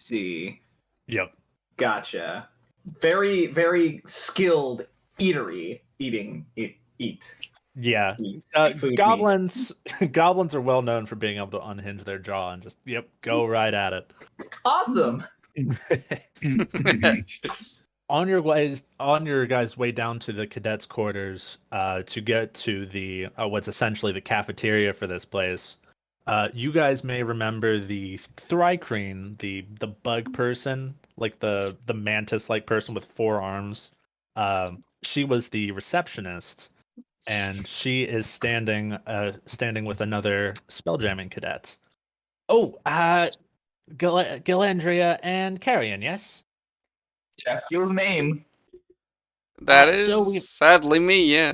see. Yep. Gotcha. Very, very skilled eat. Yeah. Food Goblins goblins are well known for being able to unhinge their jaw and just go right at it. Awesome. On your guys' way down to the cadets' quarters, to get to the what's essentially the cafeteria for this place, you guys may remember the Thrycreen, the bug person, like the mantis-like person with 4 arms. She was the receptionist, and she is standing with another spelljamming cadet. Oh, Galandria and Carrion, yes? That's Gil's name. That is sadly me, yeah.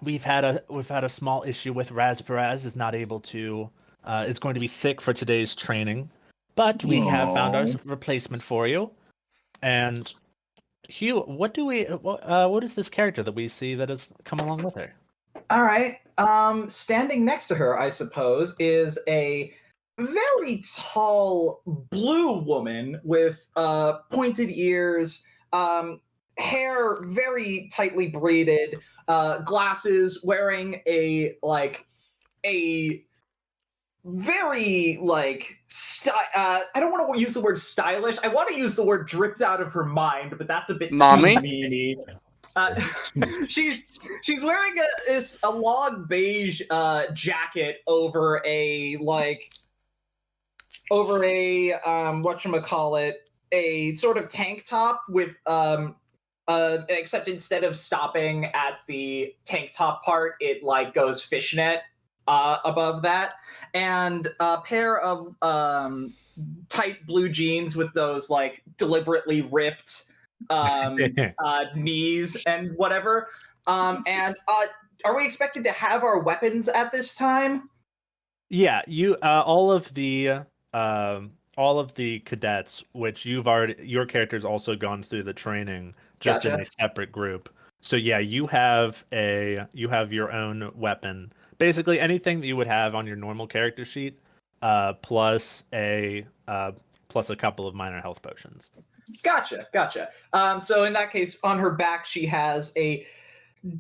We've had a small issue with Razparaz is not able to is going to be sick for today's training, but we have found our replacement for you. And Hugh, what is this character that we see that has come along with her? All right. Standing next to her, I suppose, is a very tall blue woman with pointed ears, hair very tightly braided, glasses, wearing a very I don't want to use the word stylish. I want to use the word dripped out of her mind, but that's a bit Mommy? too meany. She's wearing a log beige jacket over a whatchamacallit, a sort of tank top with except instead of stopping at the tank top part, it goes fishnet above that, and a pair of tight blue jeans with those deliberately ripped knees and whatever. And are we expected to have our weapons at this time? Yeah, you all of the cadets, which your character's also gone through the training just in a separate group. So yeah, you have your own weapon. Basically anything that you would have on your normal character sheet, plus a couple of minor health potions. Gotcha. So in that case, on her back, she has a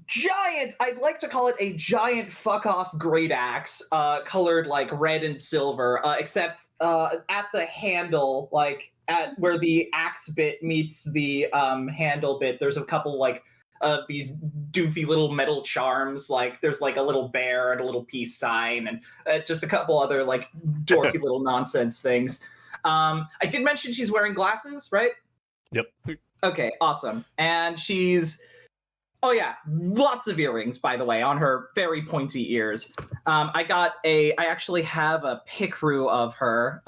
giant, I'd like to call it a giant fuck off great axe, colored red and silver, except at the handle, at where the axe bit meets the handle bit, there's a couple these doofy little metal charms. There's a little bear and a little peace sign, and just a couple other dorky little nonsense things. I did mention she's wearing glasses, right? Yep. Okay, awesome. And oh yeah, lots of earrings, by the way, on her very pointy ears. I actually have a picru of her.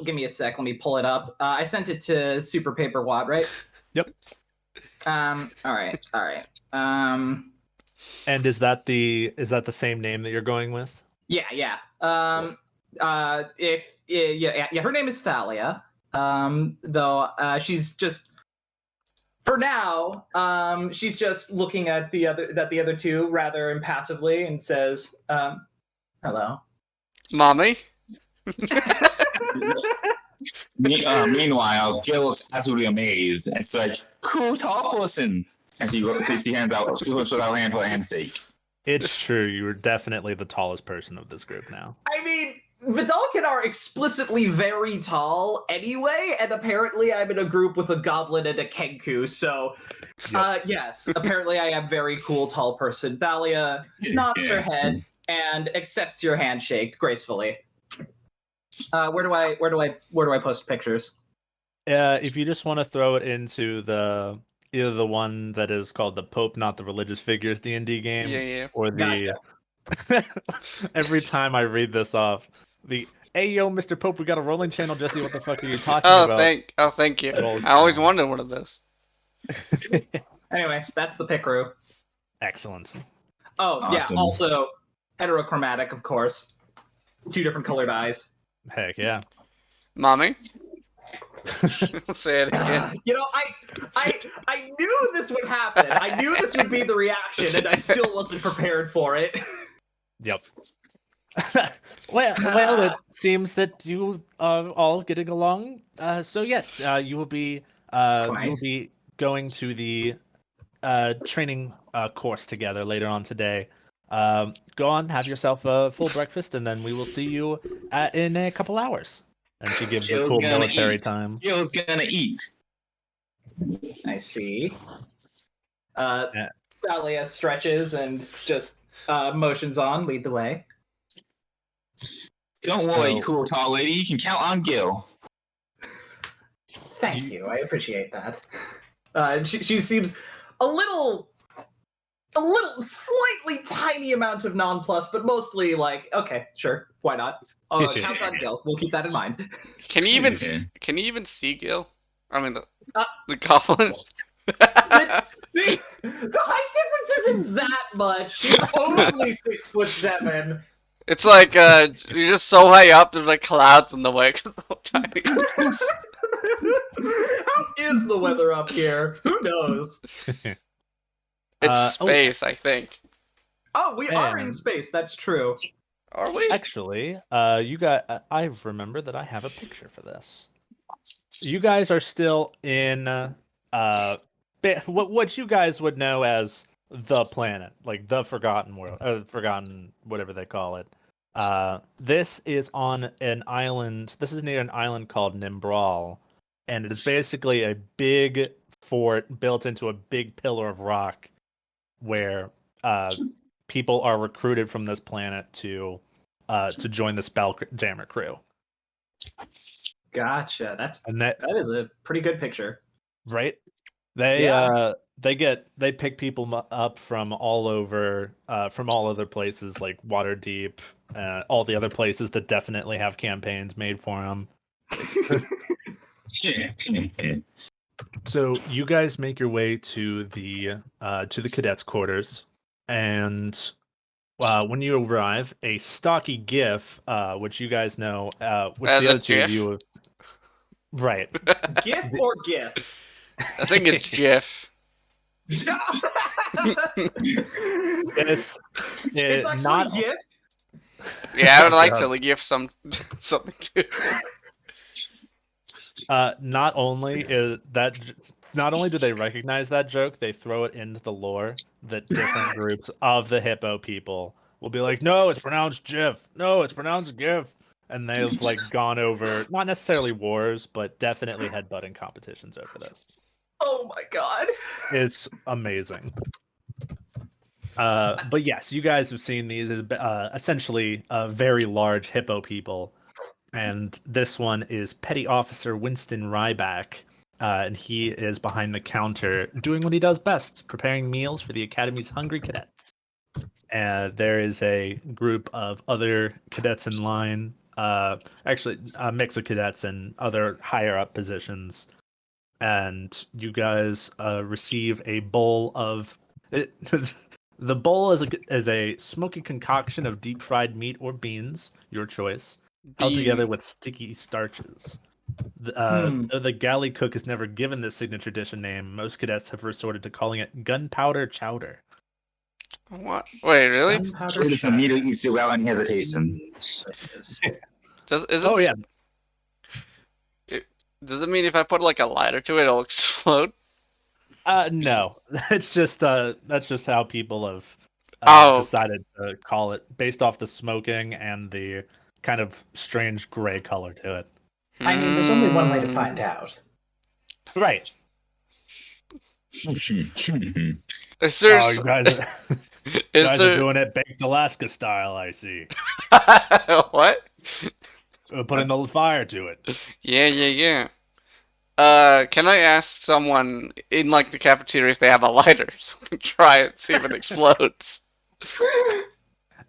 Give me a sec, let me pull it up. I sent it to Super Paper Watt, right? Yep. All right. And is that the same name that you're going with? Yeah. Her name is Thalia. Though she's just, for now, she's just looking at the other two rather impassively and says, "Hello, Mommy." Meanwhile, Gil looks absolutely amazed. And it's like, cool tall person. And she hands out, she holds out her hand for a handshake. It's true. You are definitely the tallest person of this group now. I mean, Vidalkin are explicitly very tall anyway, and apparently I'm in a group with a goblin and a Kenku, so yes, apparently I am very cool tall person. Thalia nods her head and accepts your handshake gracefully. Where do I post pictures? If you just want to throw it into either the one that is called the Pope, Not the Religious Figures D&D game, or the every time I read this off, hey yo, Mr. Pope, we got a rolling channel, Jesse. What the fuck are you talking about? Thank you. I always wanted one of those. Anyway, that's the picru. Excellent. Oh awesome. Yeah, also heterochromatic, of course. 2 different colored eyes. Heck yeah. Mommy? Say it again. I knew this would happen. I knew this would be the reaction, and I still wasn't prepared for it. Yep. Well, it seems that you are all getting along. So yes, you will be Quite. going to the training course together later on today. Go on, have yourself a full breakfast, and then we will see you in a couple hours. And she gives a Gil's cool gonna military eat. time. Gil's gonna eat. I see. Yeah. Thalia stretches and just motions on, lead the way. Don't worry, cool tall lady. You can count on Gil. Thank you. I appreciate that. She seems a little, slightly tiny amount of nonplus, but mostly like, okay, sure, why not? Count on Gil. We'll keep that in mind. Can you even see Gil? I mean the goblin. The height difference isn't that much. She's only 6'7". It's like you're just so high up. There's like clouds in the way. How is the weather up here? Who knows? It's space, I think. Oh, we are in space. That's true. Are we? Actually, I remember that I have a picture for this. You guys are still in what you guys would know as the planet, like the Forgotten World, or Forgotten, whatever they call it. This is on an island. This is near an island called Nimbral, and it is basically a big fort built into a big pillar of rock, where people are recruited from this planet to join the Spelljammer crew. Gotcha. That is a pretty good picture. Right? They pick people up from all over from all other places like Waterdeep, all the other places that definitely have campaigns made for them. So you guys make your way to the cadets' quarters, and when you arrive, a stocky GIF, which you guys know, which As the a other two of GIF? you, right? GIF or GIF? I think it's GIF. It's actually not GIF. Yeah, I would like to GIF something too. Not only do they recognize that joke, they throw it into the lore that different groups of the hippo people will be like, no, it's pronounced GIF. No, it's pronounced GIF. And they've like gone over not necessarily wars, but definitely headbutting competitions over this. Oh my god. It's amazing. But yes, you guys have seen these essentially very large hippo people. And this one is Petty Officer Winston Ryback. And he is behind the counter doing what he does best, preparing meals for the Academy's hungry cadets. And there is a group of other cadets in line, actually a mix of cadets and other higher up positions. And you guys receive a bowl of... The bowl is a smoky concoction of deep fried meat or beans, your choice, held together with sticky starches. The galley cook is never given this signature dish a name. Most cadets have resorted to calling it gunpowder chowder. What? Wait, really? Gunpowder just immediately eats it without any hesitation. Does it mean if I put like a lighter to it, it'll explode? No. That's just how people have decided to call it, based off the smoking and the kind of strange gray color to it. I mean, there's only one way to find out. Right. Is there... you guys are doing it baked Alaska style, I see. What? Putting the fire to it. Yeah. Can I ask someone in like the cafeteria if they have a lighter so we can try it, see if it explodes?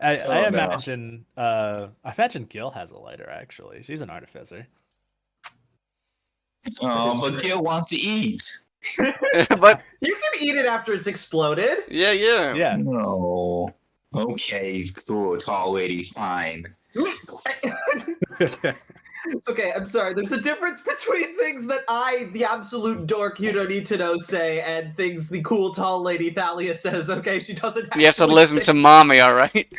I imagine Gil has a lighter, actually. She's an artificer. Oh, but Gil wants to eat. But you can eat it after it's exploded. Yeah. No. Okay, cool, tall lady, fine. Okay, I'm sorry. There's a difference between things that I, the absolute dork you don't need to know, say, and things the cool tall lady Thalia says. Okay, she doesn't. You have to listen to mommy, all right?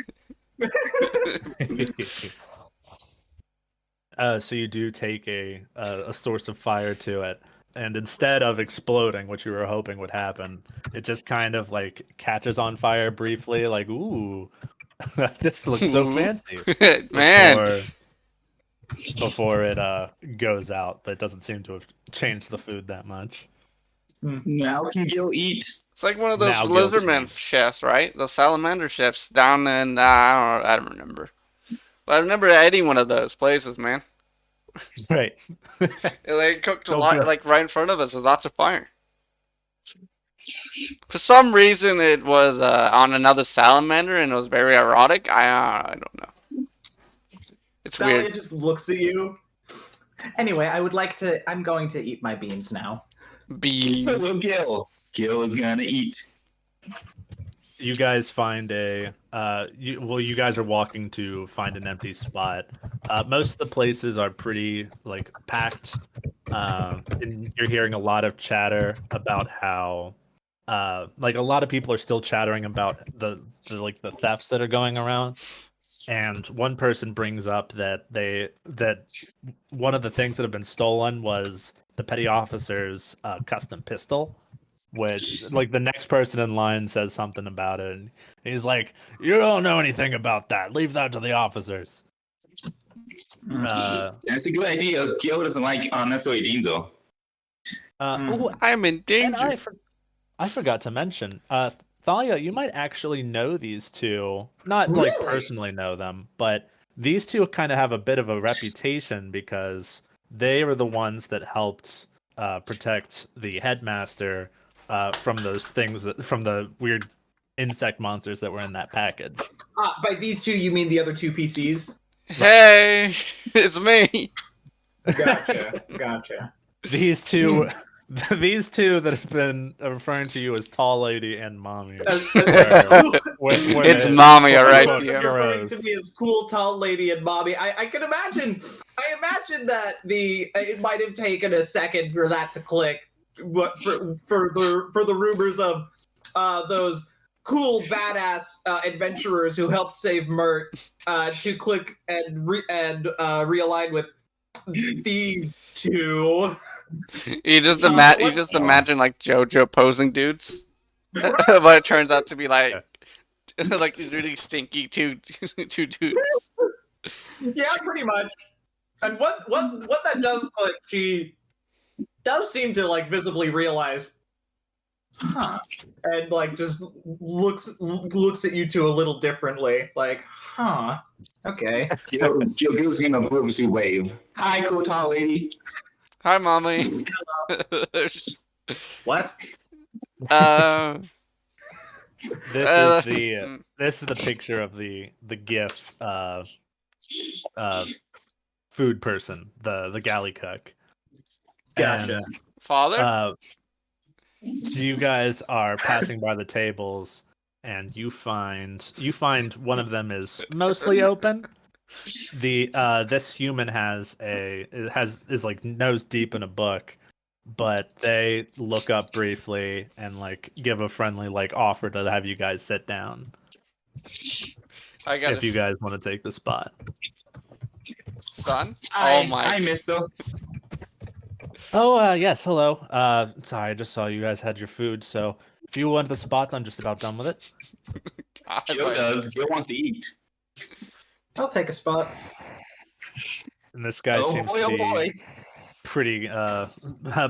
So you do take a source of fire to it, and instead of exploding, which you were hoping would happen, it just kind of like catches on fire briefly, like ooh, this looks so fancy Man, before it goes out, but it doesn't seem to have changed the food that much. Now can Gil eat? it's like one of those Now Gil lizardmen can. chefs, right? The salamander chefs down in I don't remember, but I remember eating one of those places, man. Right. They cooked a So lot, good. like right in front of us, with lots of fire. For some reason, it was on another salamander, and it was very erotic. I don't know. It's Thalia weird. just looks at you. Anyway, I'm going to eat my beans now. So Bean. will Gil. Gil is gonna eat. You guys find you guys are walking to find an empty spot. Most of the places are pretty like packed. And you're hearing a lot of chatter about how like a lot of people are still chattering about the thefts that are going around. And one person brings up that one of the things that have been stolen was the petty officer's custom pistol, which like the next person in line says something about it, and he's like, "You don't know anything about that. Leave that to the officers." That's a good idea. Gil doesn't like unnecessary things though. Oh, I'm in and danger. I forgot to mention, Thalia, you might actually know these two. Not like Really? personally know them, but these two kind of have a bit of a reputation because they were the ones that helped protect the headmaster from those things from the weird insect monsters that were in that package. By these two, you mean the other two PCs? Hey, it's me. Gotcha. These two. These two that have been referring to you as Tall Lady and Mommy. It's mommy, all right, quote, DM. Referring to me as cool, tall lady and mommy. I can imagine. I imagine that it might have taken a second for that to click. What for the rumors of those cool badass adventurers who helped save Mert to click and realign with these two. You just What- imagine like JoJo posing dudes, but it turns out to be like like these really stinky two dudes. Yeah, pretty much. And what that does, like, she does seem to like visibly realize, and like just looks at you two a little differently, like, okay. Gil's gonna purposely wave. Hi, cool tall lady. Hi, mommy. What? uh, This is the picture of the GIF food person, the galley cook. Gotcha. And, father. you guys are passing by the tables, and you find one of them is mostly open. This human is like nose deep in a book, but they look up briefly and like give a friendly like offer to have you guys sit down I got if you guys want to take the spot. son. Hi, Oh my. hi, Mister. Oh, yes, hello. Sorry, I just saw you guys had your food, so if you want the spot, I'm just about done with it. God, Gil does. Gil wants to eat. I'll take a spot. And this guy Oh seems boy, to oh be boy.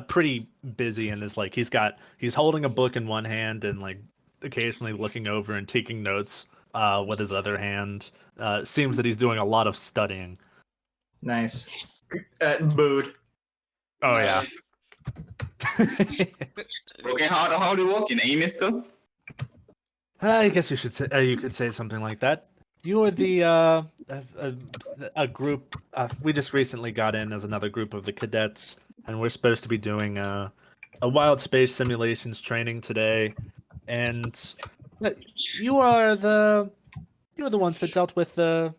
pretty busy, and is like he's holding a book in one hand and like occasionally looking over and taking notes with his other hand. Seems that he's doing a lot of studying. Nice. Mood. Oh yeah. Working hard, hard working, eh, Mister? I guess you should say you could say something like that. You are the a group. We just recently got in as another group of the cadets, and we're supposed to be doing a wild space simulations training today. And you are the ones that dealt with the.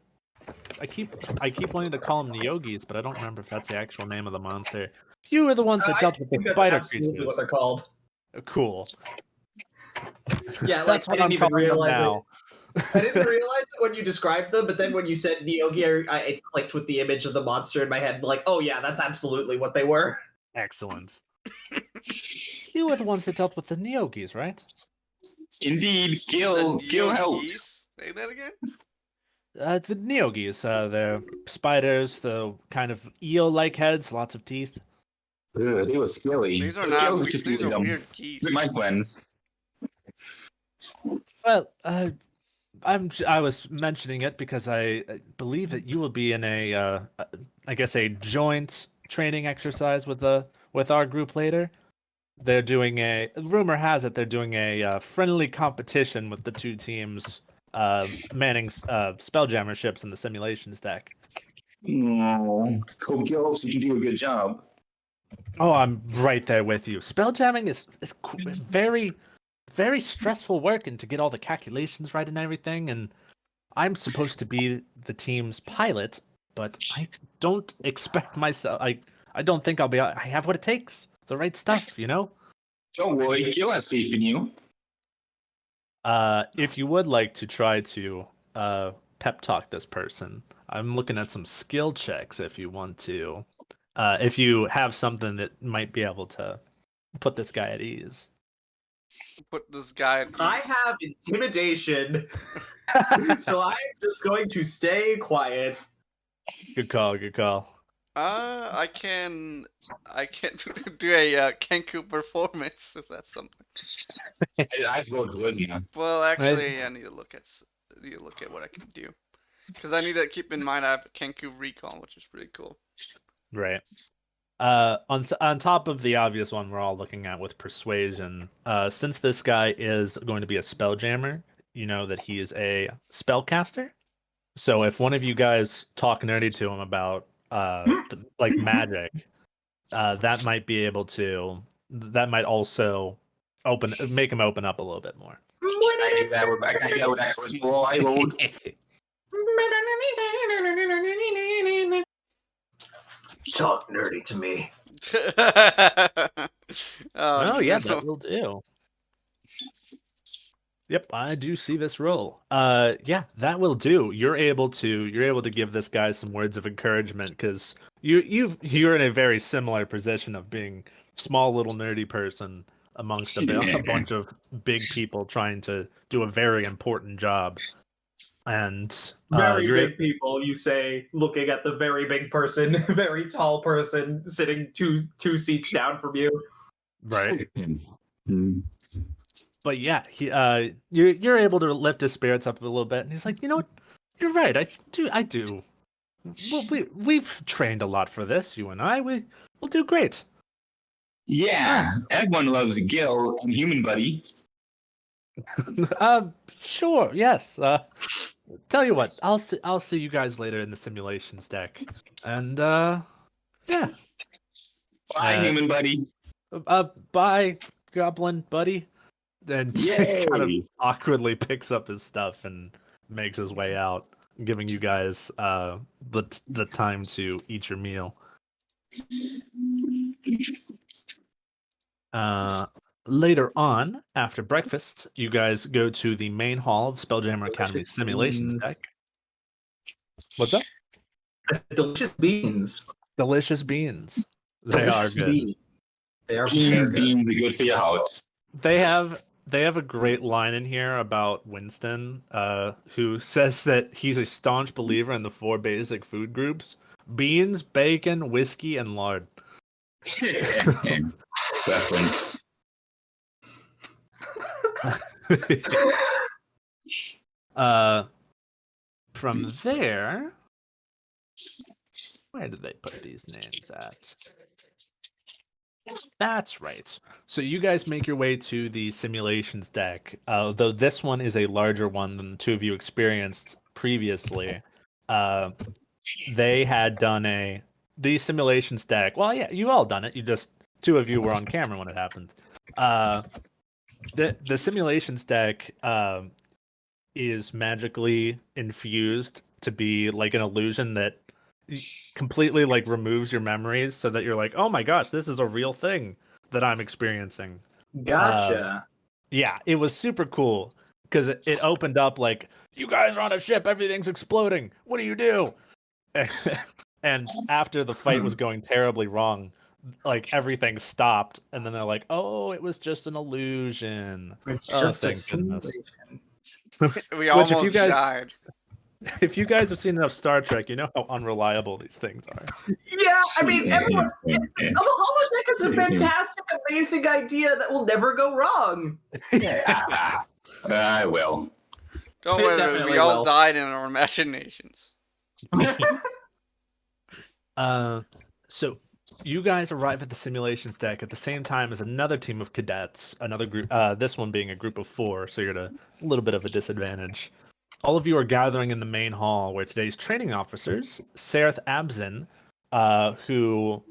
I keep wanting to call them the yogis, but I don't remember if that's the actual name of the monster. You were the ones that dealt with think the that's spider absolutely creatures. what they're called. Cool. Yeah, That's like, what I I'm didn't even calling them realize now. I didn't realize it when you described them, but then when you said Neogi, it clicked with the image of the monster in my head. Like, oh yeah, that's absolutely what they were. Excellent. You were the ones that dealt with the Neogis, right? Indeed, The Gil helped. Neogis? Say that again? The Neogis, they're spiders, the kind of eel-like heads, lots of teeth. Ugh, they were scary. These are But not. Gil just These are them. weird geese. They're my friends. Well, I was mentioning it because I believe that you will be in I guess a joint training exercise with our group later. They're doing rumor has it they're doing a friendly competition with the two teams manning Spelljammer ships in the simulations deck. Oh, hope Gil hopes you can do a good job. Oh, I'm right there with you. Spelljamming is very, very stressful work, and to get all the calculations right and everything. And I'm supposed to be the team's pilot, but I don't expect myself. I don't think I'll be. I have what it takes. The right stuff, you know. Don't worry, Gil has faith in you. If you would like to try to pep talk this person, I'm looking at some skill checks. If you want to, if you have something that might be able to put this guy at ease. Put this guy at I ease. have intimidation, so I'm just going to stay quiet. Good call. Good call. I can do a Kenku performance if that's something. I suppose good, yeah. Well, actually, I need to look at what I can do, because I need to keep in mind I have Kenku recall, which is pretty cool. Right. On top of the obvious one we're all looking at with persuasion, since this guy is going to be a spelljammer, you know that he is a spellcaster. So if one of you guys talk nerdy to him about like magic, that might also make him open up a little bit more. I do that with that first roll I rolled. Talk nerdy to me. Oh yeah, no. that will do. Yep, I do see this roll. Yeah, that will do. You're able to give this guy some words of encouragement because you're in a very similar position of being small little nerdy person amongst a bunch of big people trying to do a very important job. And Very you're big people, you say, looking at the very big person, very tall person sitting two seats down from you. right. Hmm. But yeah, you're able to lift his spirits up a little bit, and he's like, you know what, you're right. I do. Well, we've trained a lot for this. You and I, we'll do great. Yeah, everyone loves Gil and Human Buddy. Sure, yes. Tell you what, I'll see you guys later in the simulations deck, and yeah. Bye, Human Buddy. Bye, Goblin buddy. And Yay! kind of awkwardly picks up his stuff and makes his way out, giving you guys the time to eat your meal. Later on, after breakfast, you guys go to the main hall of Spelljammer Academy's simulations deck. What's up? Delicious beans. Delicious beans. They Delicious are good. beans. They are Beans very being the good for your heart. They have a great line in here about Winston, who says that he's a staunch believer in the 4 basic food groups: beans, bacon, whiskey, and lard. Reference. From there, where did they put these names at? That's right. So you guys make your way to the simulations deck. Though this one is a larger one than the two of you experienced previously. They had done the simulations deck. Well, yeah, you all done it. You just two of you were on camera when it happened. The simulations deck is magically infused to be like an illusion that completely like removes your memories, so that you're like, oh my gosh, this is a real thing that I'm experiencing. Gotcha. Yeah, it was super cool because it opened up like, you guys are on a ship, everything's exploding. What do you do? And after the fight was going terribly wrong, like everything stopped, and then they're like, "Oh, it was just an illusion." It's Oh, just a thank goodness. simulation. We Which, almost died. if you guys have seen enough Star Trek, you know how unreliable these things are. Yeah, I mean, everyone. A holodeck is a fantastic, amazing idea that will never go wrong. I will. Don't It worry, definitely we all will. died in our imaginations. So you guys arrive at the simulations deck at the same time as another team of cadets, another group, this one being a group of 4, so you're at a little bit of a disadvantage. All of you are gathering in the main hall where today's training officers, Sereth Abzin, who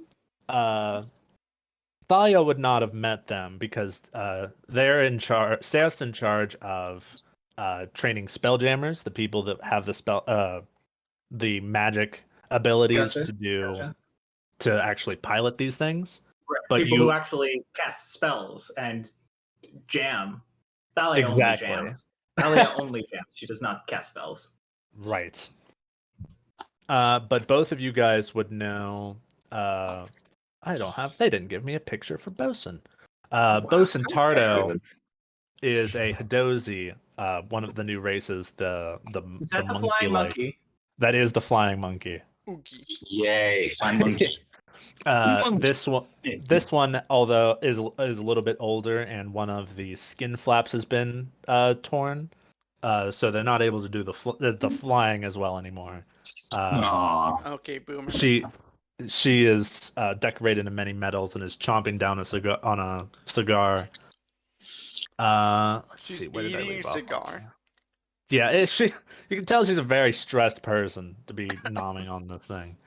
Thalia would not have met them because they're in charge. Sereth's in charge of training spelljammers, the people that have the magic abilities Gotcha. to do Gotcha. to actually pilot these things. Right. But People you who actually cast spells and jam. Thalia Exactly. only jams. Thalia only jams. She does not cast spells. right. But both of you guys would know. They didn't give me a picture for Bosun. Bosun Tardo is a Hadozi, one of the new races. The Is that the monkey flying monkey? That is the flying monkey. Oogie. Yay, fun monkey. This one, although is a little bit older, and one of the skin flaps has been torn, so they're not able to do the flying as well anymore. Aww. Okay, boomer. She is decorated in many metals and is chomping down on a cigar. Let's She's see, where did I eating a leave off? cigar. Yeah, you can tell she's a very stressed person to be nomming on this thing.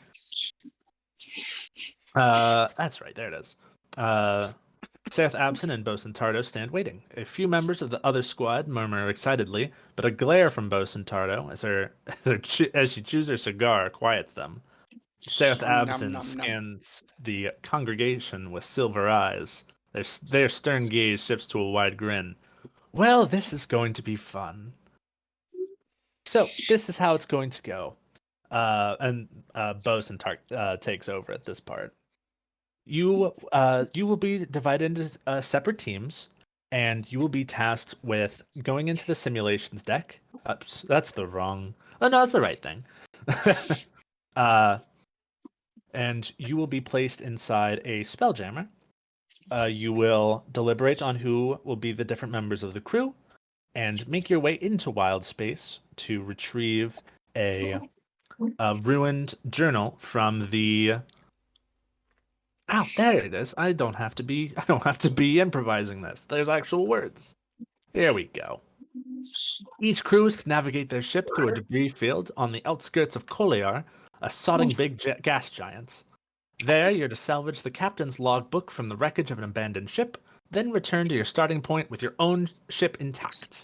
That's right, there it is. Sereth Absent and Bosun Tardo stand waiting. A few members of the other squad murmur excitedly, but a glare from Bosun Tardo as she chews her cigar quiets them. Sereth Nom, nom, Absent nom, nom. scans the congregation with silver eyes. Their stern gaze shifts to a wide grin. Well, this is going to be fun. So, this is how it's going to go. And Bosun takes over at this part. You will be divided into separate teams, and you will be tasked with going into the simulations deck. That's the wrong. Oh no, that's the right thing. And you will be placed inside a spelljammer. You will deliberate on who will be the different members of the crew, and make your way into wild space to retrieve a ruined journal from the. Oh, there it is. I don't have to be improvising this. There's actual words. Here we go. Each crew is to navigate their ship through a debris field on the outskirts of Koliar, a sodding big gas giant. There, you're to salvage the captain's logbook from the wreckage of an abandoned ship, then return to your starting point with your own ship intact.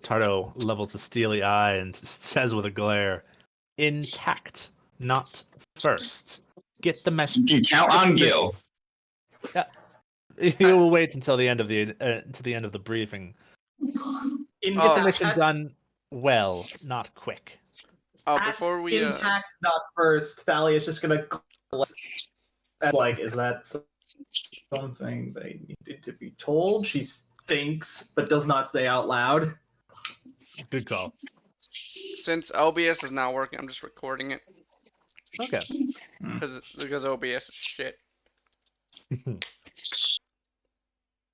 Tardo levels a steely eye and says with a glare, "Intact, not first. Get the message." You can count on Gil. You will wait until the end of the briefing. Get the mission done well, not quick. Oh, before we intact, not first. Thalia is just gonna. Like, is that something they needed to be told? She thinks, but does not say out loud. Good call. since OBS is not working, I'm just recording it Okay. because OBS is shit.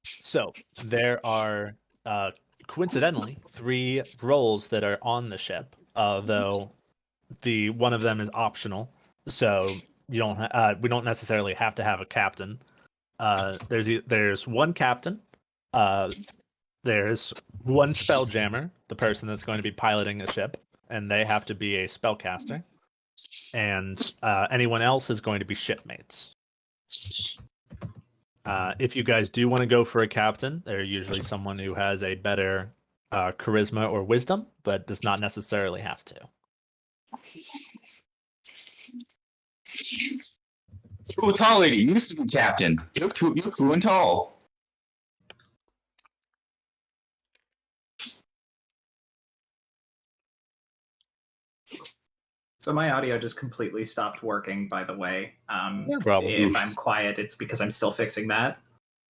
So there are coincidentally 3 roles that are on the ship, though the one of them is optional. So you don't we don't necessarily have to have a captain. There's one captain. There's one spelljammer, the person that's going to be piloting the ship, and they have to be a spellcaster. And anyone else is going to be shipmates. If you guys do want to go for a captain, they're usually someone who has a better charisma or wisdom, but does not necessarily have to. Ooh, tall lady, you used to be captain. You're cool and tall. So my audio just completely stopped working, by the way. No problem. If I'm quiet, it's because I'm still fixing that.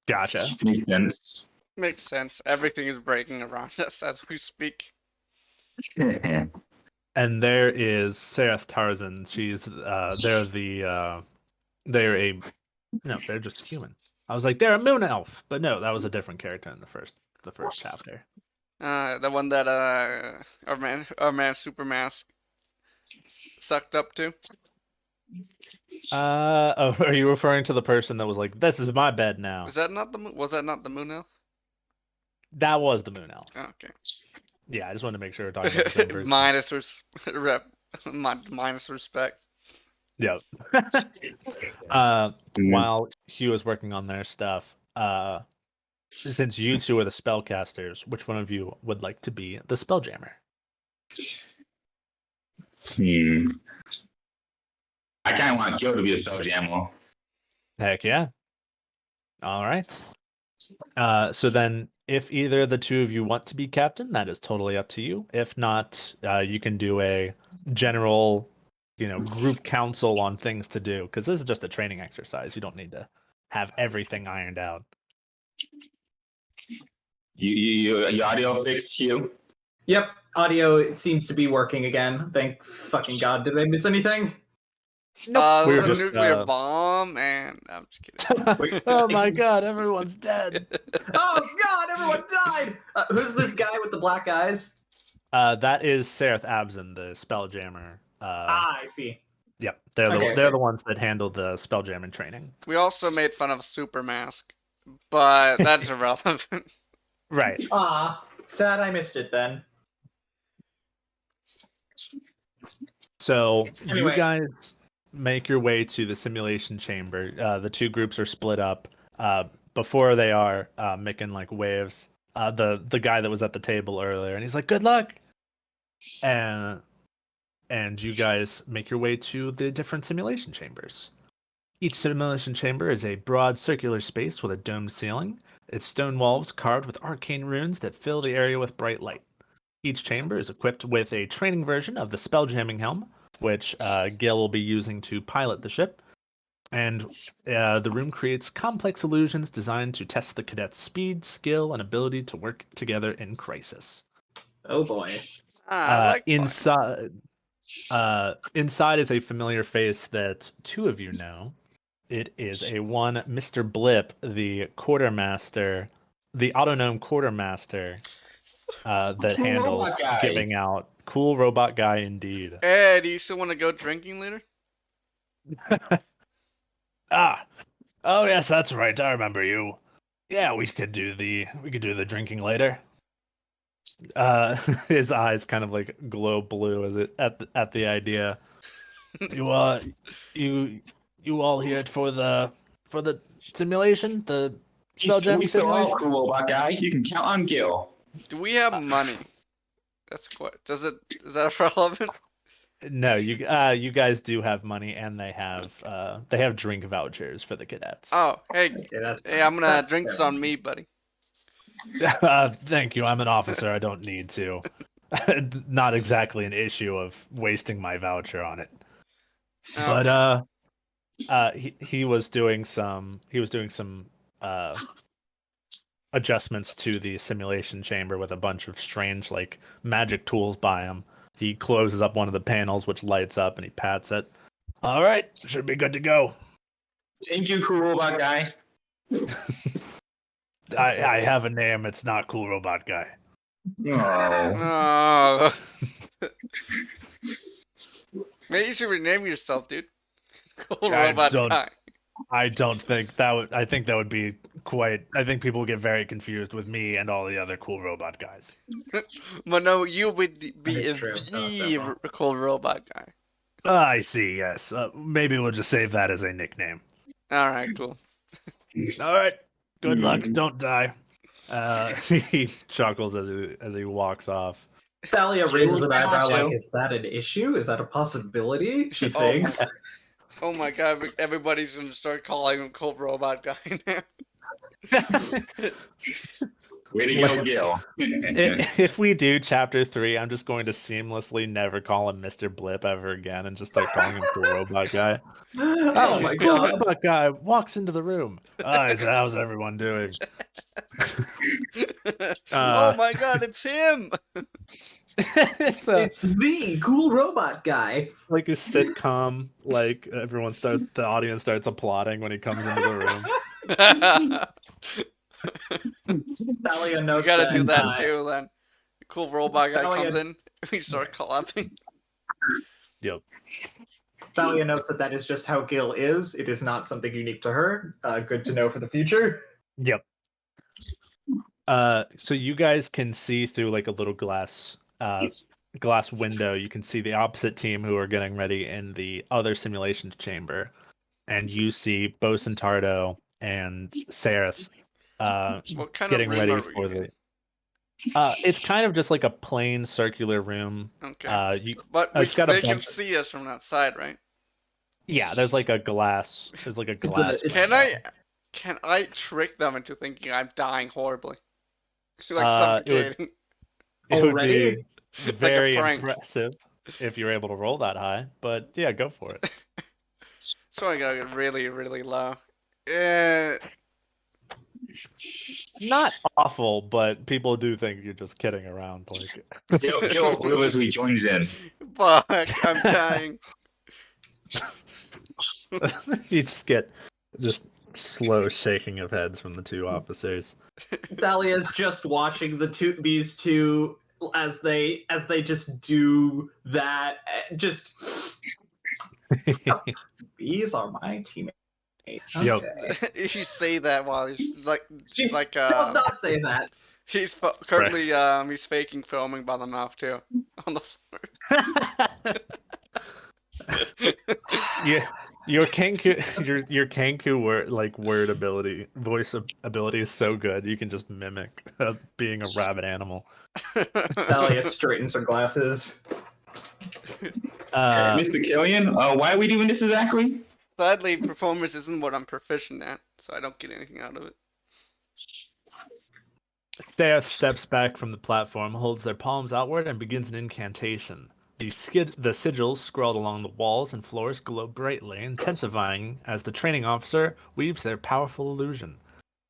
Gotcha. Makes sense. Makes sense. Everything is breaking around us as we speak. And there is Seraph Tarzan. She's they're just human. I was like, they're a moon elf, but no, that was a different character in the first chapter. The one that our man Super Mask sucked up to. Are you referring to the person that was like, this is my bed now? Was that not the moon elf? That was the moon elf. Oh, okay. Yeah, I just wanted to make sure we're talking about the same person. minus respect. Yep. While he was working on their stuff, since you two are the spellcasters, which one of you would like to be the Spelljammer? I kind of want Joe to be a Spelljammer. Heck yeah. All right. So then, if either of the two of you want to be captain, that is totally up to you. If not, you can do a general, group council on things to do, because this is just a training exercise. You don't need to have everything ironed out. Your audio fixed, Hugh? Yep, audio seems to be working again. Thank fucking God. Did I miss anything? Nope. There's a nuclear bomb, and I'm just kidding. Oh my God, everyone's dead. Oh God, everyone died. Who's this guy with the black eyes? That is Seraph Abzin, the Spelljammer. I see. Yep, they're Okay. they're the ones that handle the Spelljamming training. We also made fun of Super Mask, but that's irrelevant. Right. Sad I missed it then. So Anyway. you guys make your way to the simulation chamber. The two groups are split up. Before they are making like waves. The guy that was at the table earlier, and he's like, "Good luck," and you guys make your way to the different simulation chambers. Each simulation chamber is a broad circular space with a domed ceiling. Its stone walls carved with arcane runes that fill the area with bright light. Each chamber is equipped with a training version of the Spelljamming helm, which Gil will be using to pilot the ship. And the room creates complex illusions designed to test the cadet's speed, skill, and ability to work together in crisis. Oh boy. Inside is a familiar face that two of you know. It is a one Mr. Blip, the quartermaster, the autonome quartermaster that Cool handles robot guy. giving out. Cool robot guy indeed. Hey, do you still want to go drinking later? Oh yes, that's right. I remember you. Yeah, we could do the drinking later. His eyes kind of like glow blue as it at the idea. You all here for the simulation, the Spelljammer We still simulation? all cool robot guy. You can count on Gil. Do we have money? That's what. Is that relevant? No, you guys do have money, and they have drink vouchers for the cadets. Oh, hey, Okay, I'm gonna that's drinks fair. on me, buddy. Thank you. I'm an officer. I don't need to. Not exactly an issue of wasting my voucher on it. Oh. But he was doing some adjustments to the simulation chamber with a bunch of strange like magic tools by him. He closes up one of the panels, which lights up, and he pats it. All right, should be good to go. Thank you, cool robot guy. I have a name. It's not Cool Robot Guy. Oh. Oh. Maybe you should rename yourself, dude. Cool I robot don't- guy. I don't think that would. I think that would be quite. I think people would get very confused with me and all the other Cool Robot guys. But no, you would be That is true. the cool robot guy. I see. Yes. Maybe we'll just save that as a nickname. All right, cool. All right. Good luck. Don't die. He chuckles as he walks off. Thalia raises an eyebrow Too. like, is that an issue? Is that a possibility? She Oh. thinks. Oh my god, everybody's gonna start calling him cool robot guy now. Way to go, Gil. If we do chapter 3, I'm just going to seamlessly never call him Mr. Blip ever again and just start calling him Cool Robot Guy. Oh my Cool god. Robot Guy walks into the room. How's everyone doing? Oh my god, it's him! It's It's the cool robot guy. like a sitcom. Like the audience starts applauding when he comes into the room. Thalia You notes gotta do that uh, too, then. Cool robot guy Thalia- comes in, we start clapping. Yep. Thalia notes that is just how Gil is. It is not something unique to her. Good to know for the future. Yep. So you guys can see through like a little glass window. You can see the opposite team who are getting ready in the other simulation chamber, and you see Bosun Tardo and Sereth What kind getting of room ready are we for in? the. It's kind of just like a plain circular room. Okay. But But it's got a they can bunch. see us from outside, right? Yeah, there's like a glass. There's like a glass. Can I trick them into thinking I'm dying horribly? Like It would, suffocating. it would Already? be very prank. impressive if you're able to roll that high. But yeah, go for it. So I gotta get really, really low. Not awful, but people do think you're just kidding around. Like, Gil obliviously joins in. Fuck, I'm dying. you just get just slow shaking of heads from the two officers. Thalia's just watching these two as they just do that. Just these are my teammates. Yep. Okay. You say that while he's like, She does not say that. he's currently he's faking filming by the mouth too on the floor. Yeah, your Kenku voice ability is so good. You can just mimic being a rabbit animal. Thalia straightens her glasses. Mr. Killian, why are we doing this exactly? Sadly, performance isn't what I'm proficient at, so I don't get anything out of it. Staff steps back from the platform, holds their palms outward, and begins an incantation. The sigils scrawled along the walls and floors glow brightly, intensifying as the training officer weaves their powerful illusion.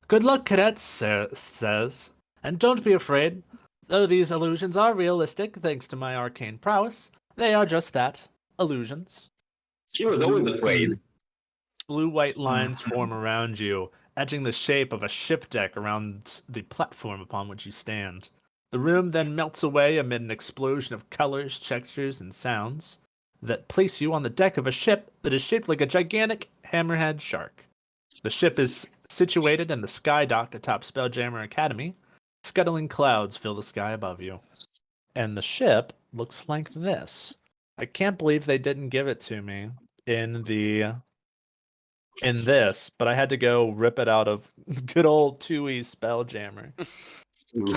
Good luck, cadets, says. And don't be afraid. Though these illusions are realistic, thanks to my arcane prowess, they are just that, illusions. She was always afraid. Blue-white lines form around you, etching the shape of a ship deck around the platform upon which you stand. The room then melts away amid an explosion of colors, textures, and sounds that place you on the deck of a ship that is shaped like a gigantic hammerhead shark. The ship is situated in the sky dock atop Spelljammer Academy. Scuttling clouds fill the sky above you. And the ship looks like this. I can't believe they didn't give it to me in this, but I had to go rip it out of good old 2E Spelljammer.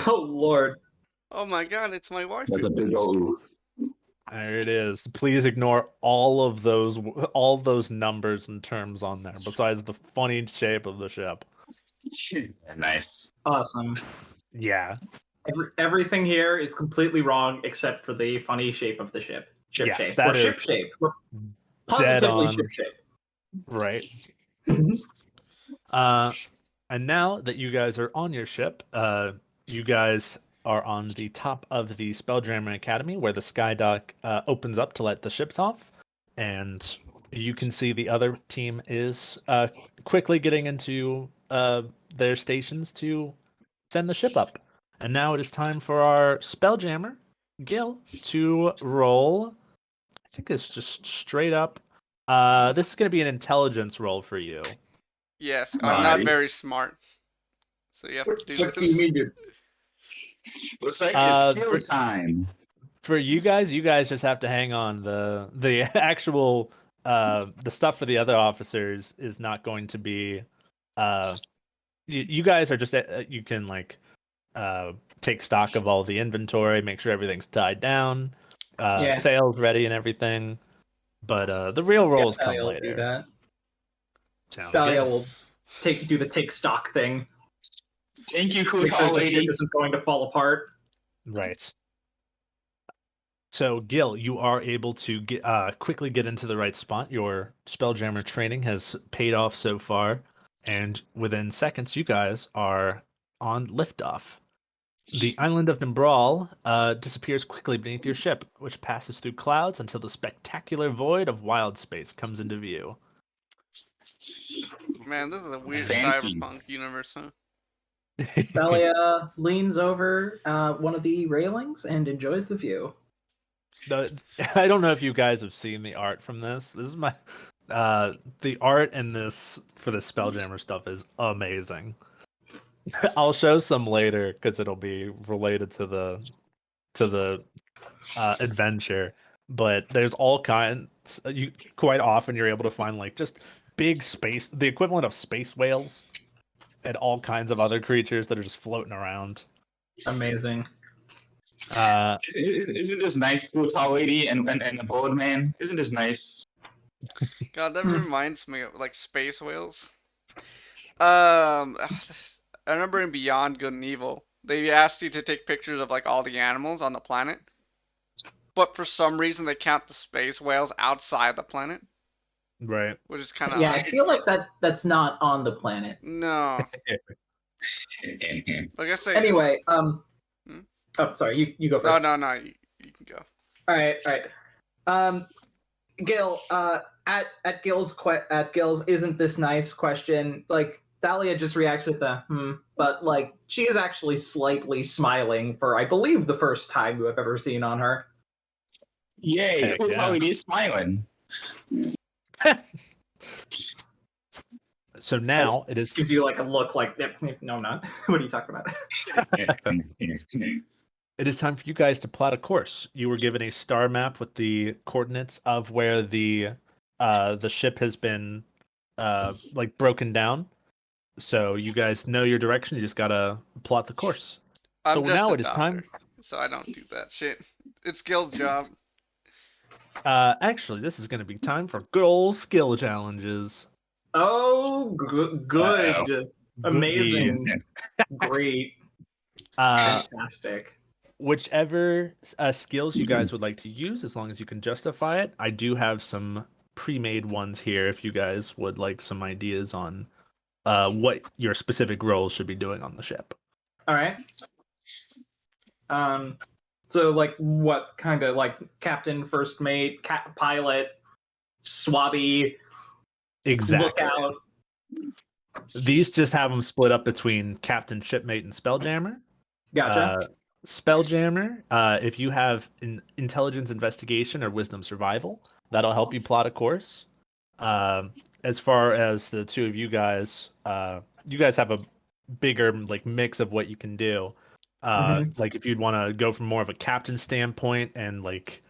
Oh lord. Oh my god, it's my wife. That's a big old oof. There it is. Please ignore all those numbers and terms on there, besides the funny shape of the ship. Nice. Awesome. Yeah. Everything here is completely wrong except for the funny shape of the ship. Ship Yeah, shape. that Or is ship shape. dead Positively on. ship shape. Right. And now that you guys are on your ship, you guys are on the top of the Spelljammer Academy, where the sky dock opens up to let the ships off, and you can see the other team is quickly getting into their stations to send the ship up. And now it is time for our Spelljammer, Gil, to roll. I think it's just straight up. This is going to be an intelligence roll for you. Yes, I'm not Right. very smart. So you have to do What do you this. mean, dude? Looks like Uh, it's for- still time. For you guys just have to hang on. The actual the stuff for the other officers is not going to be. You guys are just you can like take stock of all the inventory, make sure everything's tied down, Yeah. sales ready and everything. But the real rolls come Thalia will later. do that. Sounds Thalia good. will do the take stock thing. Thank you, cool Make sure tall the ship lady. isn't going to fall apart. Right. So, Gil, you are able to quickly get into the right spot. Your Spelljammer training has paid off so far, and within seconds, you guys are on liftoff. The island of Nimbral disappears quickly beneath your ship, which passes through clouds until the spectacular void of wild space comes into view. Man, this is a weird Fancy. cyberpunk universe, huh? Thalia leans over one of the railings and enjoys the view. I don't know if you guys have seen the art from this. This is my the art in this for the Spelljammer stuff is amazing. I'll show some later because it'll be related to the adventure. But there's all kinds. You quite often you're able to find like just big space, the equivalent of space whales, and all kinds of other creatures that are just floating around. Amazing. Isn't this nice, cool tall lady and a bold man? Isn't this nice? God, that reminds me of like space whales. I remember in Beyond Good and Evil, they asked you to take pictures of like all the animals on the planet, but for some reason they count the space whales outside the planet, Right. which is kind of Yeah, I feel like that's not on the planet. no. Like I say, Anyway, Hmm? oh, sorry, you go first. no, you can go. All right. Gil, at Gil's isn't this nice question? Like Thalia just reacts with a but like she is actually slightly smiling for I believe the first time you have ever seen on her. Yay, Heck cool yeah. tall lady is smiling. So now it is Gives you like a look like no, I'm not. What are you talking about? it is time for you guys to plot a course. You were given a star map with the coordinates of where the ship has been like broken down. So you guys know your direction. You just gotta plot the course. So I'm just now a it is time. doctor, so I don't do that shit. It's Gil's job. Actually, this is gonna be time for good old skill challenges. Oh, good, amazing, great, fantastic. Whichever skills you guys would like to use, as long as you can justify it. I do have some pre-made ones here if you guys would like some ideas on what your specific roles should be doing on the ship. All right. So like what kind of like captain, first mate, pilot, swabby, Exactly. lookout? These just have them split up between captain, shipmate, and spelljammer. Gotcha. Spelljammer, if you have an intelligence investigation or wisdom survival, that'll help you plot a course. As far as the two of you guys have a bigger like mix of what you can do. Like if you'd want to go from more of a captain standpoint and like,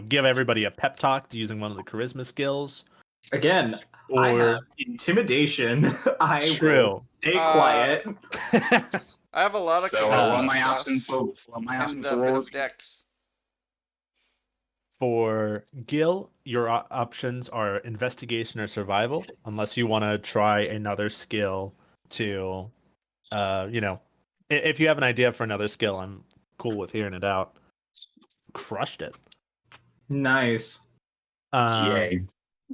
give everybody a pep talk using one of the charisma skills. Again, I have intimidation. I will stay quiet. I have a lot of So charisma what are my stuff options for and a bit roles? of dex. For Gil, your options are investigation or survival, unless you want to try another skill to, if you have an idea for another skill, I'm cool with hearing it out. Crushed it. Nice. Yay.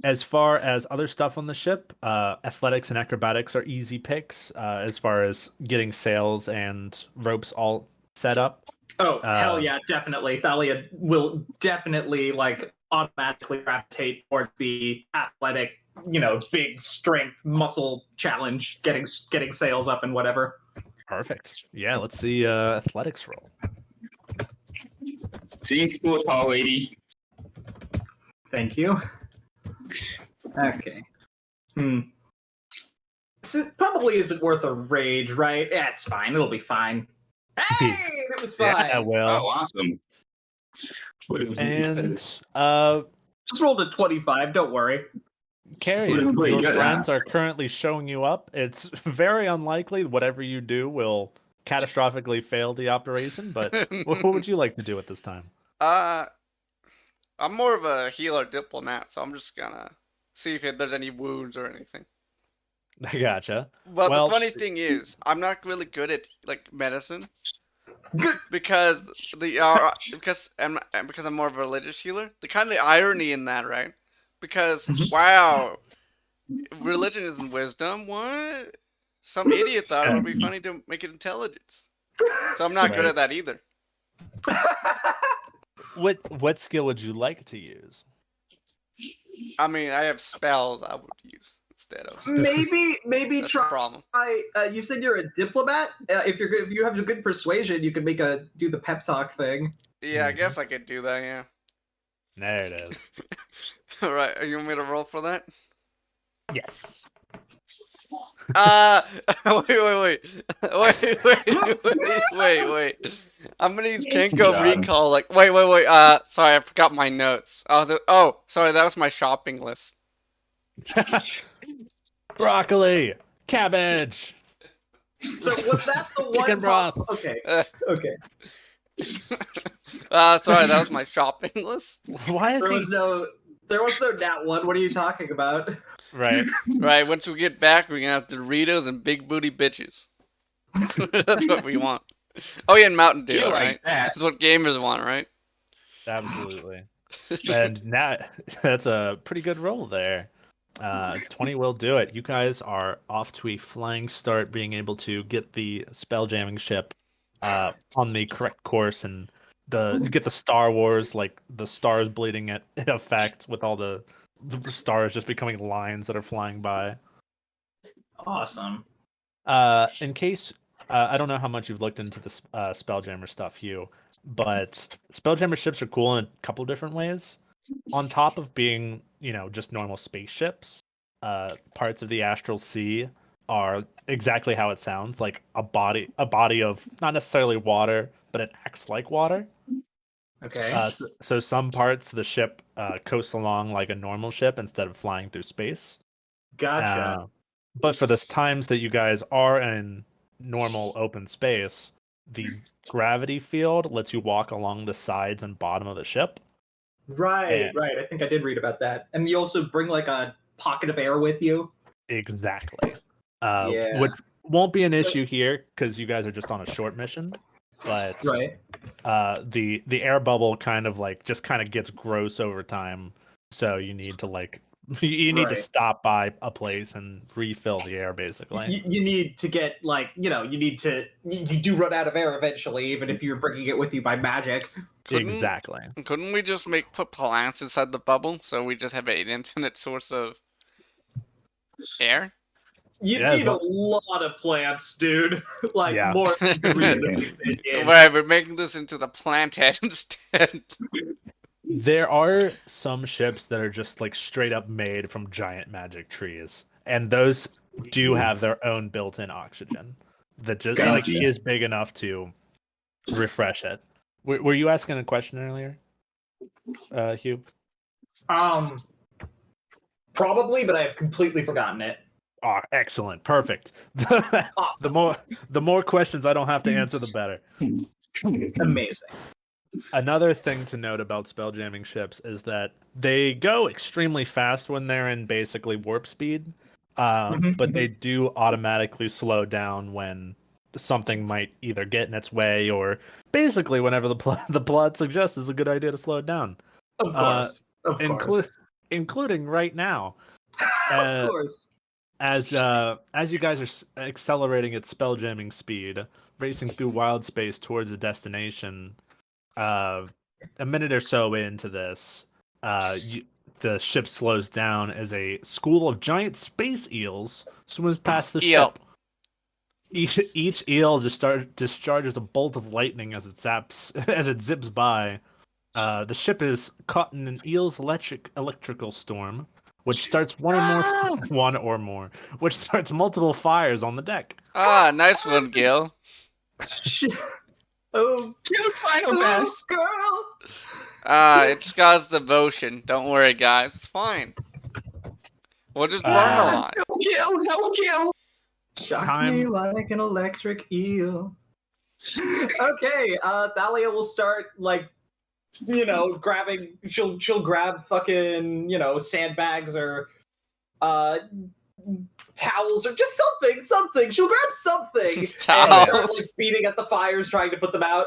As far as other stuff on the ship, athletics and acrobatics are easy picks. As far as getting sails and ropes all set up. Oh, hell yeah, definitely. Thalia will definitely like automatically gravitate towards the athletic, big strength muscle challenge, getting sails up and whatever. Perfect. Yeah, let's see athletics roll. Thanks, cool tall lady. Thank you. Okay. This probably isn't worth a rage, right? Yeah, it's fine. It'll be fine. Hey, it was fine. Yeah, well. Oh, awesome. And just rolled a 25. Don't worry. Carrie, your friends are currently showing you up. It's very unlikely whatever you do will catastrophically fail the operation, but what would you like to do at this time? I'm more of a healer diplomat, so I'm just gonna see if there's any wounds or anything. I gotcha. But Well, the funny thing is, I'm not really good at like medicine because because I'm more of a religious healer. The kind of irony in that, right? Because wow, religion isn't wisdom. What? Some idiot thought it would be funny to make it intelligence. So I'm not good Right. at that either. what skill would you like to use? I mean, I have spells I would use instead of. Maybe That's the try. problem. You said you're a diplomat. If you have a good persuasion, you can do the pep talk thing. Yeah, I guess I could do that. Yeah. There it is. All right, you want me to roll for that? Yes. Wait. I'm gonna use Good Kenko job. recall. Like, wait. Sorry, I forgot my notes. Sorry, that was my shopping list. Broccoli, cabbage. So was that the one? Chicken broth. Okay. Uh, Okay. Sorry, that was my shopping list. Why is There he was no nat one. What are you talking about? right? Right, once we get back, we're gonna have Doritos and big booty bitches. That's what we want. Oh yeah, and Mountain Dew, He right? likes that. That's what gamers want, right? Absolutely. And now that's a pretty good roll there. 20 will do it. You guys are off to a flying start, being able to get the spelljamming ship on the correct course and get the Star Wars, like the stars bleeding at effect with all the stars just becoming lines that are flying by. Awesome. In case I don't know how much you've looked into the Spelljammer stuff, Hugh, but Spelljammer ships are cool in a couple different ways. On top of being, just normal spaceships, parts of the Astral Sea are exactly how it sounds, like a body of not necessarily water, but it acts like water. Okay. So some parts of the ship coast along like a normal ship instead of flying through space. Gotcha. But for the times that you guys are in normal open space, the gravity field lets you walk along the sides and bottom of the ship. Right. I think I did read about that. And you also bring like a pocket of air with you. Exactly. Yeah. Which won't be an issue here because you guys are just on a short mission. But Right. the air bubble kind of gets gross over time. So you need to you need to Right. stop by a place and refill the air basically. You need to get you do run out of air eventually, even if you're bringing it with you by magic. Exactly. Couldn't we just put plants inside the bubble so we just have an infinite source of air? You Yeah, need a lot of plants, dude. Yeah. More than you could reasonably fit in. Right, we're making this into the plant head instead. There are some ships that are just like straight up made from giant magic trees, and those do have their own built-in oxygen that just Fancy. is big enough to refresh it. Were you asking a question earlier, Hugh? Probably, but I have completely forgotten it. Oh, excellent, perfect. Awesome. The more questions I don't have to answer, the better. Amazing. Another thing to note about spelljamming ships is that they go extremely fast when they're in basically warp speed, but they do automatically slow down when something might either get in its way or basically whenever the plot suggests is a good idea to slow it down. Of course. Of course. Including right now. Of course. As you guys are accelerating at spelljamming speed, racing through wild space towards a destination, a minute or so into this, the ship slows down as a school of giant space eels swims past the ship. Each eel discharges a bolt of lightning as it zips by. The ship is caught in an eel's electrical storm, which starts one or more, which starts multiple fires on the deck. Ah, nice one, Gil. Oh, Gil's final best. girl. It's God's devotion. Don't worry, guys. It's fine. We'll just burn a lot. Help Gil. Shock me like an electric eel. Okay, Thalia will start grabbing. She'll grab fucking sandbags or towels or just something. She'll grab something and Towels. start like beating at the fires, trying to put them out.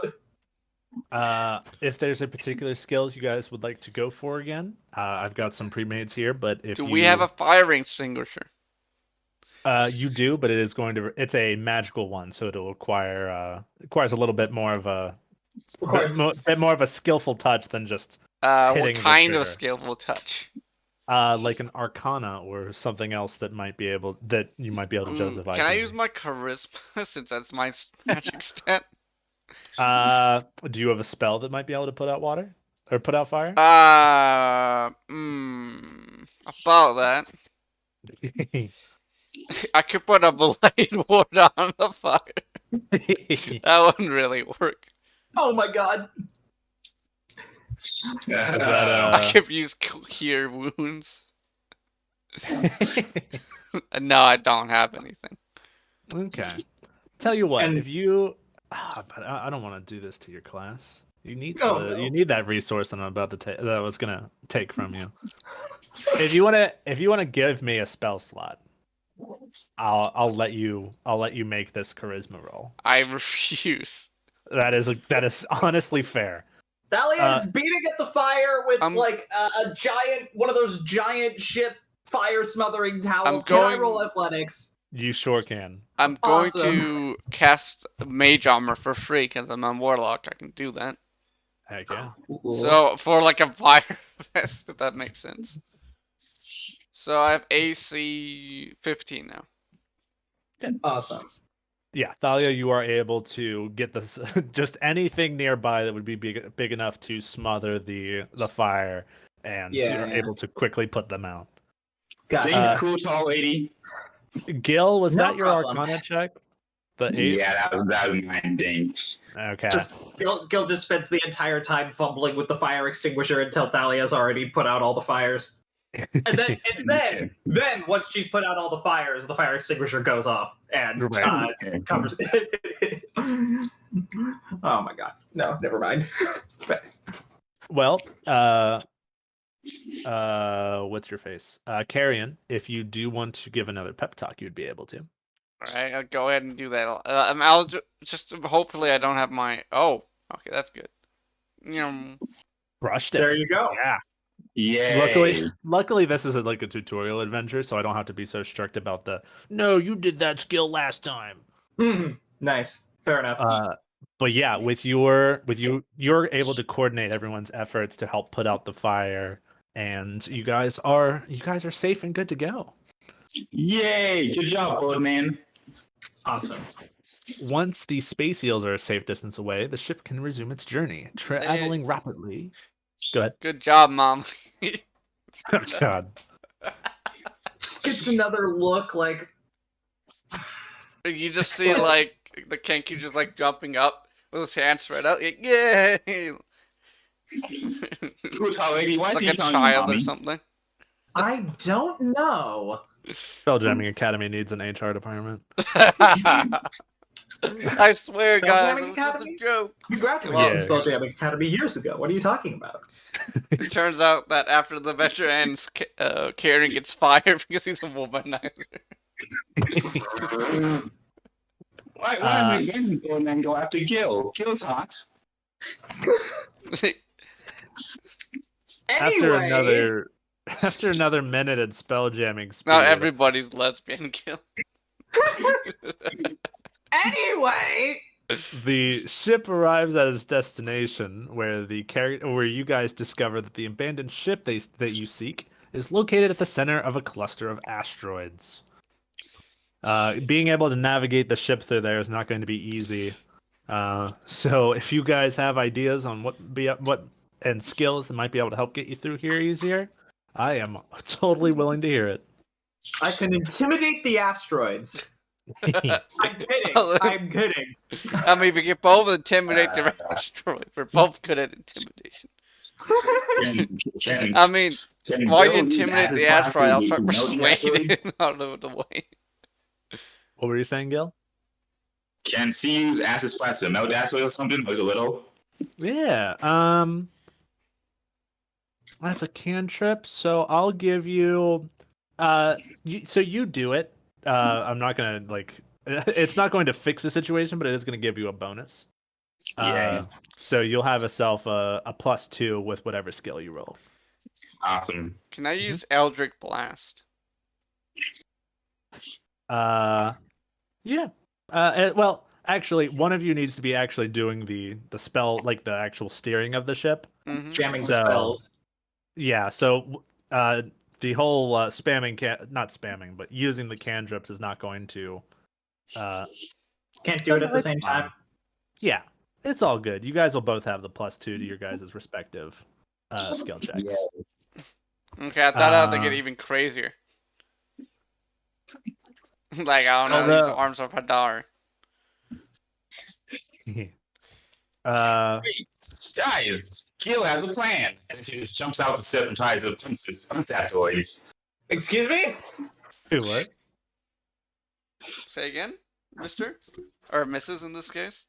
If there's a particular skills you guys would like to go for again, I've got some pre-mades here. But if Do we have a fire extinguisher? you do, but it's a magical one, so it'll requires a little bit more of a bit more of a skillful touch than just What hitting the kind of trigger. skillful touch? Like an arcana or something else that you might be able to justify. Can I to use me. my charisma since that's my magic stat? Do you have a spell that might be able to put out water or put out fire? About that. I could put a blade ward on the fire. That wouldn't really work. Oh my god. I could use cure wounds. No, I don't have anything. Okay. Tell you what, And- if you, but I don't want to do this to your class. You need no. you need that resource that I'm about to take. That I was gonna take from you. If you wanna give me a spell slot, I'll let you make this charisma roll. I refuse. That is honestly fair. Thalia's beating at the fire with I'm- like a giant, one of those giant ship fire smothering towels. I'm Can I going- roll athletics? You sure can. I'm going Awesome. to cast mage armor for free because I'm a warlock. I can do that. Heck yeah. So for like a fire vest, if that makes sense. So I have AC 15 now. Awesome. Yeah, Thalia, you are able to get this just anything nearby that would be big enough to smother the fire, and Yeah. you're able to quickly put them out. Gotcha. Thanks, cool tall lady. Gil, was No that your problem. Arcana check? The 8? Yeah, that was mine. Dang. Okay. Gil just spends the entire time fumbling with the fire extinguisher until Thalia's already put out all the fires. And then once she's put out all the fires, the fire extinguisher goes off and Right. covers. Oh my god! No, never mind. Well, what's your face? Carrion, if you do want to give another pep talk, you'd be able to. All right, I'll go ahead and do that. I'll just hopefully I don't have my. Oh, okay, that's good. Brushed it. There you go. Yeah. Yay. Luckily, this isn't like a tutorial adventure, so I don't have to be so strict about no, you did that skill last time. Nice. Fair enough. But yeah, you're able to coordinate everyone's efforts to help put out the fire, and you guys are safe and good to go. Yay. Good job, Boardman. Awesome. Once the space eels are a safe distance away, the ship can resume its journey, traveling rapidly. Go ahead. Good job, Mom. Oh, God. Just gets another look like. You just see like the Kenki just like jumping up with his hands spread out. Like, yay! Cool tall lady. Why is Like he a calling you child or mommy? something. I don't know. Spelljamming Academy needs an HR department. I swear, guys, Spelljamming it was just Academy? a joke. You graduated Yeah. from Spelljammer Academy years ago. What are you talking about? It turns out that after the venture ends, Karen gets fired because he's a womanizer. Why would we Boardman go after Gil? Gil's hot. Anyway, After another minute at spelljamming speed. Not everybody's lesbian kill. anyway. The ship arrives at its destination, where where you guys discover that the abandoned ship that you seek is located at the center of a cluster of asteroids. Being able to navigate the ship through there is not going to be easy. So if you guys have ideas on what and skills that might be able to help get you through here easier, I am totally willing to hear it. I can intimidate the asteroids. I'm kidding. I'm kidding. I mean, we can both intimidate the asteroid. We're both good at intimidation. I mean, while you intimidate the asteroid, I'll start persuading him out of the way. What were you saying, Gil? Can C use acid splash to melt asteroids or something? Or is it little? Yeah. That's a cantrip, so I'll give you So you do it. I'm not gonna like. It's not going to fix the situation, but it is going to give you a bonus. Yay. So you'll have yourself a +2 with whatever skill you roll. Awesome. Can I use Eldritch Blast? Yeah. Well, actually, one of you needs to be actually doing the spell, like the actual steering of the ship. Mm-hmm. Jamming So- spells. Yeah. So the whole spamming not spamming, but using the cantrips is not going to. Can't do it at the it's same fine. time. Yeah, it's all good. You guys will both have the +2 to your guys' respective skill checks. Yeah. Okay, I thought I'd get even crazier. Like, I don't know, use Arms of Hadar. Guys, Gil has a plan. And she just jumps out the ship and tries to punch asteroids. Excuse me? Wait, what? Say again, Mister? Or Mrs. in this case?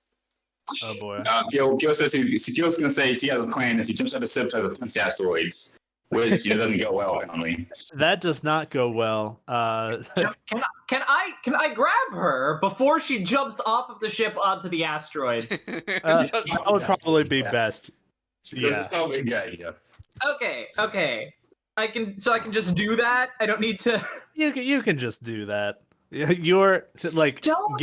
Oh boy. Gil says Gil's gonna say she has a plan and she jumps out the ship and tries to punch asteroids. Which doesn't go well, apparently. That does not go well. Can I grab her before she jumps off of the ship onto the asteroids? That would probably be best. That's probably a good idea. Okay. I can just do that. I don't need to. You can just do that. You're like Don't.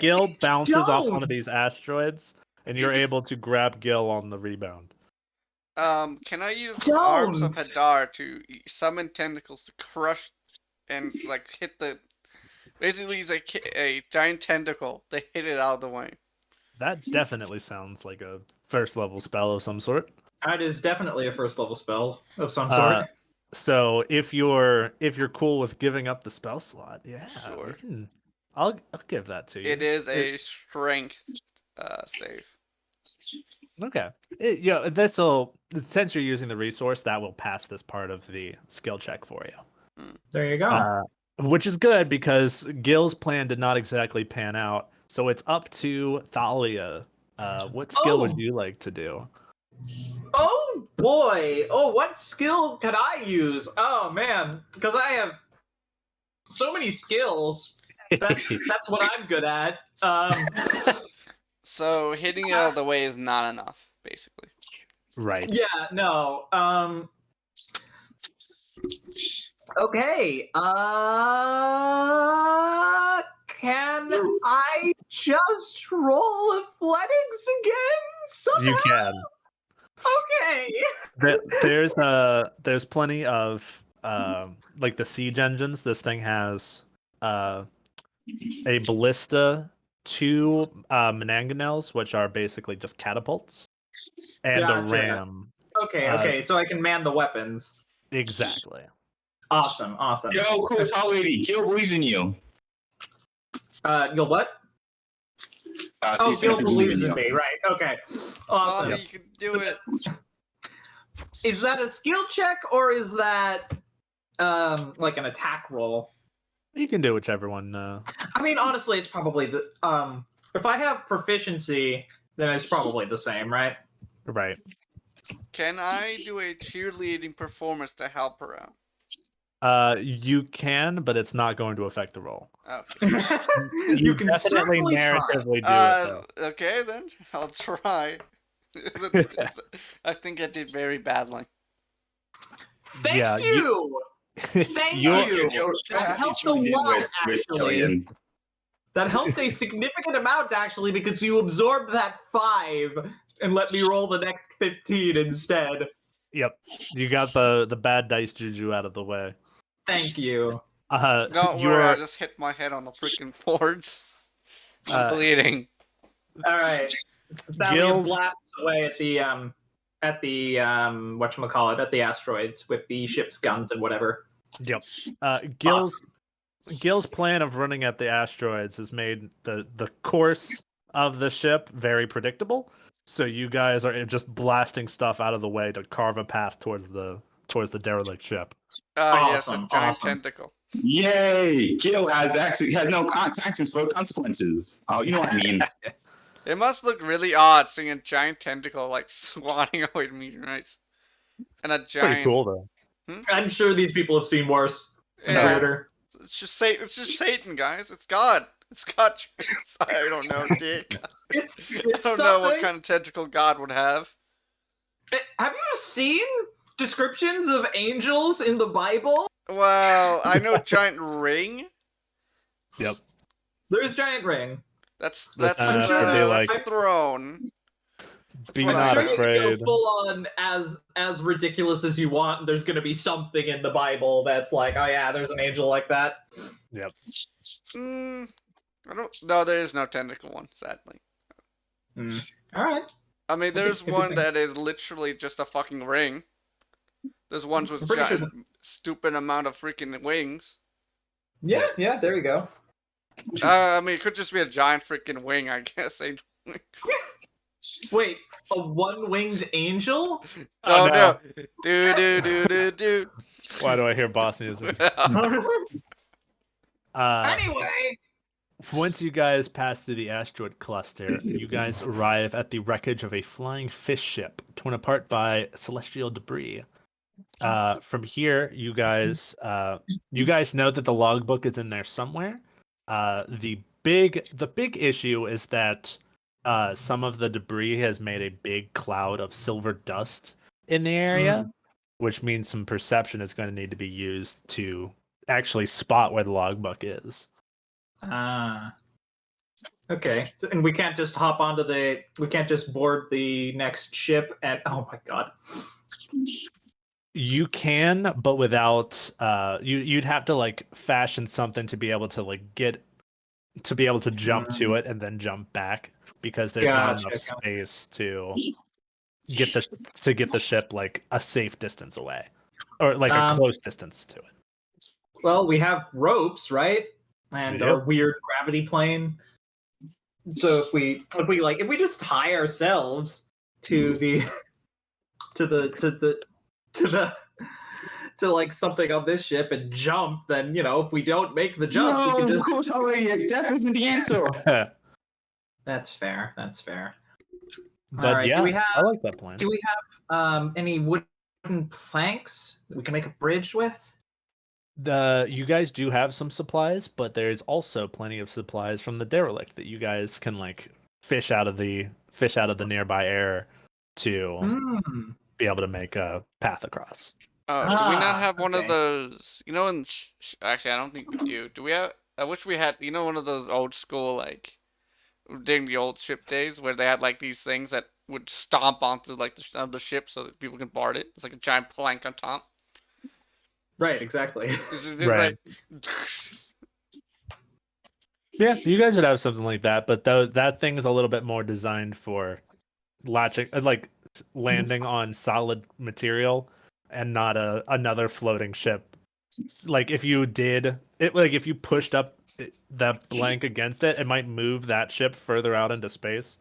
Gil bounces off one Don't. of these asteroids, and you're able to grab Gil on the rebound. Can I use Arms of Hadar to summon tentacles to crush and like hit the? Basically, use a giant tentacle to hit it out of the way. That definitely sounds like a first level spell of some sort. That is definitely a first level spell of some sort. So if you're cool with giving up the spell slot, yeah, Sure. we can. I'll give that to you. It is a strength save. Okay. Yeah, this'll since you're using the resource, that will pass this part of the skill check for you. There you go. Which is good because Gil's plan did not exactly pan out. So it's up to Thalia. What skill would you like to do? Oh boy! Oh, what skill could I use? Oh man, because I have so many skills. That's what I'm good at. So hitting it out of the way is not enough, basically. Right. Yeah. No. Okay. Can I just roll athletics again? Somehow? You can. Okay. There's plenty of like the siege engines. This thing has a ballista, 2 manganels, which are basically just catapults, and Gotcha. a ram. Okay. So I can man the weapons. Exactly. Awesome. Yo, cool, tall lady. Gil believes in you. You'll what? So Gil believes in me, right? Okay. Awesome. You can do it. Is that a skill check or is that like an attack roll? You can do whichever one. I mean, honestly, it's probably the if I have proficiency, then it's probably the same, right? Right. Can I do a cheerleading performance to help her out? You can, but it's not going to affect the roll. Okay. You can definitely certainly try. narratively do it, though. Okay, then I'll try. I think I did very badly. Thank you. Thank you. That helped a lot, actually. That helped a significant amount, actually, because you absorbed that 5 and let me roll the next 15 instead. Yep. You got the bad dice juju out of the way. Thank you. Don't worry, I just hit my head on the freaking boards. I'm bleeding. All right. Thalia's blasts away at the whatchamacallit, at the asteroids with the ship's guns and whatever. Yep. Gil's plan of running at the asteroids has made the course of the ship very predictable. So you guys are just blasting stuff out of the way to carve a path towards the derelict ship. Yes, a giant tentacle. Yay! Gil has no actions for consequences. Oh, you know what I mean. It must look really odd seeing a giant tentacle like swatting away meteorites, and a giant. Pretty cool though. I'm sure these people have seen worse and Yeah. weirder. It's just Satan, guys. It's God. It's God. I don't know, Dick. It's I don't know what kind of tentacle God would have. Have you seen descriptions of angels in the Bible? Well, I know giant ring. Yep. There's giant ring. That's This I'm has sure to be there's- like, that's a throne. be what not I Sure, know. you can afraid. go full on as ridiculous as you want. And there's going to be something in the Bible that's like, oh yeah, there's an angel like that. Yep. I don't. No, there is no tentacle one, sadly. All right. I mean, there's one Interesting. that is literally just a fucking ring. There's ones with I'm pretty sure giant, stupid amount of freaking wings. Yeah, there you go. I mean, it could just be a giant freaking wing, I guess. Wait, a one-winged angel? Oh no! Do. Why do I hear boss music? Anyway, Once you guys pass through the asteroid cluster, you guys arrive at the wreckage of a flying fish ship torn apart by celestial debris. From here, you guys know that the logbook is in there somewhere. The big issue is that some of the debris has made a big cloud of silver dust in the area, which means some perception is going to need to be used to actually spot where the logbook is. Okay. So, and we can't just we can't just board the next ship and oh my god. You can, but without you'd have to like fashion something to be able to like jump to it and then jump back because there's not enough space to get the ship like a safe distance away or like a close distance to it. Well, we have ropes, right? And Yep. our weird gravity plane. So if we just tie ourselves to like something on this ship and jump, then if we don't make the jump, we can just. Coach already. Death isn't the answer. That's fair. But All right, yeah, do we have, I like that plan. Do we have any wooden planks that we can make a bridge with? You guys do have some supplies, but there's also plenty of supplies from the derelict that you guys can like fish out of the nearby air to be able to make a path across. Do we not have one of okay. those? Actually, I don't think we do. Do we have? I wish we had. One of those old school like during the old ship days where they had like these things that would stomp onto like the ship so that people can board it. It's like a giant plank on top. Right, exactly. Right. Yeah, you guys would have something like that, but that thing is a little bit more designed for latching, like landing on solid material and not another floating ship. Like if you pushed up that blank against it, it might move that ship further out into space.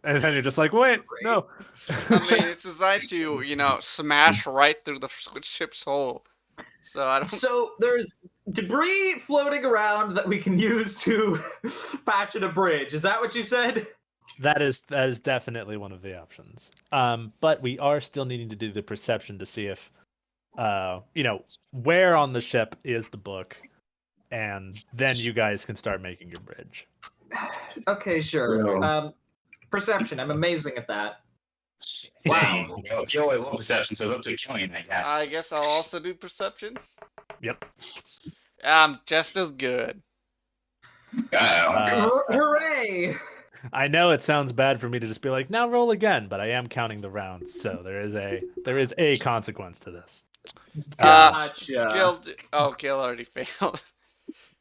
And then you're just like, wait, no. I mean, it's designed to, smash right through the ship's hull. So I don't. So there's debris floating around that we can use to fashion a bridge. Is that what you said? That is definitely one of the options. But we are still needing to do the perception to see if, where on the ship is the book, and then you guys can start making your bridge. Okay, sure. Perception. I'm amazing at that. Wow. Joe, I love perception, so it's up to killing, I guess. I guess I'll also do perception. Yep. I'm just as good. Hooray! I know it sounds bad for me to just be like, now roll again, but I am counting the rounds, so there is a consequence to this. Gotcha. Gil already failed.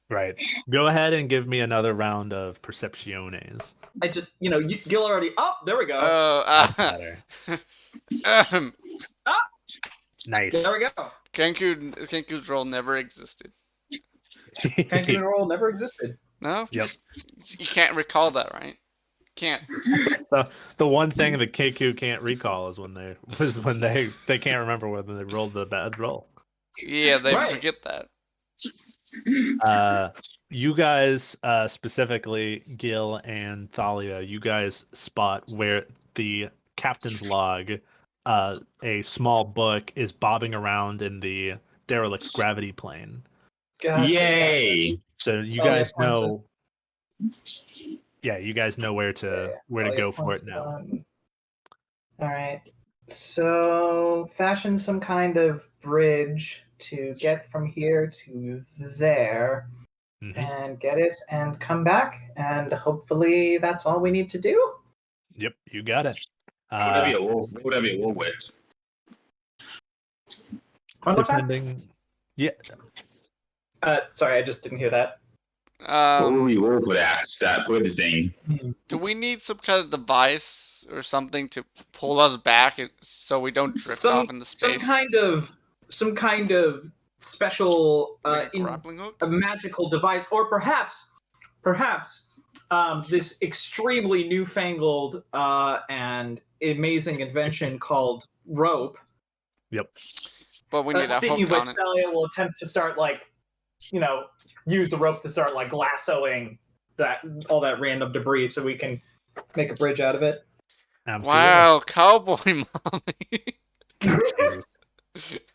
Right. Go ahead and give me another round of percepciones. I just, Gil already. Oh, there we go. Better. Nice. There we go. Kenku's role never existed. Kenku roll never existed. No? Yep. You can't recall that, right? Can't. So the one thing that KQ can't recall is when they can't remember when they rolled the bad roll. Yeah, they forget that. You guys, specifically Gil and Thalia, you guys spot where the captain's log a small book is bobbing around in the derelict's gravity plane. Gotcha. Yay! So you Oh, yeah, guys points know. Yeah, you guys know where to go for it now. All right. So fashion some kind of bridge to get from here to there, Mhm. and get it, and come back, and hopefully that's all we need to do. Yep, you got it. What would that be a wolf? What would that be a wolf with? One more time. Depending. Yeah, Sorry, I just didn't hear that. What would we wolf with that bridge thing? Do we need some kind of device or something to pull us back so we don't drift off into space? Some kind of special Like a grappling hook? a magical device, or perhaps this extremely newfangled and amazing invention called rope. yep. But we need a Speaking hook of on which, it. Thalia will attempt to start use the rope to start lassoing all that random debris so we can make a bridge out of it. Absolutely. Wow, cowboy mommy. Jesus.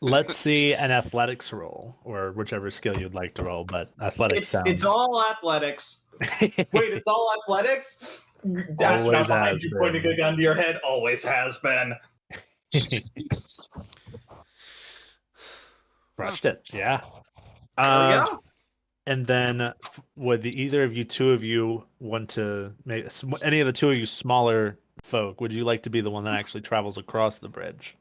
Let's see an athletics roll, or whichever skill you'd like to roll, but athletics sounds. It's all athletics. Wait, it's all athletics? Astronaut Always behind has you been. pointing a gun to your head. Always has been. Crushed it. Yeah. There we go. And then, would either of you, two of you, want to make any of the two of you smaller folk? Would you like to be the one that actually travels across the bridge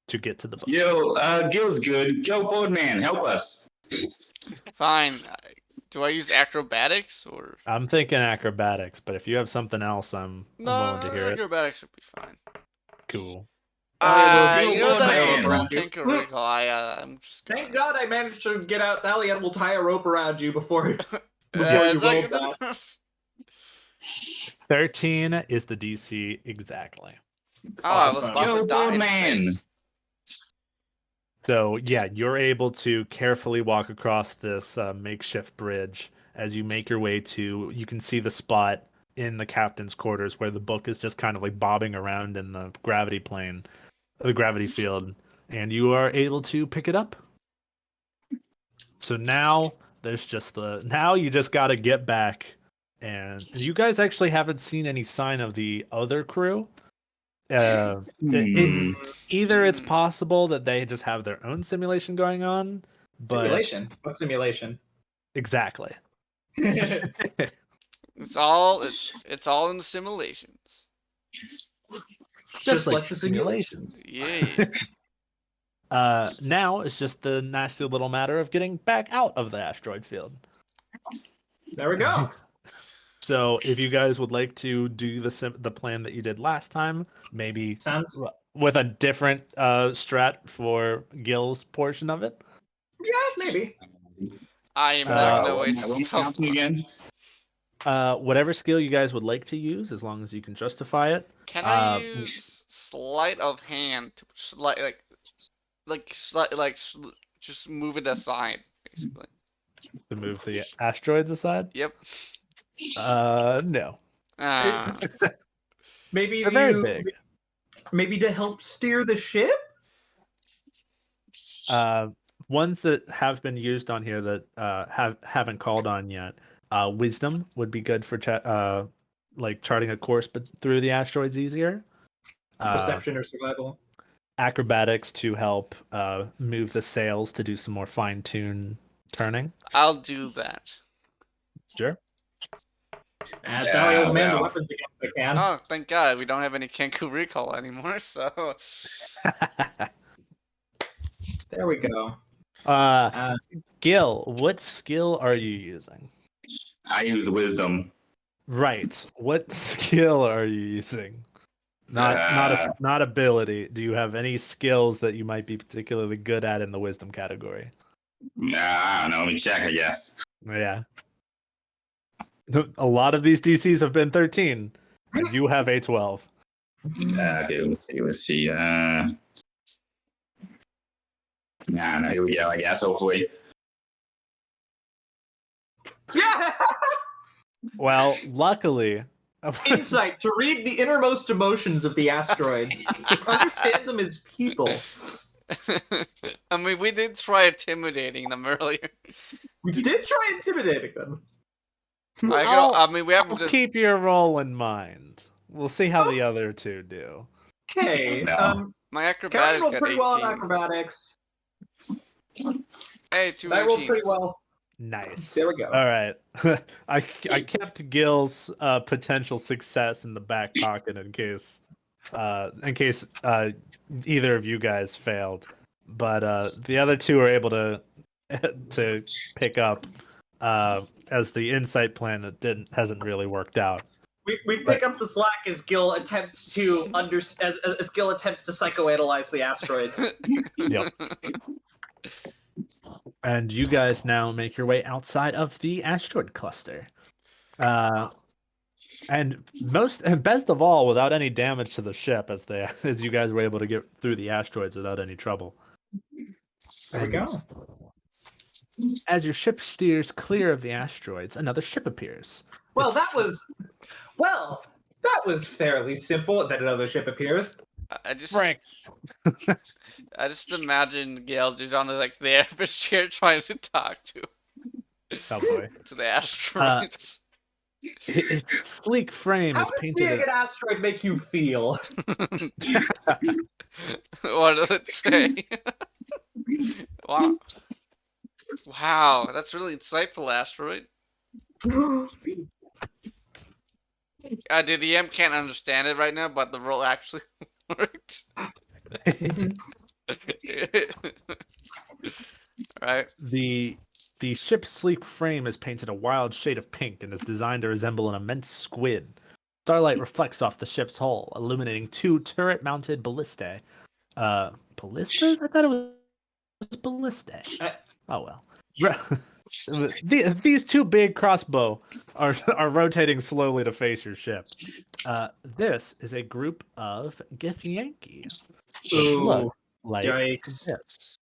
to get to the boat? Yo, Gil's good. Go, Boardman, help us. Fine. Do I use acrobatics or? I'm thinking acrobatics, but if you have something else, I'm willing to hear it. Acrobatics should be fine. Cool. You know that man. little kinkerickle. I'm just. Thank God I managed to get out. Thalia will tie a rope around you before you It's rolled like- that. 13 is the DC exactly. I was Awesome. about Yo, to die in Boardman. space. So yeah, you're able to carefully walk across this makeshift bridge as you make your way to. You can see the spot in the captain's quarters where the book is just kind of like bobbing around in the gravity plane, the gravity field, and you are able to pick it up. So now now you just got to get back, and you guys actually haven't seen any sign of the other crew. Either it's possible that they just have their own simulation going on, but Simulation? What simulation? exactly. It's all in the simulations. Just like the simulations. Yeah. Now it's just the nasty little matter of getting back out of the asteroid field. There we go. So if you guys would like to do the plan that you did last time, maybe Sounds. with a different strat for Gil's portion of it. Yeah, maybe. I am not gonna What waste am I stuff. counting again? Whatever skill you guys would like to use, as long as you can justify it. Can I use sleight of hand to just move it aside, basically? To move the asteroids aside? Yep. No. Maybe They're very big. Maybe to help steer the ship? Ones that have been used on here that haven't called on yet. Wisdom would be good for charting a course through the asteroids easier. Perception or survival? Acrobatics to help move the sails to do some more fine-tuned turning. I'll do that. Sure. And Thalia will man the well. weapons again if I can. Oh, thank God we don't have any Kenku recall anymore. So There we go. Gil, what skill are you using? I use wisdom. Right. What skill are you using? Not ability. Do you have any skills that you might be particularly good at in the wisdom category? I don't know. Let me check, I guess. Yeah. A lot of these DCs have been 13, and you have a 12. Okay, let's see. No, here we go, I guess, hopefully. Yeah! Well, luckily, Insight to read the innermost emotions of the asteroids. Understand them as people. I mean, we did try intimidating them earlier. We did try intimidating them. I mean, we haven't I'll just. keep your role in mind. We'll see how the other two do. Okay. No. My Karen acrobatics rolled got pretty well on 18. acrobatics. Hey, two And I rolled pretty 18s. well. Nice. There we go. All right. I kept Gil's potential success in the back pocket in case either of you guys failed. But the other two are able to pick up as the insight plan that hasn't really worked out. We pick up the slack as Gil attempts to as Gil attempts to psychoanalyze the asteroids. Yep. And you guys now make your way outside of the asteroid cluster. And best of all, without any damage to the ship, as you guys were able to get through the asteroids without any trouble. There we go. As your ship steers clear of the asteroids, another ship appears. Well, It's- that was fairly simple. Then another ship appears. I just, Frank. I just imagine Gail just on the atmosphere trying to talk Oh boy. to the asteroids. Its sleek frame How is does painted. being an asteroid make you feel? What does it say? Wow. Wow, that's really insightful, asteroid. The DM can't understand it right now, but the roll actually worked. Right. The ship's sleek frame is painted a wild shade of pink and is designed to resemble an immense squid. Starlight reflects off the ship's hull, illuminating two turret-mounted ballistae. Ballistas? I thought it was ballistae. Oh well. These two big crossbow are rotating slowly to face your ship. This is a group of Githyanki. Ooh, Look like yikes. this.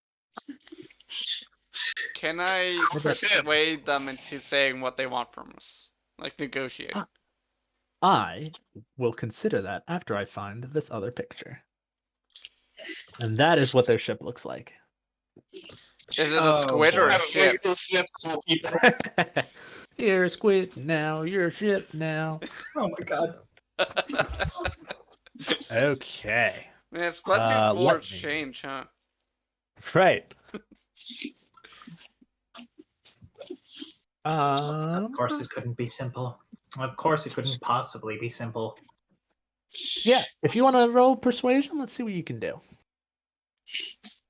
Can I persuade them into saying what they want from us? Like negotiate. I will consider that after I find this other picture. And that is what their ship looks like. Is it a squid or a ship? You're a squid now, you're a ship now. Oh my god. Okay. Man, Splatoon 4's let me- change, huh? Right. Of course it couldn't be simple. Of course it couldn't possibly be simple. Yeah, if you want to roll persuasion, let's see what you can do. Is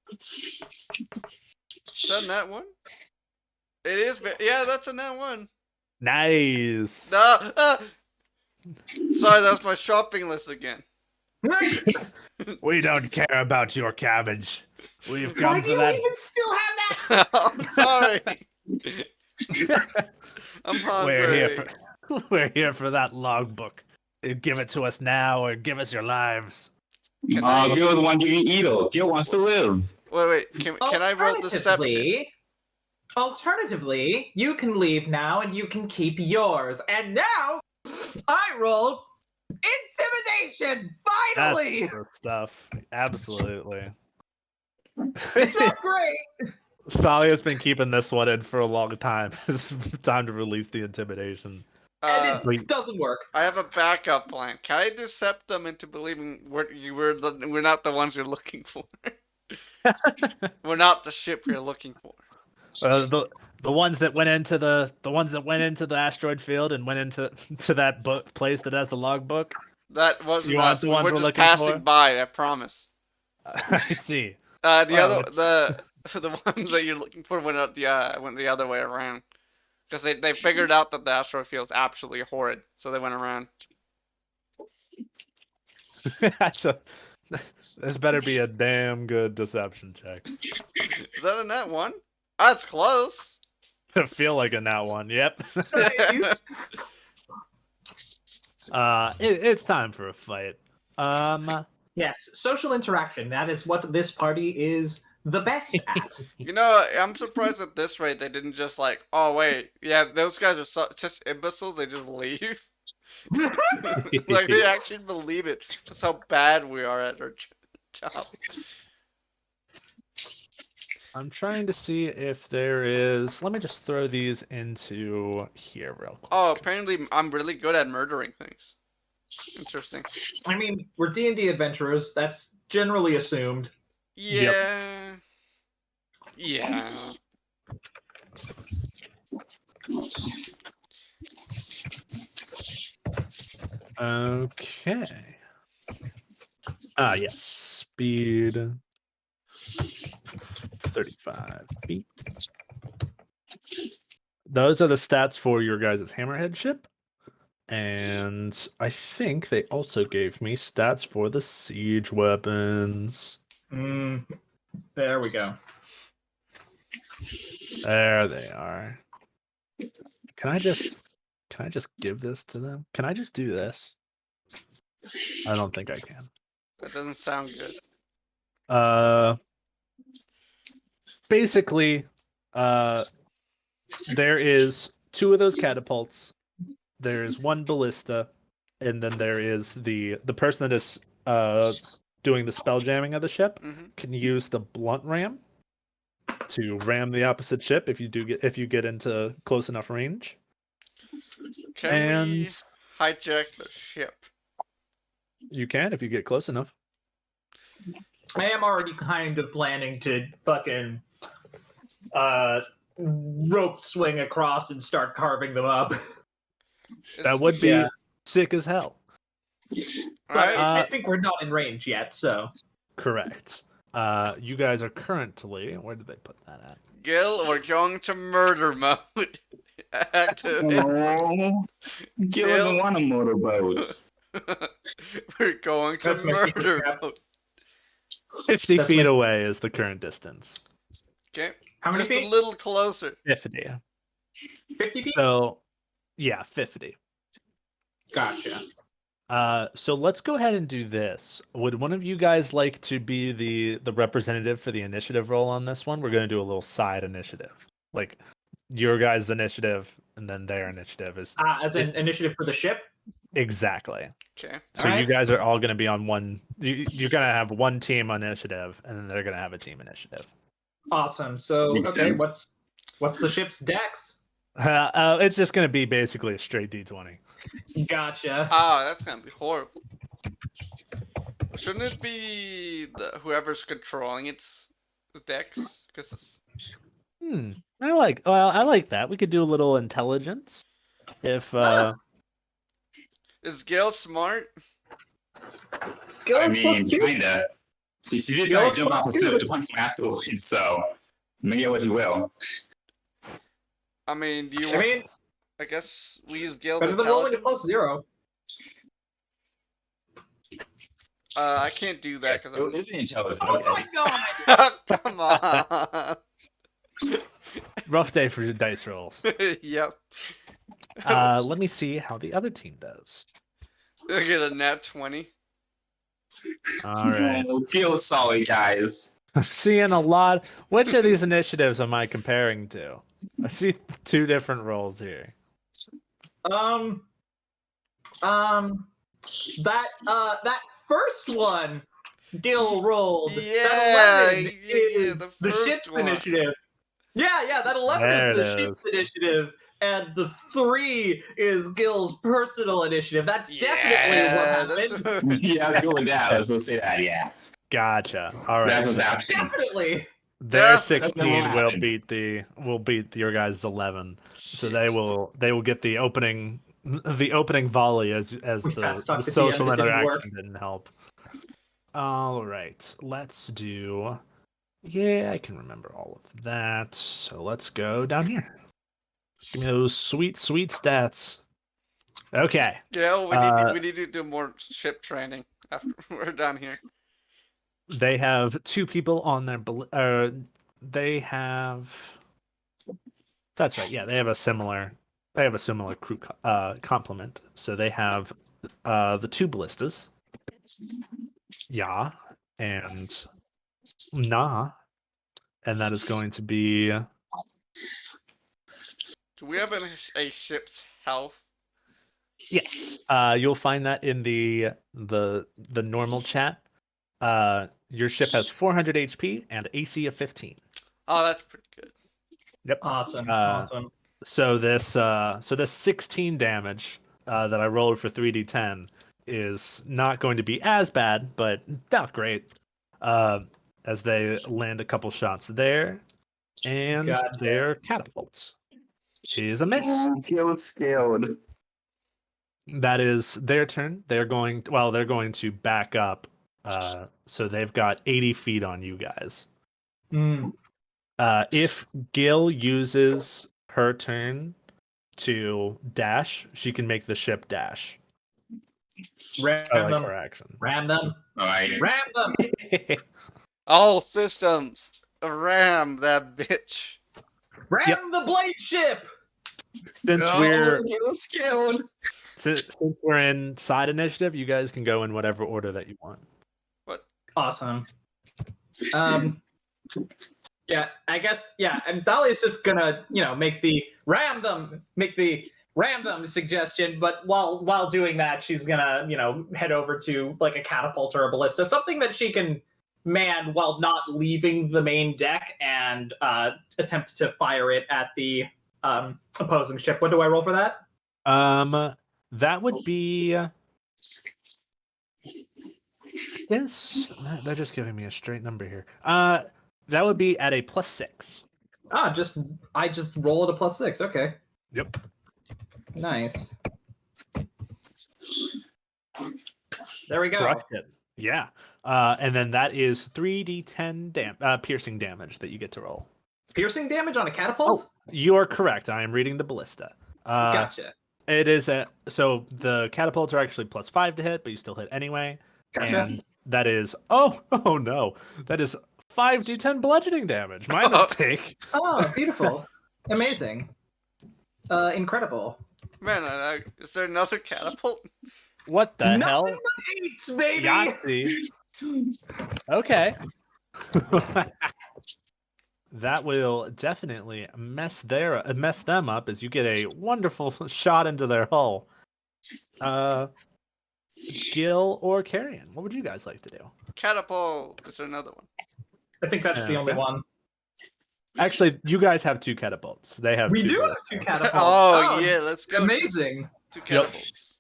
that a nat one? It is. Yeah, that's a nat one. Nice. Sorry, that was my shopping list again. We don't care about your cabbage. We've Why come do for you that. even still have that? I'm sorry. I'm hungry. We're here for that logbook. Give it to us now, or give us your lives. Can I- Gil the one you eat. Gil wants to live. Wait. Can I roll deception? Alternatively, you can leave now and you can keep yours. And now, I rolled intimidation. Finally, That's the stuff. Absolutely. it's not great. Thalia's been keeping this one in for a long time. It's time to release the intimidation. And it doesn't work. I have a backup plan. Can I decept them into believing we're not the ones you're looking for? We're not the ship you're looking for. The ones that went into the asteroid field and went into that place that has the logbook. That wasn't You want us. the ones We're we're just looking passing for? by. I promise. I see. The ones that you're looking for went the other way around because they figured out that the asteroid field is absolutely horrid, so they went around. So, this better be a damn good deception check. Is that a nat one? That's close. I feel like a nat one. Yep. It's time for a fight. Yes, social interaction. That is what this party is the best at. You know, I'm surprised at this rate they didn't just oh wait, yeah, those guys are just imbeciles. They just leave. Like they actually believe it. Just how bad we are at our job. I'm trying to see if there is. Let me just throw these into here real quick. Oh, apparently I'm really good at murdering things. Interesting. I mean, we're D&D adventurers. That's generally assumed. Yeah. Yeah. Okay. Yes. Speed 35 feet. Those are the stats for your guys' hammerhead ship. And I think they also gave me stats for the siege weapons. There we go. There they are. Can I just give this to them? Can I just do this? I don't think I can. That doesn't sound good. Basically, there is 2 of those catapults. There's 1 ballista, and then there is the person that is doing the spell jamming of the ship can use the blunt ram to ram the opposite ship if you get into close enough range. Can we hijack the ship? You can if you get close enough. I am already kind of planning to fucking rope swing across and start carving them up. That would be sick as hell. But I think we're not in range yet, so. Correct. You guys are currently... Where did they put that at? Gil, we're going to murder mode. Activate. Oh, Gil doesn't want a motorboat. We're going to That's my secret murder trap. mode. 50 That's feet my- away is the current distance. Okay. How many Just feet? a little closer. 50. 50 feet? So, yeah, 50. Gotcha. So let's go ahead and do this. Would one of you guys like to be the representative for the initiative roll on this one? We're going to do a little side initiative. Like, your guys' initiative and then their initiative is... As an initiative for the ship? Exactly. Okay. So Alright. you guys are all going to be on one... You're going to have one team initiative, and then they're going to have a team initiative. Awesome. So, Makes okay, sense. what's the ship's dex? It's just going to be basically a straight D20. Gotcha. Ah, that's gonna be horrible. Shouldn't it be whoever's controlling its decks? Because I like that. We could do a little intelligence. If is Gil smart? Gil I is mean, plus 2. kinda. She did try to jump off the ship to punch some asteroids, so make it what you will. I mean, do you? I mean, I guess we use Gil's better than rolling a intelligence. plus 0. I can't do that Yes, because it is intelligent. Oh Okay. my god! Come on. rough day for your dice rolls. Yep. Let me see how the other team does. Look at a nat 20. All right. Oh, feel sorry, guys. I'm seeing a lot. Which of these initiatives am I comparing to? I see 2 different rolls here. That first one Gil rolled. Yeah, That 11 yeah, is the the first ship's one. initiative. Yeah, that 11 There is the it ship's initiative, and the 3 is Gil's personal initiative. That's definitely what happened. Yeah, let's go with that. Let's say that, yeah. Gotcha. All right. That's what's So happening. Definitely. their That's 16 what will happened. beat your guys' 11. So Shit. they will get the opening volley as We the fast talked at the social end, it didn't work. interaction didn't help. All right, let's do. Yeah, I can remember all of that. So let's go down here. Give me those sweet stats. Okay. Yeah, we need to do more ship training after we're done here. They have 2 people on their. They have. That's right. Yeah, they have a similar. They have a similar crew complement. So they have the 2 ballistas. Yeah, and nah, and that is going to be. Do we have a ship's health? Yes. You'll find that in the normal chat. Your ship has 400 HP and AC of 15. Oh, that's pretty good. Yep. Awesome. Uh, Awesome. So this 16 damage that I rolled for 3d10 is not going to be as bad, but not great. As they land a couple shots there, and Gotcha. their catapults is a miss. Gil is scared. That is their turn. They're going to back up. So they've got 80 feet on you guys. Mm. If Gil uses her turn to dash, she can make the ship dash. Ram I like them. her action. Ram them. All right. Ram them. All systems. Ram that bitch. Ram the blade ship. Since No, we're Gil is scared. since we're in side initiative, you guys can go in whatever order that you want. What? Awesome. Yeah, I guess. Yeah, and Thalia's just gonna, make the ram them suggestion. But while doing that, she's gonna, head over to like a catapult or a ballista, something that she can man while not leaving the main deck, and attempt to fire it at the opposing ship. What do I roll for that? That would be this. They're just giving me a straight number here. That would be at a +6. I just roll at a +6. Okay. Yep. Nice. There we go. Crushed it. Yeah. And then that is 3d10 piercing damage that you get to roll. Piercing damage on a catapult? You are correct. I am reading the ballista. Gotcha. It is so the catapults are actually +5 to hit, but you still hit anyway. Gotcha. And that is oh no, that is 5d10 bludgeoning damage. My mistake. Oh, beautiful. Amazing. Incredible. Man, is there another catapult? What the hell? Nothing but 8s, baby! Yahtzee. Okay. That will definitely mess them up as you get a wonderful shot into their hull. Gil or Carrion, what would you guys like to do? Catapult. Is there another one? I think that's the only one. Actually, you guys have 2 catapults. They have We 2 do have left. 2 catapults. Oh, yeah, let's go. Amazing. Two catapults.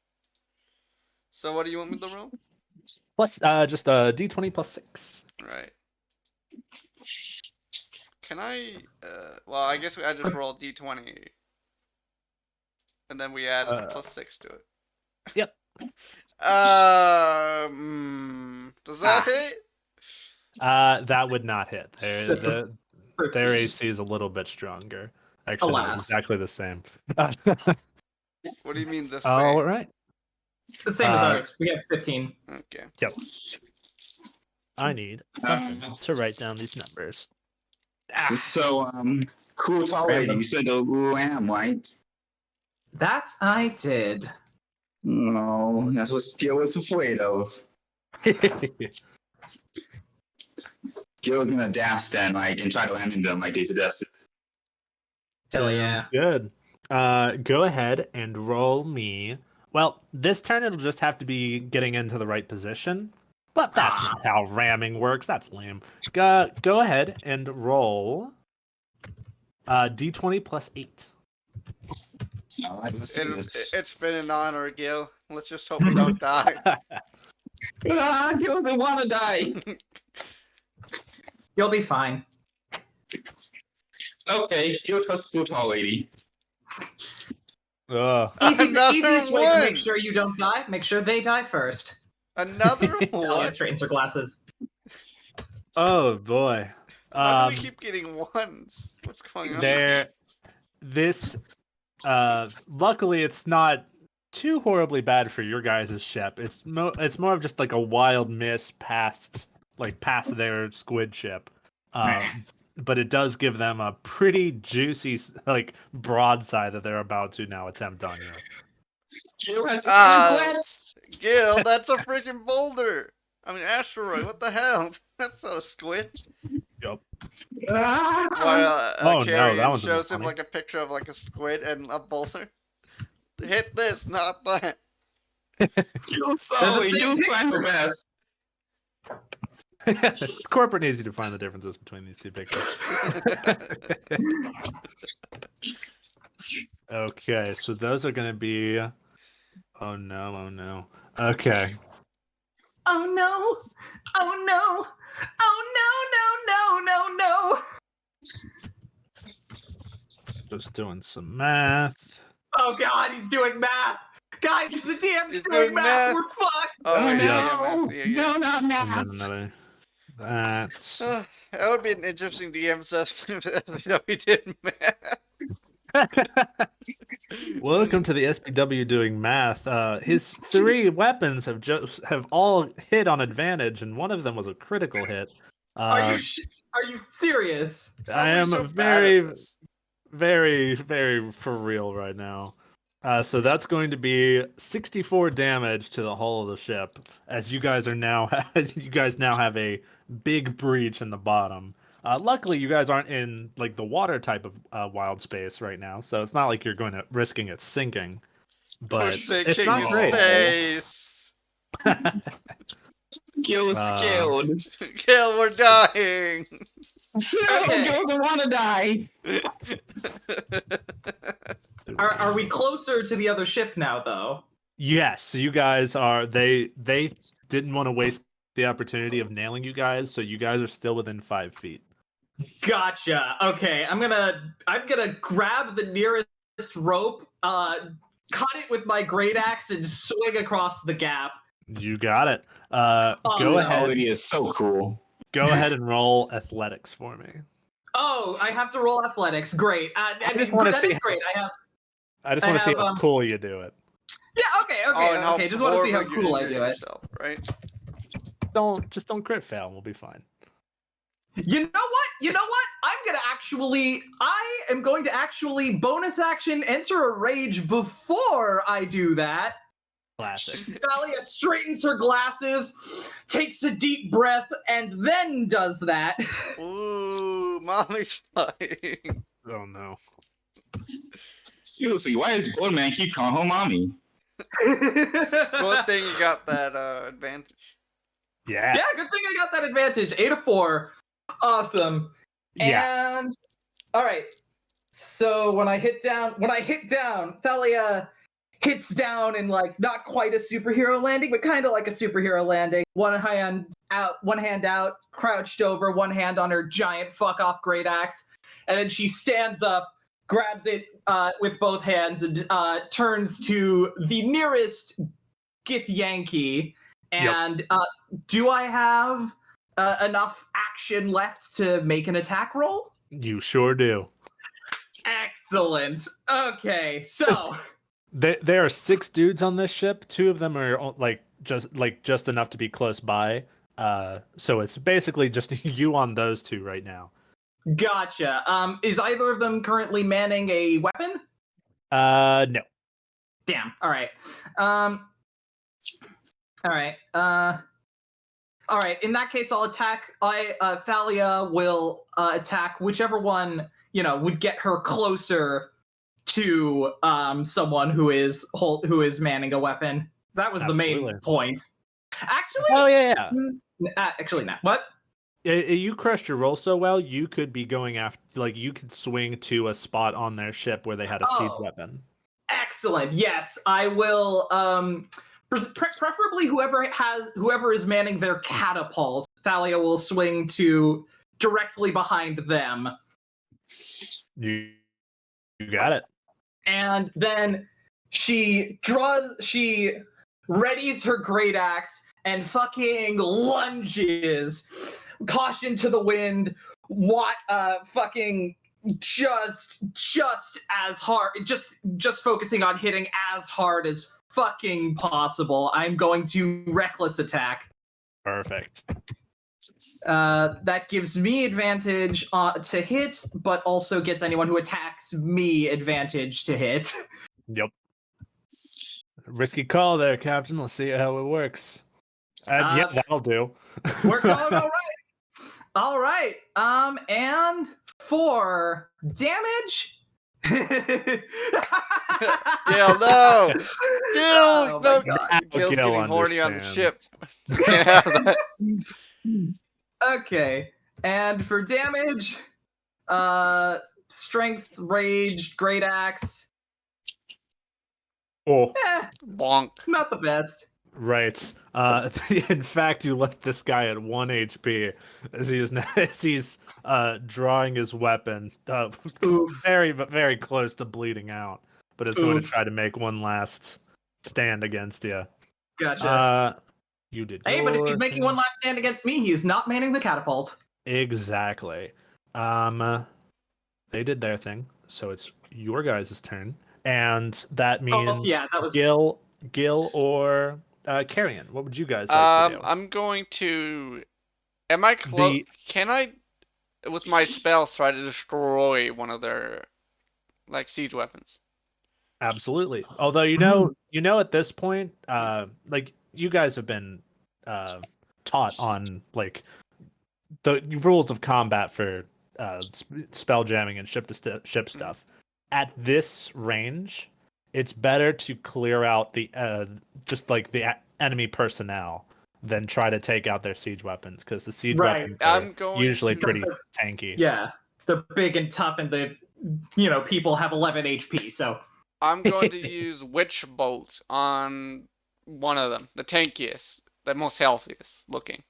So what do you want me to roll? Plus, just a d20 +6. Right. Can I? Well, I guess I just roll d20, and then we add +6 to it. Yep. Does that hit? That would not hit. Their AC is a little bit stronger. Actually, it's Alas. exactly the same. What do you mean the same? All right. The same as ours. We have 15. Okay. Yep. I need something to write down these numbers. So, cool tall lady, you said the ram, right? That I did. No, that's what Gil was afraid of. Gil was gonna dash then, and try to land into them like Days of Destiny. Hell yeah. Good. Go ahead and roll me. Well, this turn it'll just have to be getting into the right position. But that's not how ramming works. That's lame. Go ahead and roll d20 +8. All right, let's do this. It's been an honor, Gil. Let's just hope we don't die. Gil doesn't want to die. You'll be fine. Okay, Gil trusts cool tall lady. Ugh. Another Easiest way to one. make sure you don't die, make sure they die first. Another Talia one. straightens her glasses. Oh boy. Why do we keep getting ones? What's going on? Luckily it's not too horribly bad for your guys' ship. It's more of just like a wild miss past their squid ship. But it does give them a pretty juicy broadside that they're about to now attempt on you. Gil has a glass. Gil, that's a freaking boulder. I mean, asteroid. What the hell? That's not a squid. Yup. Ah! While Oh, no, Carrion that one's shows him funny. a picture of a squid and a boulder. hit this, not that. You Sully, you psychopaths. Corporate needs you to find the differences between these two pictures. Okay, so those are going to be. Oh no! Oh no! Okay. Oh no! Oh no! Oh no! No! No! No! No! Just doing some math. Oh god, he's doing math. Guys, the DM's He's doing doing math. math. We're fucked. Oh, wait, no, yeah, no, not And now. then another. That. That would be an interesting DM session if we did math. Welcome to the SPW doing math. His 3 weapons have all hit on advantage, and one of them was a critical hit. Are you serious? How I are we am so bad at very, this? very, very for real right now. So that's going to be 64 damage to the hull of the ship, as you guys now have a big breach in the bottom. Luckily, you guys aren't in like the water type of wild space right now, so it's not like you're going to risking it sinking. But We're it's sinking not in great. space. Gil is scared. Kill, we're dying. Okay. Gil doesn't want to die. Are we closer to the other ship now, though? Yes, you guys are. They didn't want to waste the opportunity of nailing you guys, so you guys are still within 5 feet. Gotcha. Okay, I'm gonna grab the nearest rope, cut it with my great axe, and swing across the gap. You got it. Go Awesome. ahead. It is so cool. Go ahead and roll athletics for me. Oh, I have to roll athletics. Great. I just wanna that see is great. I just want to see how have, cool you do it. Yeah. Okay. Oh, and how Okay. Just want to see how horrible you cool I injured do it. yourself, right? Don't crit fail, and we'll be fine. You know what? I am going to actually bonus action enter a rage before I do that. Classic. Thalia straightens her glasses, takes a deep breath, and then does that. Ooh, mommy's flying. Oh no. Seriously, why does Old Man keep calling her mommy? Good thing you got that advantage. Yeah. Yeah, good thing I got that advantage. 8 of 4. Awesome. Yeah. And all right. So when I hit down, Thalia hits down in like not quite a superhero landing, but kind of like a superhero landing. One hand out, crouched over, one hand on her giant fuck off great axe, and then she stands up, grabs it with both hands, and turns to the nearest Githyanki. And do I have enough action left to make an attack roll? You sure do. Excellent. Okay, so There are 6 dudes on this ship. 2 of them are just enough to be close by. So it's basically just you on those 2 right now. gotcha. Is either of them currently manning a weapon? No. Damn. All right. All right. All right. In that case, I'll attack. Thalia will attack whichever one would get her closer to someone who is manning a weapon. That was Absolutely. the main point. Actually, Oh yeah. actually not. What? You crushed your roll so well, you could be going after, like, you could swing to a spot on their ship where they had a siege weapon. Excellent. Yes, I will. Preferably whoever is manning their catapults. Thalia will swing to directly behind them. You got it. And then she readies her great axe and fucking lunges. Caution to the wind. What fucking just as hard, just focusing on hitting as hard as fucking possible. I'm going to reckless attack. Perfect. That gives me advantage to hit, but also gets anyone who attacks me advantage to hit. Yep. Risky call there, Captain. Let's see how it works. Yeah, that'll do. We're calling all right. All right. And for damage. Gil, no! Gil, Oh my no! God. Gil's Gil getting horny on the understands. ship. Can't have that. Okay. And for damage, strength, rage, great axe. Oh, Bonk. Not the best. right. In fact, you left this guy at 1 HP as he's drawing his weapon, Oof. very close to bleeding out, but is going to Oof. try to make one last stand against you. Gotcha. You did. Hey, but if he's your making thing. one last stand against me, he is not manning the catapult. Exactly. They did their thing, so it's your guys' turn, and that means yeah, that was Gil or Carrion. What would you guys like to do? I'm going to. Am I close? The Can I, with my spells, try to destroy one of their siege weapons? Absolutely. Although you know at this point, like you guys have been taught on like the rules of combat for spell jamming and ship to ship stuff. At this range, it's better to clear out the just like the enemy personnel than try to take out their siege weapons, because the siege Right. weapons are I'm going usually to- pretty tanky. yeah. They're big and tough, and the people have 11 HP. So I'm going to use Witch Bolt on one of them, the tankiest, the most healthiest looking.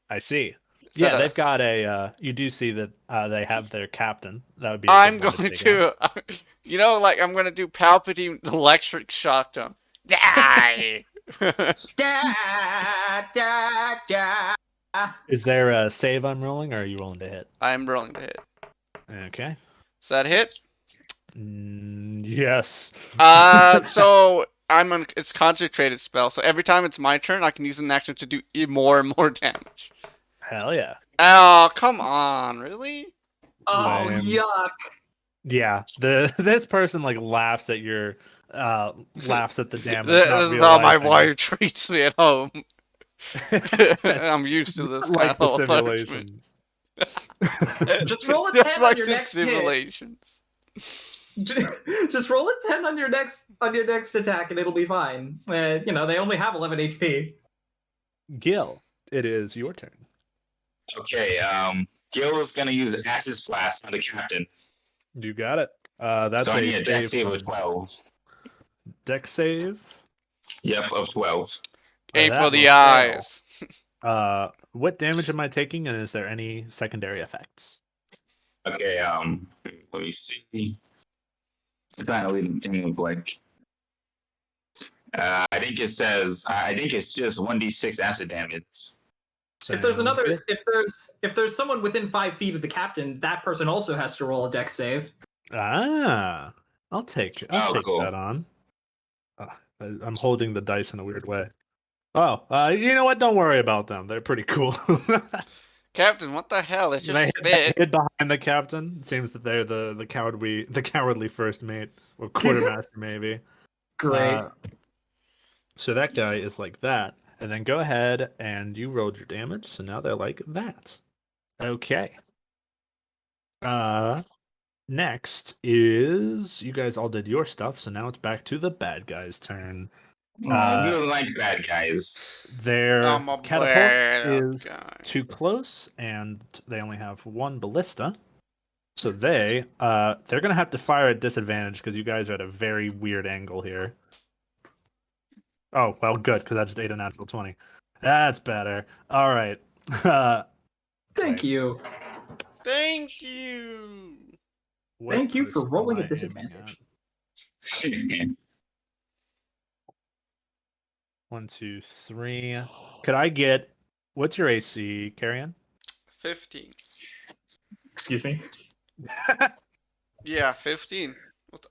I see. So Yeah, that's- they've got a. You do see that they have their captain. That would be. A I'm good one going take out. to, I'm going to do Palpatine electric shock to him. Die! da, da, da. Is there a save I'm rolling, or are you rolling to hit? I'm rolling to hit. Okay. Is that hit? Yes. So it's concentrated spell. So every time it's my turn, I can use an action to do more and more damage. Hell yeah. Oh, come on, really? Oh, Lame. yuck. Yeah. This person like laughs at your laughs at the damage. This not is how my realizing- wife treats me at home. I'm used to this like kind the of punishment. simulations. Just roll a 10 Just on like your the next hit. simulations. Just roll a 10 on your next attack, and it'll be fine. They only have 11 HP. Gil, it is your turn. Okay, Gil is gonna use Acid Blast on the captain. You got it. That's So I need a dex save save of from 12. dex save. Yep, of 12. Aim That for the will eyes. fail. What damage am I taking, and is there any secondary effects? Okay, let me see. I'm trying to think of like. I think it says. I think it's just 1d6 acid damage. If there's Sounds another, good. if there's someone within 5 feet of the captain, that person also has to roll a dex save. I'll take cool. that on. I'm holding the dice in a weird way. Oh, you know what? Don't worry about them. They're pretty cool. Captain, what the hell? It's They just spit. hid behind the captain. It seems that they're the cowardly first mate or quartermaster maybe. Great. So that guy is like that, and then go ahead and you rolled your damage. So now they're like that. Okay. Next is you guys all did your stuff, so now it's back to the bad guys' turn. I really like bad guys. Their I'm a catapult bad is guy. too close, and they only have one ballista. So they're gonna have to fire at disadvantage because you guys are at a very weird angle here. Oh well, good, because I just ate a natural 20. That's better. All right. Thank you. Thank you. What Thank you for person rolling am at I disadvantage. aiming at? 1, 2, 3. Could I get what's your AC, Carrion? 15. Excuse me. Yeah, 15.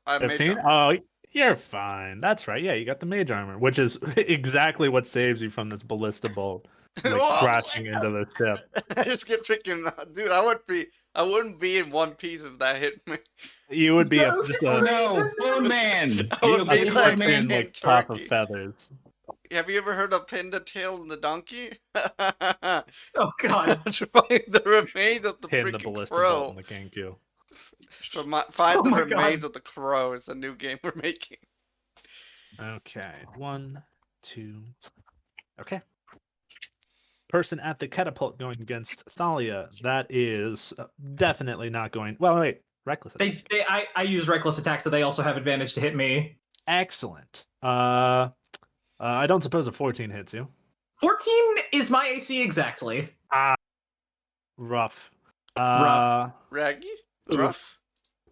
I made 15? them. Oh, you're fine. That's right. Yeah, you got the mage armor, which is exactly what saves you from this ballista bolt like Oh, scratching into the ship. I just get freaking, dude. I wouldn't be in one piece if that hit me. You would be No, just Oh a no, Bone Man! I would Gil, be the like- Bone Man. in like Turkey. top of feathers. Have you ever heard of Pin the Tail and the Donkey? Oh god. Trying the remains of the Pin the freaking ballista crow. bolt in the GameCube. Find Oh the my remains God. of the crow is the new game we're making. Okay, 1, 2. Okay. Person at the catapult going against Thalia. That is definitely not going. Well, wait. Reckless attack. I use reckless attack, so they also have advantage to hit me. Excellent. I don't suppose a 14 hits you. 14 is my AC exactly. Rough. Rough. Raggy? Oof. Rough?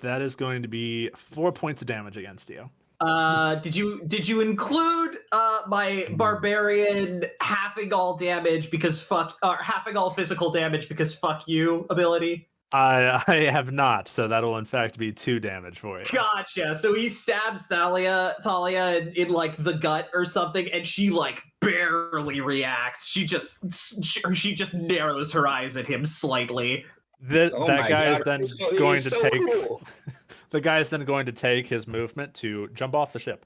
That is going to be 4 points of damage against you. Did you include my barbarian halving all damage because halving all physical damage because fuck you ability? I have not, so that'll in fact be 2 damage for you. Gotcha. So he stabs Thalia in like the gut or something, and she like barely reacts. She just narrows her eyes at him slightly. That my guy is God, then it going is to so take. cool. The guy is then going to take his movement to jump off the ship.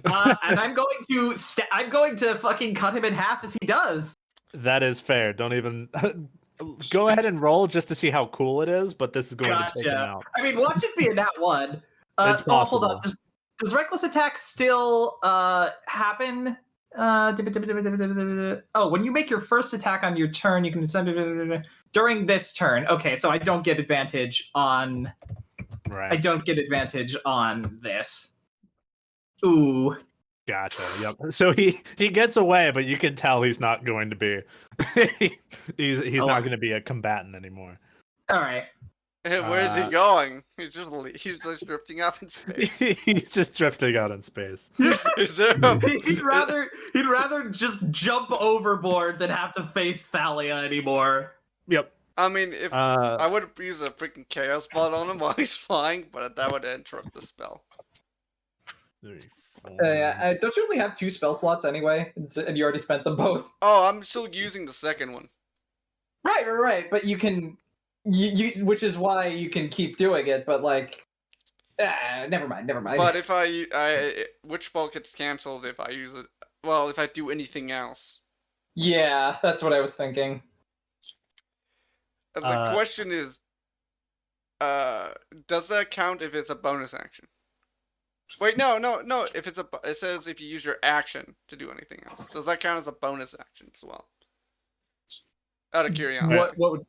And I'm going to fucking cut him in half as he does. That is fair. Don't even go ahead and roll just to see how cool it is. But this is going to take him Gotcha. out. I mean, watch it be a nat one. It's Hold possible. on. Does reckless attack still happen? Oh, when you make your first attack on your turn, you can send during this turn. Okay, so I don't get advantage on. Right. I don't get advantage on this. Ooh. Gotcha. Yep. So he gets away, but you can tell he's not going to be. he's not going to be a combatant anymore. All right. Hey, where's he going? He's just drifting up in space. He's just drifting out in space. Is there a, he'd rather just jump overboard than have to face Thalia anymore. Yep. I mean, if I would use a freaking chaos ball on him while he's flying, but that would interrupt the spell. 3, 4. Don't you only have 2 spell slots anyway, and you already spent them both? Oh, I'm still using the second one. Right. But you can, which is why you can keep doing it. But like, never mind. But if Witch Bolt gets canceled if I use it. Well, if I do anything else. Yeah, that's what I was thinking. The question is, does that count if it's a bonus action? Wait, no. If it says if you use your action to do anything else, does that count as a bonus action as well? Out of curiosity. What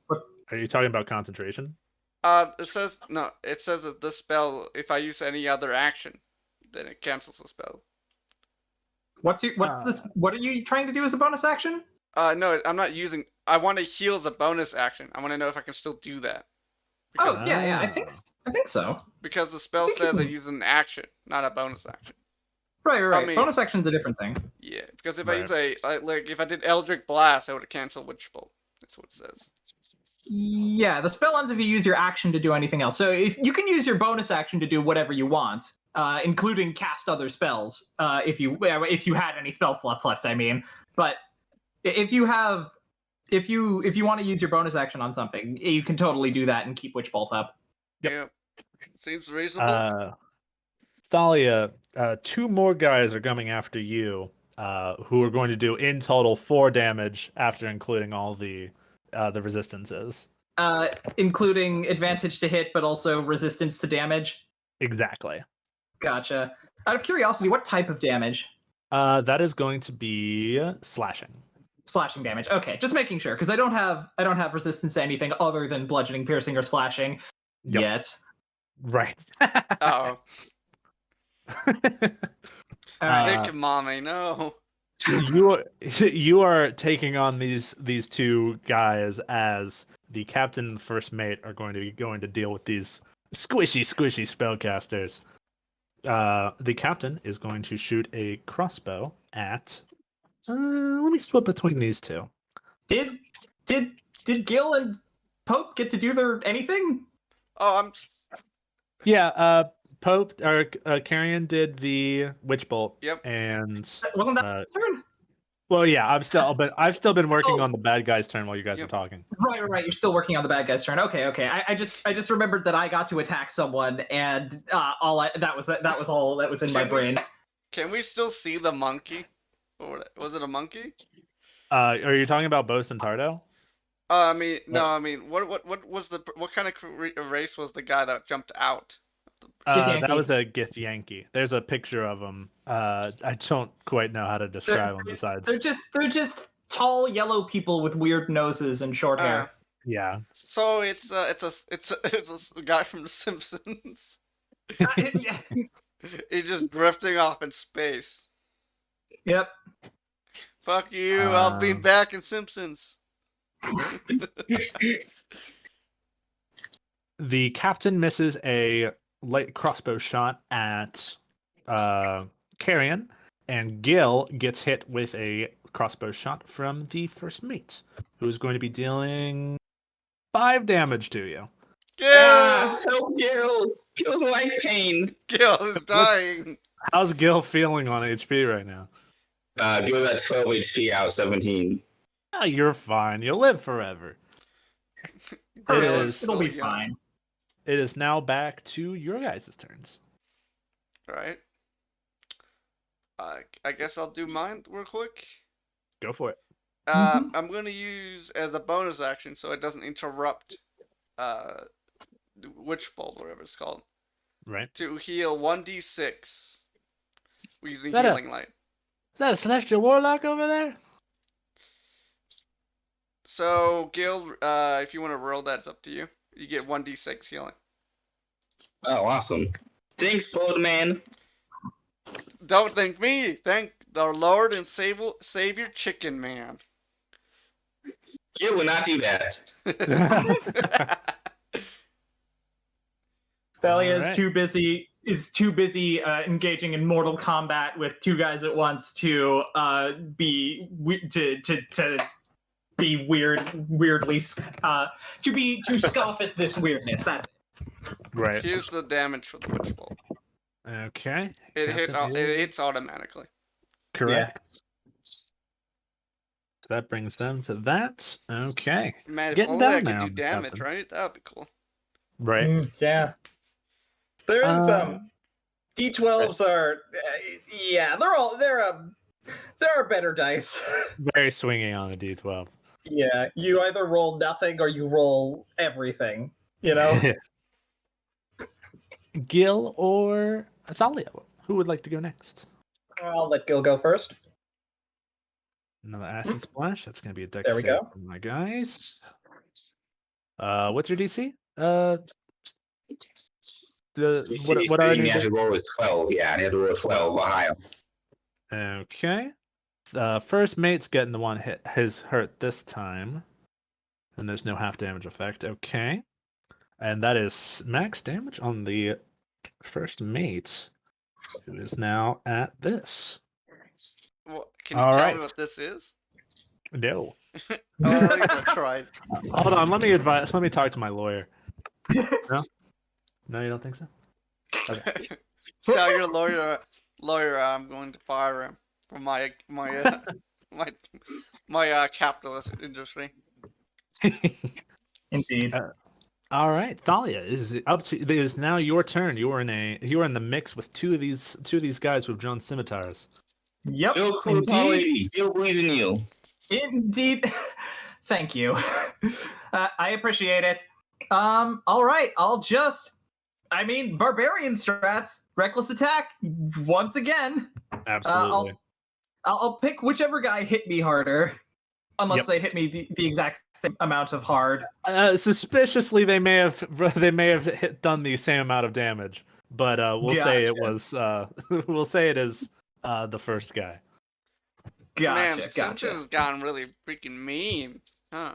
Are you talking about concentration? It says no. It says that this spell, if I use any other action, then it cancels the spell. what's this? What are you trying to do as a bonus action? No, I'm not using. I want to heal as a bonus action. I want to know if I can still do that. Because, I think so. Because the spell says I use an action, not a bonus action. Right. I mean- Bonus action's a different thing. Yeah, because if Right. I use like if I did Eldritch Blast, I would have canceled Witch Bolt. That's what it says. Yeah, the spell ends if you use your action to do anything else. So if you can use your bonus action to do whatever you want, including cast other spells, if you had any spell slots left, I mean. But if you want to use your bonus action on something, you can totally do that and keep Witch Bolt up. Yep. Yeah, seems reasonable. Thalia, 2 more guys are coming after you, who are going to do in total 4 damage after including all the resistances. Including advantage to hit, but also resistance to damage. Exactly. Gotcha. Out of curiosity, what type of damage? That is going to be slashing. Slashing damage. Okay, just making sure because I don't have resistance to anything other than bludgeoning, piercing, or slashing yet. Right. Oh, Alright. Nick, mommy, no. you are taking on these 2 guys as the captain and first mate are going to deal with these squishy spellcasters. The captain is going to shoot a crossbow at. Let me split between these 2. Did Gil and Pope get to do their anything? Oh, Yeah. Pope or Carrion did the witch bolt. Yep. And Wasn't that his turn? well, yeah, I've still been working on the bad guy's turn while you guys were talking. Right. You're still working on the bad guy's turn. Okay. I just remembered that I got to attack someone, and that was all that was in my brain. Can we still see the monkey? Or was it a monkey? Are you talking about Bose and Tardo? I mean, what was what kind of race was the guy that jumped out? That Yankee. was a Githyanki. There's a picture of him. I don't quite know how to describe him. Besides, They're just tall yellow people with weird noses and short hair. yeah. So it's a guy from The Simpsons. He's just drifting off in space. Yep. Fuck you! I'll be back in Simpsons. The captain misses a light crossbow shot at Carrion, and Gil gets hit with a crossbow shot from the first mate, who is going to be dealing 5 damage to you. Gil! Help Gil! Gil's life pain. Gil is dying. How's Gil feeling on HP right now? Gil's at 12 HP out of 17. Oh, you're fine. You'll live forever. It'll be fine. It is now back to your guys' turns. All right. I guess I'll do mine real quick. Go for it. I'm going to use as a bonus action so it doesn't interrupt the Witch Bolt, whatever it's called. Right. To heal 1d6 using That Healing Light. Is that a Celestial Warlock over there? So, Gil, if you want to roll that, it's up to you. You get 1d6 healing. Oh, awesome. Thanks, Boldman. Don't thank me. Thank the Lord and Savior Chicken Man. Gil will not do that. Thalia Alright. is too busy engaging in mortal combat with 2 guys at once to be weirdly to scoff at this weirdness. That Right. Here's the damage for the Witch Bolt. Okay. It Captain hits automatically. Correct. So that brings them to that. Okay. Man, if Getting only I down could now, do damage, Captain. right? That'd be cool. Right. yeah. There is D12s are there are better dice. Very swinging on a D12. Yeah, you either roll nothing or you roll everything. You know. Gil or Thalia? Who would like to go next? I'll let Gil go first. Another acid splash. That's going to be a dex There we save go. for my guys. What's your DC? What are you have to roll is 12. Yeah, you have to roll 12 or higher. Okay. First mate's getting the one hit. His hurt this time. And there's no half damage effect. Okay. And that is max damage on the first mate, who is now at this. Well, can you All tell right. me what this is? No. Oh, at least I tried. Hold on. Let me talk to my lawyer. No, you don't think so? Okay. Tell your lawyer I'm going to fire him for my capitalist industry. Indeed. All right, Thalia, is it up to? It is now your turn. You are in the mix with two of these guys with drawn scimitars. Yep. Gil cool lady. Gil believes in you. Indeed. Thank you. I appreciate it. All right. Barbarian strats, reckless attack once again. Absolutely. I'll pick whichever guy hit me harder, unless they hit me the exact same amount of hard. Suspiciously, they may have done the same amount of damage, but we'll say it was. We'll say it is the first guy. Man, Gotcha. Simpsons has gotten really freaking mean, huh?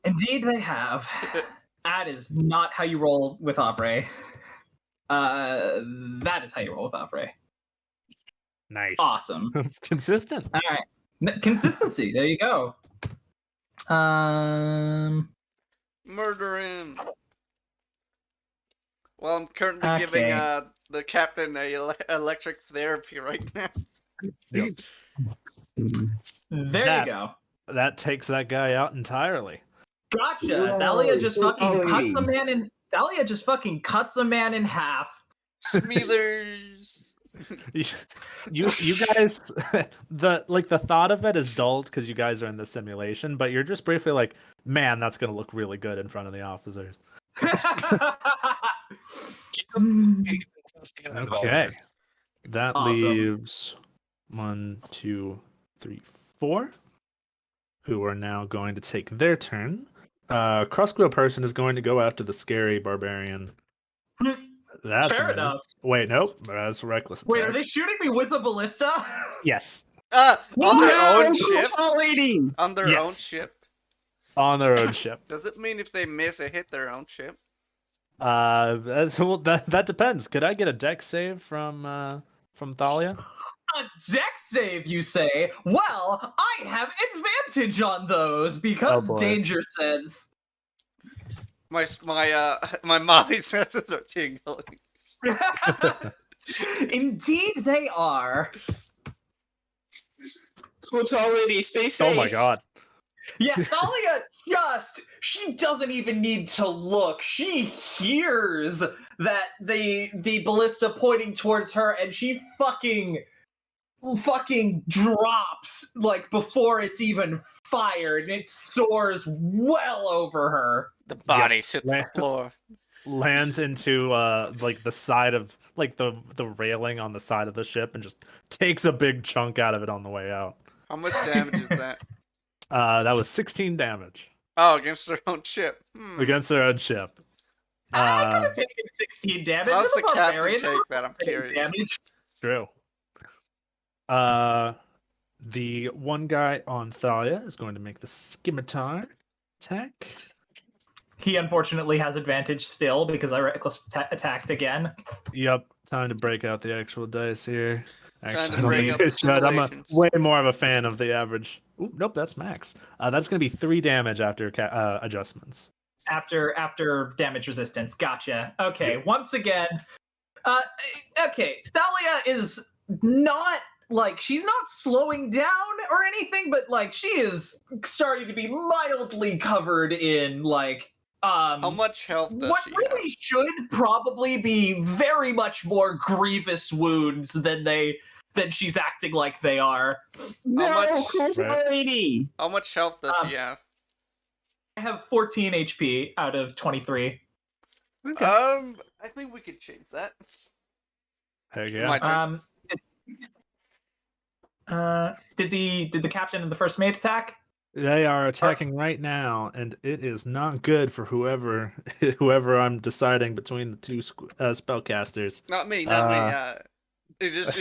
Indeed, they have. That is not how you roll with Avre. That is how you roll with Avre. Nice. Awesome. Consistent. All right. Consistency. There you go. Murder him. Well, I'm currently Okay. giving the captain a electric therapy right now. Yep. There you go. That takes that guy out entirely. Gotcha. Whoa, Thalia just so fucking cuts sorry. a man in. Thalia just fucking cuts a man in half. Smithers. you guys, the thought of it is dulled because you guys are in the simulation, but you're just briefly like, man, that's gonna look really good in front of the officers. Okay, that Awesome. leaves 1, 2, 3, 4, who are now going to take their turn. Crossbow person is going to go after the scary barbarian. That's Fair a miss. enough. Wait, nope, that's a reckless attack. Wait, are they shooting me with a ballista? Yes, On their own cool ship? tall lady. On their Yes. own ship? on their own ship. Does it mean if they miss, it hit their own ship? That depends. Could I get a deck save from Thalia? A deck save, you say? Well, I have advantage on those because Oh, boy. danger sense. My mommy senses are tingling. Indeed, they are. Cool tall lady, stay safe. Oh my god. Yeah, Thalia she doesn't even need to look. She hears that the ballista pointing towards her, and she fucking drops like before it's even fired, and it soars well over her. The body hits the Land- floor. Lands into like the side of like the railing on the side of the ship and just takes a big chunk out of it on the way out. How much damage is that? That was 16 damage Oh, against their own ship. against their own ship. I could have taken 16 damage. How's As a the captain barbarian, take that? I'm taking curious. damage. True. The one guy on Thalia is going to make the scimitar attack. He unfortunately has advantage still because I reckless attacked again. Yep, time to break out the actual dice here. Time to Actually, I don't break think out the you should. I'm simulations. way more of a fan of the average. Ooh, nope, that's max. That's going to be 3 damage after adjustments. After damage resistance. Gotcha. Okay, once again. Okay, Thalia is not like she's not slowing down or anything, but like she is starting to be mildly covered in like How much health does what she really should probably be very much more grievous wounds than she's acting like they are. No, much- cool tall Right. lady. have? How much health does she have? I have 14 HP out of 23. Okay. I think we could change that. Heck My yeah. turn. It's did the captain and the first mate attack? They are attacking right now, and it is not good for whoever I'm deciding between the two spellcasters. Not me. Not me. It just.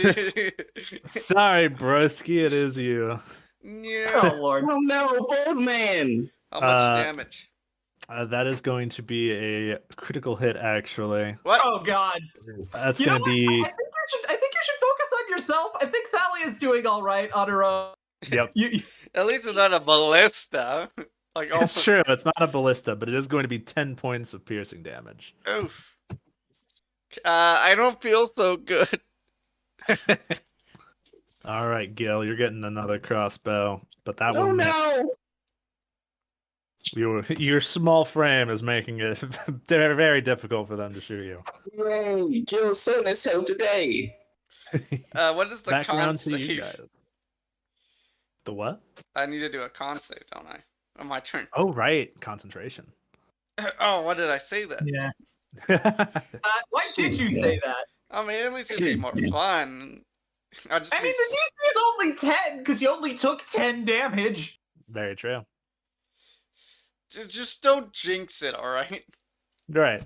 Sorry, broski, it is you. Yeah. Oh lord. Oh no, old man. How much damage? That is going to be a critical hit, actually. What? Oh god. That's You know going to be. I think you should focus on yourself. I think Thalia's doing all right on her own. Yep. At least it's not a ballista. Like, oh, It's true. It's not a ballista, but it is going to be 10 points of piercing damage. oof. I don't feel so good. All right, Gil, you're getting another crossbow, but that Oh one missed. no. Your small frame is making it very, very difficult for them to shoot you. Yay, Jill's son is held today. What is the con Background to you save? guys. The what? I need to do a con save, don't I? On my turn. Oh, right, concentration. Oh, why did I say that? Yeah. Right. Why did you say that? I mean, at least it'd be more fun. I just I mean, the DC is only 10 because you only took 10 damage. Very true. just don't jinx it, all right? Right.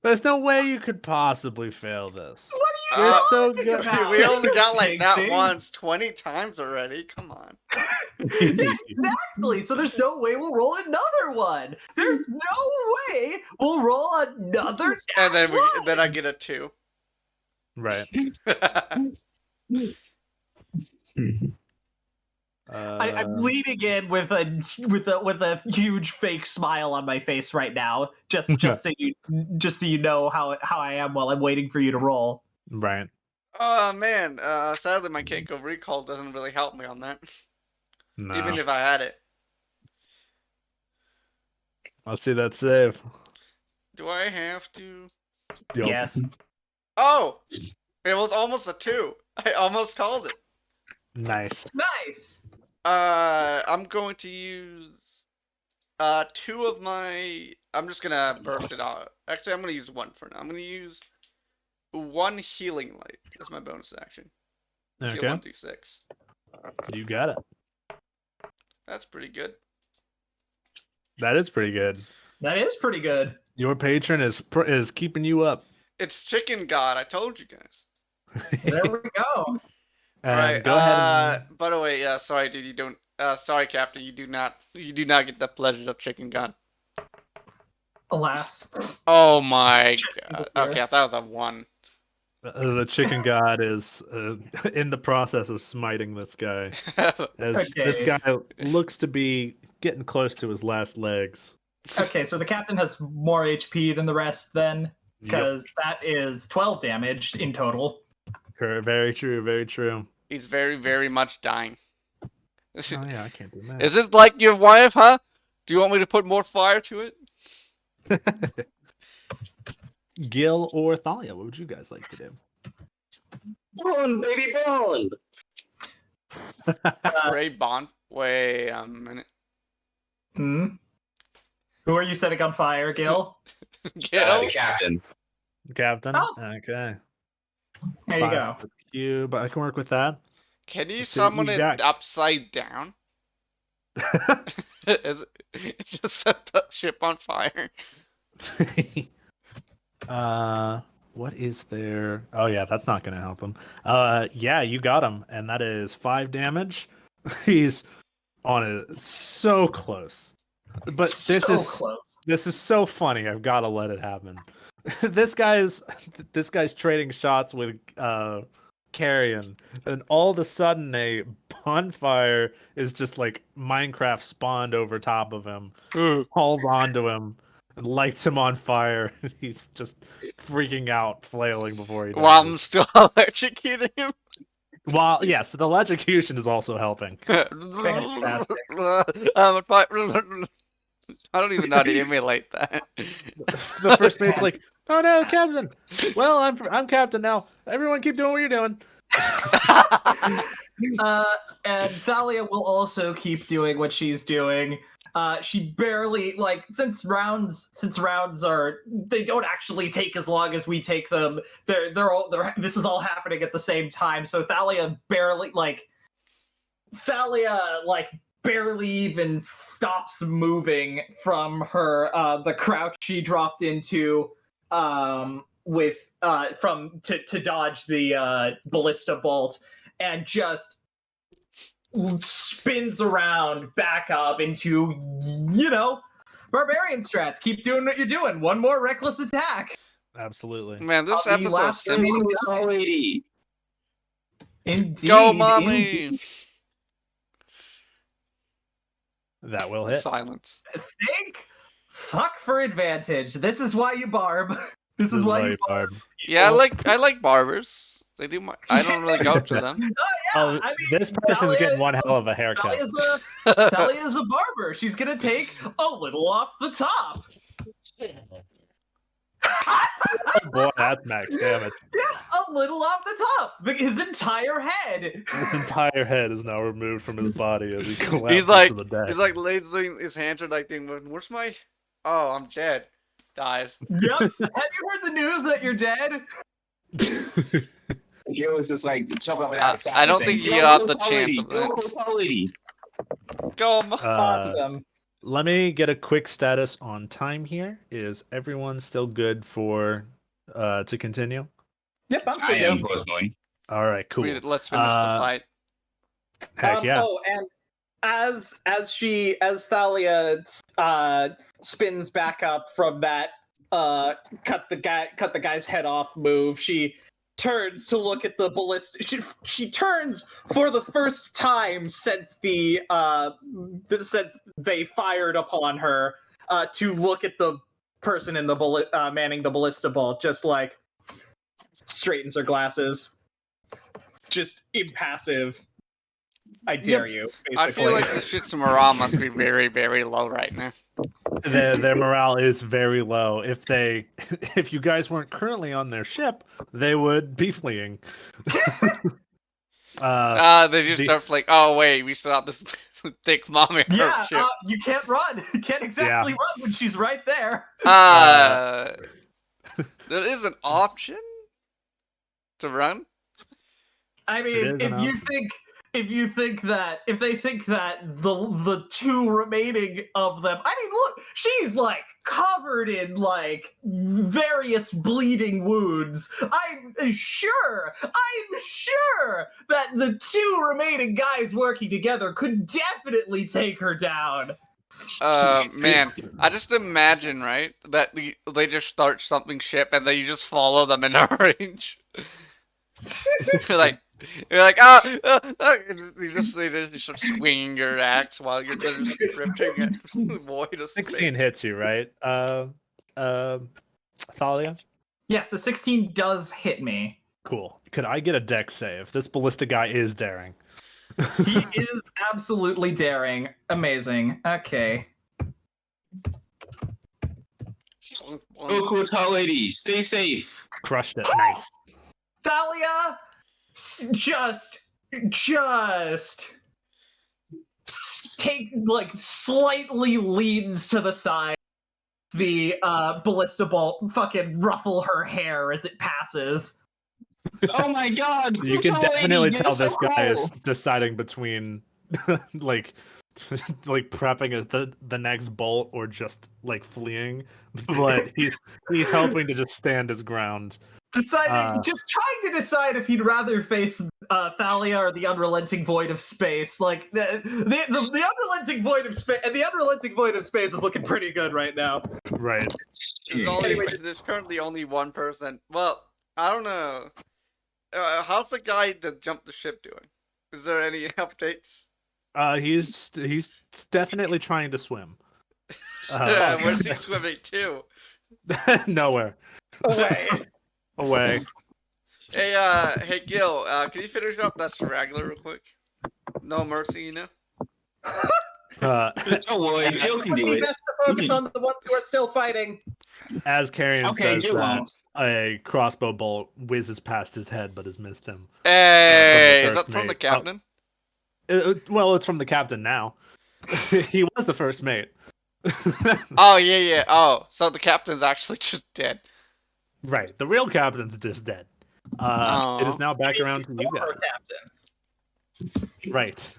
There's no way you could possibly fail this. What are you You're Uh, so talking good. about? We only got like that Jinxing. once 20 times already. Come on. Yeah, exactly. So there's no way we'll roll another one. There's no way we'll roll another. And then one. then I get a 2. Right. I'm leaning in with a huge fake smile on my face right now, just so you know how I am while I'm waiting for you to roll. Right. Oh man, sadly my Keiko recall doesn't really help me on that. No. Even if I had it. Let's see that save. Do I have to? Yup. Yes. Oh! It was almost a 2. I almost called it. Nice. Nice. I'm going to use 2 of my. I'm just gonna burst it out. Actually, I'm gonna use 1 for now. I'm gonna use 1 healing light as my bonus action. Heal Okay. 1d6. You got it. That's pretty good. That is pretty good. That is pretty good. Your patron is keeping you up. It's Chicken God. I told you guys. There we go. And Right. go ahead. By the way, yeah. Sorry, dude. You don't. Sorry, Captain. You do not get the pleasure of Chicken God. Alas. Oh my Chicken god. Okay, I thought it was a 1. The chicken god is in the process of smiting this guy. As this Okay. guy looks to be getting close to his last legs. Okay, so the captain has more HP than the rest then, because that is 12 damage in total. Very true, very true. He's very, very much dying. Oh yeah, I can't do that. Is this like your wife, huh? Do you want me to put more fire to it? Gil or Thalia, what would you guys like to do? Bone, baby, bone. Ray Bond. Wait a minute. Hmm? Who are you setting on fire, Gil? Gil? The captain. Captain? Oh. Okay. There you 5 go. for you, but I can work with that. Can you Let's see what summon you it got. upside down? Just set the ship on fire. What is there? Oh yeah, that's not gonna help him. Yeah, you got him, and that is 5 damage. He's on it so close. But this So is close. this is so funny. I've got to let it happen. this guy's trading shots with Carrion, and all of a sudden a bonfire is just like Minecraft spawned over top of him, holds onto him, and lights him on fire. He's just freaking out, flailing before he dies. While I'm still electrocuting him. While yes, the electrocution is also helping. Fantastic. I'm on fire. I don't even know how to emulate that. The first mate's like, "Oh no, Captain! Well, I'm Captain now. Everyone, keep doing what you're doing." And Thalia will also keep doing what she's doing. She barely since rounds are they don't actually take as long as we take them. This is all happening at the same time. So Thalia barely even stops moving from her the crouch she dropped into to dodge the ballista bolt, and just spins around back up into barbarian strats. Keep doing what you're doing. One more reckless attack. Absolutely. Man, this I'll be episode's last simple. Tall lady. Indeed. Go, mommy! Indeed. That will hit. Silence. Think. Fuck for advantage. This is why you barb. This is why you barb. Yeah, I like barbers. They do my. I don't really go to them. Oh, I mean, this person's getting one hell of a haircut. Thalia's a barber. She's gonna take a little off the top. Oh boy, that's max damage. Yeah, a little off the top. His entire head. His entire head is now removed from his body as he collapses He's like, to the deck. he's like, lasering. His hands are like, where's my? Oh, I'm dead. Dies. Yep. Have you heard the news that you're dead? It was just like jumping up and down. I don't think you have the chance of Go, that. tall lady. Go. Awesome. Let me get a quick status on time here. Is everyone still good for to continue? Yep, I'm I still am good. personally. All right, cool. Let's finish the fight. Heck yeah. Oh, and as Thalia spins back up from that cut the guy's head off move, she turns to look at the ballista. She turns for the first time since since they fired upon her to look at the person in the manning the ballista bolt, just like straightens her glasses, just impassive. I dare you. Basically. I feel like the shit's morale must be very, very low right now. their morale is very low. If you guys weren't currently on their ship, they would be fleeing. They just start like, oh wait, we still have this thick mommy on our ship. You can't run. You can't exactly run when she's right there. There is an option to run. I mean, if they think that the two remaining of them, I mean, look, she's like covered in like various bleeding wounds. I'm sure that the two remaining guys working together could definitely take her down. Man, I just imagine, right, that they just start something ship and then you just follow them in a range. You're like, they just start swinging your axe while you're just ripping it void of space. 16 hits you, right? Thalia? Yes, the 16 does hit me. Cool. Could I get a dex save? This ballista guy is daring. He is absolutely daring. Amazing. Okay. Oh, cool, tall lady. Stay safe. Crushed it. Nice. Thalia just slightly leans to the side. The ballista bolt fucking ruffle her hair as it passes. Oh my god! You can definitely tell this guy is deciding between like prepping the next bolt or just like fleeing, but he's hoping to just stand his ground. Just trying to decide if he'd rather face Thalia or the unrelenting void of space. Like the unrelenting void of space, and the unrelenting void of space is looking pretty good right now. Right. There's currently only one person. Well, I don't know. How's the guy that jumped the ship doing? Is there any updates? He's definitely trying to swim. Where's he swimming to? Nowhere. Away. Hey, Gil. Can you finish up that straggler real quick? No mercy, you know. Don't worry, Gil can do it. Best to focus on the ones who are still fighting. As Carrion says Gil that, won't. a crossbow bolt whizzes past his head, but has missed him. Hey, is that from the captain? Well, it's from the captain now. He was the first mate. Oh yeah. Oh, so the captain's actually just dead. Right, the real captain's just dead. It is now back around to you guys. Captain. Right.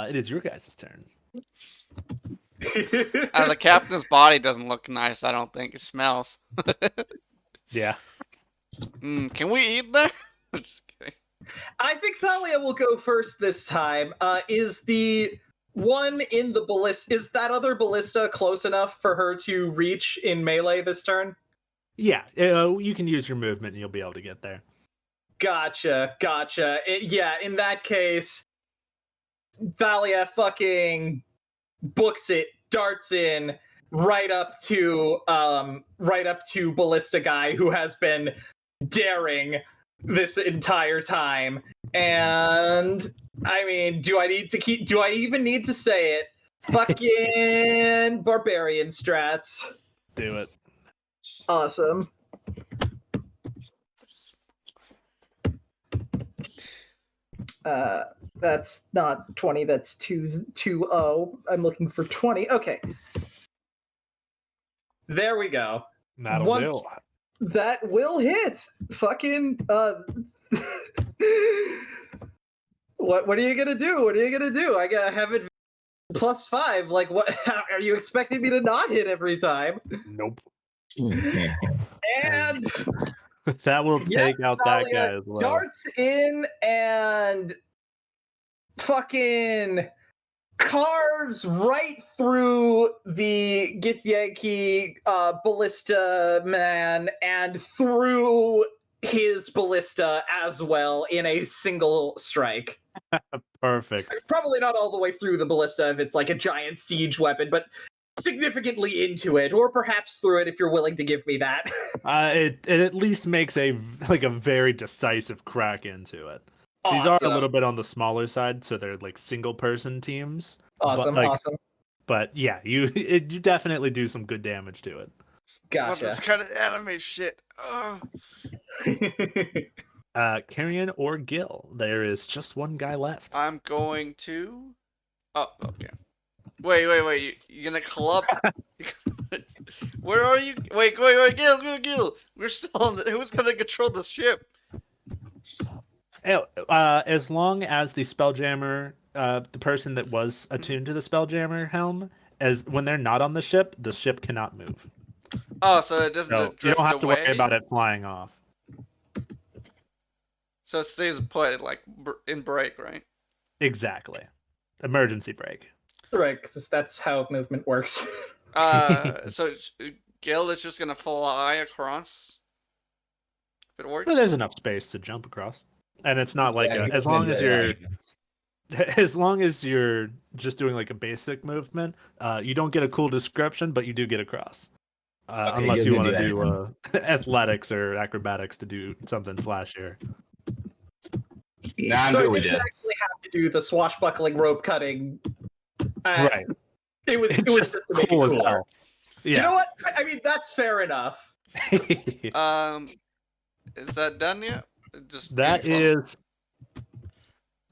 It is your guys' turn. The captain's body doesn't look nice. I don't think it smells. Yeah. Can we eat that? I'm just kidding. I think Thalia will go first this time. Is the one in the ballista, is that other ballista close enough for her to reach in melee this turn? Yeah, you can use your movement and you'll be able to get there. Gotcha. In that case, Thalia fucking books it, darts in right up to ballista guy who has been daring this entire time. And I mean, do I even need to say it? Fucking barbarian strats. Do it. Awesome. That's not 20, that's 2-0. I'm looking for 20. Okay. There we go. That'll do. That will hit. Fucking What are you gonna do? I gotta have it +5. Like, what? Are you expecting me to not hit every time? Nope. And that will take out that guy as well. Darts in and fucking carves right through the Githyanki ballista man and through his ballista as well in a single strike. Perfect. It's probably not all the way through the ballista if it's like a giant siege weapon, but significantly into it, or perhaps through it if you're willing to give me that. It at least makes a very decisive crack into it. Awesome. These are a little bit on the smaller side, so they're like single person teams. Awesome, awesome. But yeah, you definitely do some good damage to it. What's this Gotcha. kind of anime shit? Carrion or Gil, there is just one guy left. I'm going to. Oh, okay. Wait. You're gonna club? Where are you? Wait, Gil. We're still on the. Who's gonna control the ship? As long as the Spelljammer, the person that was attuned to the Spelljammer helm, as when they're not on the ship cannot move. Oh, so it doesn't So drift you don't have to away. worry about it flying off. So it stays put, like in break, right? Exactly. Emergency brake. Right, because that's how movement works. So Gil is just gonna fly across. If it works. But there's enough space to jump across, and it's not like Yeah, as long as you're as long as you're just doing like a basic movement, you don't get a cool description, but you do get across. Unless you want to do athletics or acrobatics to do something flashier. Nah, I'm So good I with didn't this. actually have to do the swashbuckling rope cutting. Right. It was It's just to make it cool as cooler. hell. You know what? I mean, that's fair enough. Is that done yet? Just That info? is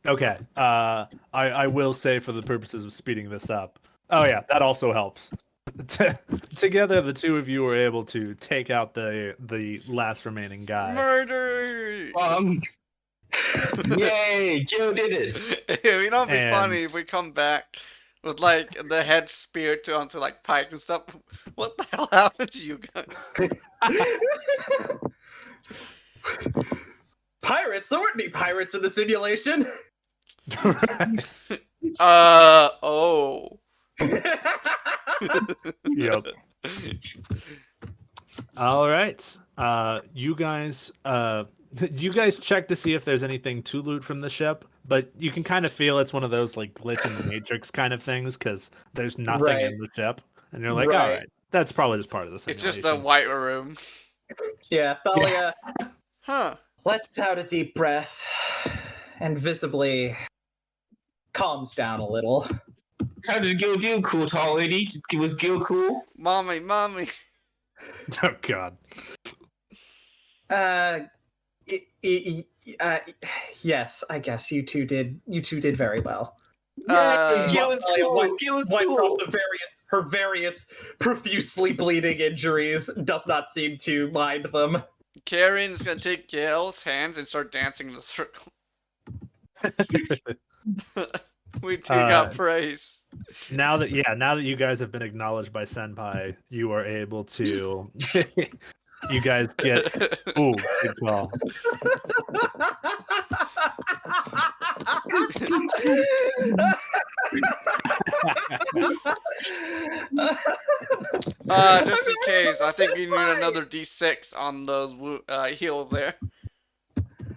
okay. I will say for the purposes of speeding this up. Oh yeah, that also helps. Together, the two of you were able to take out the last remaining guy. Murder! Yay! Gil did it. You know, it'd be funny And- if we come back with like the head speared onto like pikes and stuff. What the hell happened to you guys? Pirates? There weren't any pirates in the simulation. Oh. Yep. All right. You guys check to see if there's anything to loot from the ship, but you can kind of feel it's one of those like glitch in the matrix kind of things because there's nothing Right. in the ship, and you're like, Right. all right, that's probably just part of the It's simulation. just a white room. Yeah, Thalia Huh. lets out a deep breath and visibly calms down a little. How did Gil do, cool tall lady? Was Gil cool? Mommy. Oh God. Yes, I guess you two did very well. Gil was cool. Gil was Wipes cool. off her various profusely bleeding injuries, does not seem to mind them. Karen is gonna take Gail's hands and start dancing in a circle. We two got praise. Now that you guys have been acknowledged by Senpai, you are able to. You guys get. Ooh, good call. Just in case, I think we need another D6 on those heals there.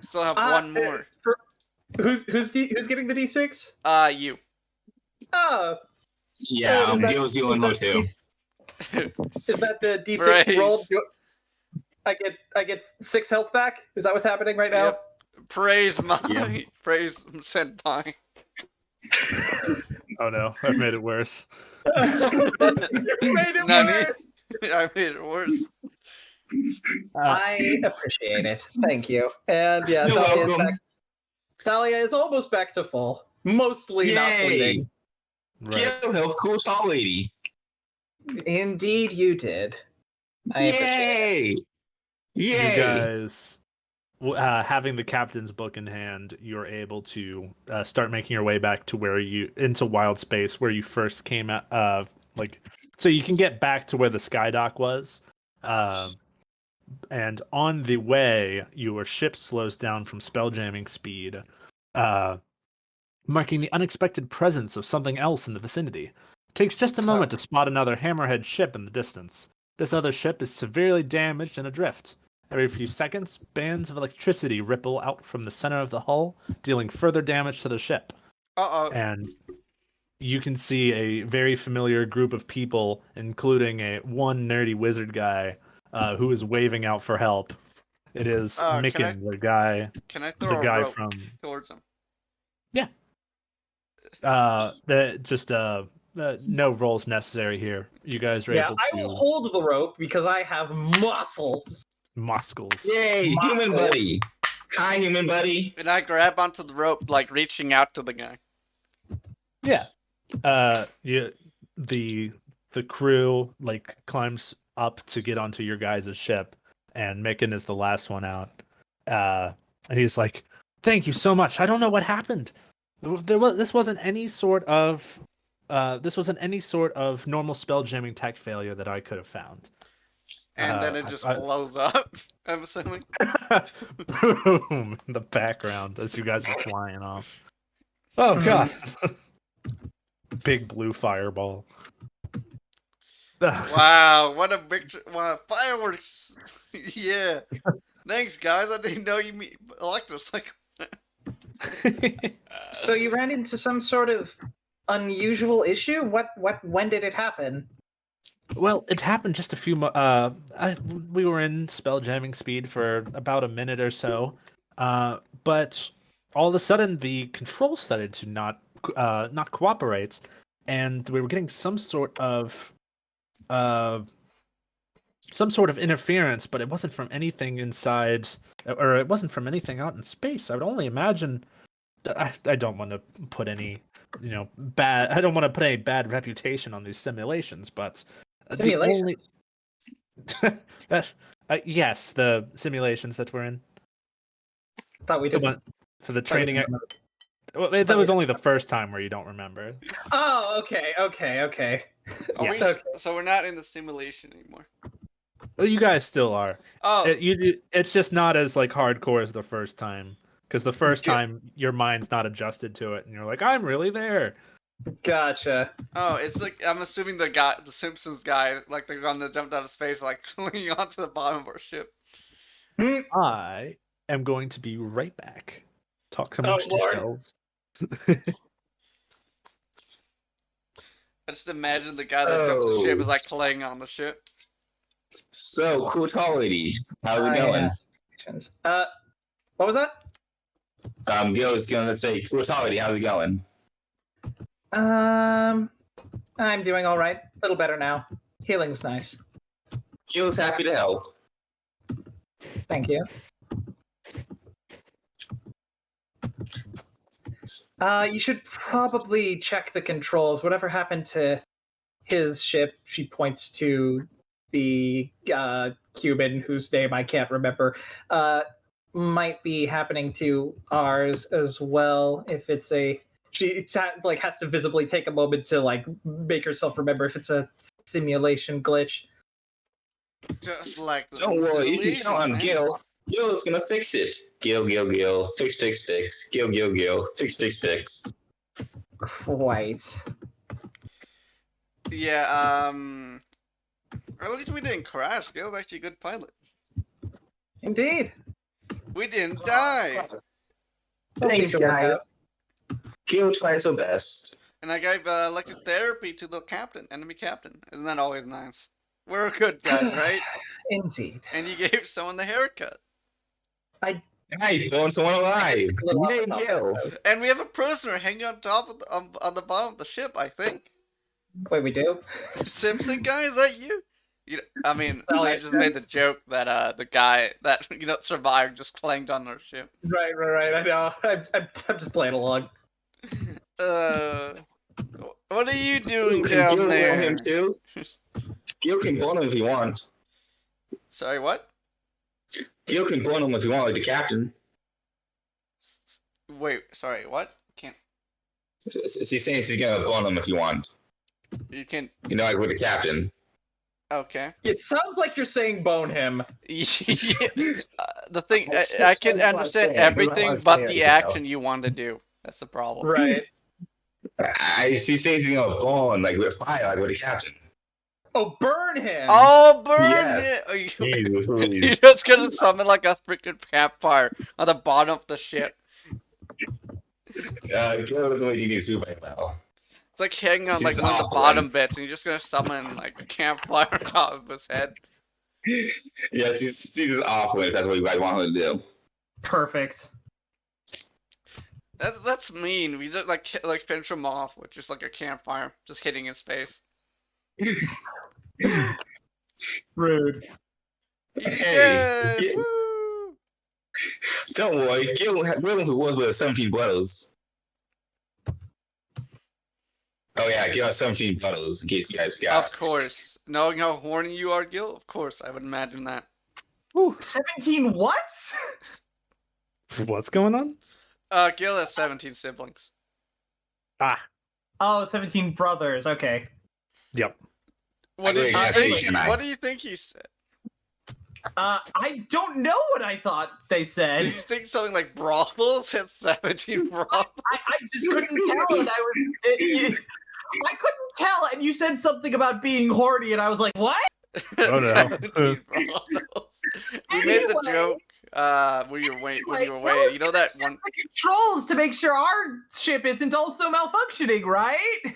Still have one more. Who's getting the D6? You. Oh, Yeah, is that- Gil's doing more too. Is that the D6 Praise. roll? I get 6 health back. Is that what's happening right now? Yep. Praise my Yeah. praise senpai. Oh no, I've made it worse. You made it Nani? worse. I made it worse. I appreciate it. Thank you. And yeah, You're welcome. Thalia is almost back to full. Mostly not Yay! bleeding. Right. Gil helped cool tall lady. Indeed, you did. I appreciate Yay! Yay! You guys, having the captain's book in hand, you're able to start making your way back to into wild space where you first came at. So you can get back to where the skydock was. And on the way, your ship slows down from spelljamming speed, marking the unexpected presence of something else in the vicinity. It takes just a moment to spot another hammerhead ship in the distance. This other ship is severely damaged and adrift. Every few seconds, bands of electricity ripple out from the center of the hull, dealing further damage to the ship. And you can see a very familiar group of people, including one nerdy wizard guy, who is waving out for help. It is Micken, the guy. Can I throw the guy a rope from towards him? Yeah. No rolls necessary here. You guys are Yeah, able I will to hold the rope because I have muscles. muscles. Yay, human Muscles. buddy. Hi, human buddy. And I grab onto the rope, like reaching out to the guy. Yeah. The crew like climbs up to get onto your guys' ship, and Micken is the last one out. And he's like, "Thank you so much. I don't know what happened. This wasn't any sort of normal spell jamming tech failure that I could have found." And then it just I- blows up, I'm assuming. Boom in the background as you guys are flying off. Oh god. Big blue fireball. Wow, what a picture. Wow, fireworks. Yeah. Thanks, guys. I didn't know you meet electros like So you ran into some sort of unusual issue? When did it happen? Well, it happened just a few. We were in spell jamming speed for about a minute or so, but all of a sudden the controls started to not cooperate, and we were getting some sort of interference, but it wasn't from anything inside, or it wasn't from anything out in space. I would only imagine. I don't want to put any, bad. I don't want to put any bad reputation on these simulations, but Simulations. yes, the simulations that we're in. Thought we The did. one for the thought we training. didn't Well, that was only the first time where you don't remember. Oh, okay. Yeah. So we're not in the simulation anymore. Well, you guys still are. Oh, It's just not as like hardcore as the first time, because the first Yeah. time your mind's not adjusted to it, and you're like, I'm really there. Gotcha. it's like I'm assuming the Simpsons guy, like the one that jumped out of space, like clinging onto the bottom of our ship. I am going to be right back. Talk amongst Lord. yourselves. I just imagine the guy that jumped the ship is like clinging on the ship. So, cool tall lady. How's it Ah, going? yeah. What was that? Gil was gonna say, cool tall lady, how's it going? I'm doing all right. A little better now. Healing was nice. Gil's happy to help. Thank you. You should probably check the controls. Whatever happened to his ship? She points to the Cuban whose name I can't remember. Might be happening to ours as well. If it's has to visibly take a moment to like make herself remember if it's a simulation glitch. Just like the Don't worry, you can simulation, count on man. Gil. Gil's gonna fix it. Gil. Fix. Gil. Fix. Quite. Yeah, at least we didn't crash. Gil's actually a good pilot. Indeed. We didn't die. We'll see Thanks, if it works out. guys. Gil tries her best. And I gave electrotherapy to the enemy captain. Isn't that always nice? We're good guys, right? Indeed. And you gave someone the haircut. Nice, throwing someone alive. A little Yay, off the top. Gil. And we have a prisoner hanging on top of on the bottom of the ship, I think. Wait, we do? Simpson guy, is that you? I mean, Oh, I yeah, just made the joke that the guy that survived just clanged on our ship. Right. I know. I'm just playing along. What are you doing Gil down can bone there? him too. Gil can bone him if you want. Sorry, what? Gil can bone him if you want, like the captain. Wait, sorry, what? Can't She's saying she's gonna bone him if you want. you can? Like with the captain. Okay. It sounds like you're saying bone him. Yeah, the thing I can understand everything but the action you want to do. That's the problem. Right. She's saying she's gonna bone like with fire, like with the captain. Oh, burn him! Oh, burn Yes. it! Are you, Please. you're just gonna summon like a freaking campfire on the bottom of the ship. Gil doesn't really do super well. It's like hanging on She's like one of the awful. bottom bits, and you're just gonna summon like a campfire on top of his head. Yeah, she's just awful if that's what you guys want her to do. Perfect. That's mean. We just like finish him off with just like a campfire, just hitting his face. Rude. He's Hey, dead. yeah, Woo! don't worry. Gil who was with 17 bottles. Oh yeah, Gil has 17 bottles in case you guys forgot. Of course. Knowing how horny you are, Gil, of course I would imagine that. 17 what? What's going on? Gil has 17 siblings. Ah, Oh, 17 brothers. Okay. yep. What did you Yeah, think? tonight. What do you think he said? I don't know what I thought they Did said. you think something like brothels had 17 brothels? I just couldn't tell, and I couldn't tell, and you said something about being horny, and I was like, what? Oh, no. 17 brothels. We made the Anyway. joke when you were away. You know that one. The controls to make sure our ship isn't also malfunctioning, right?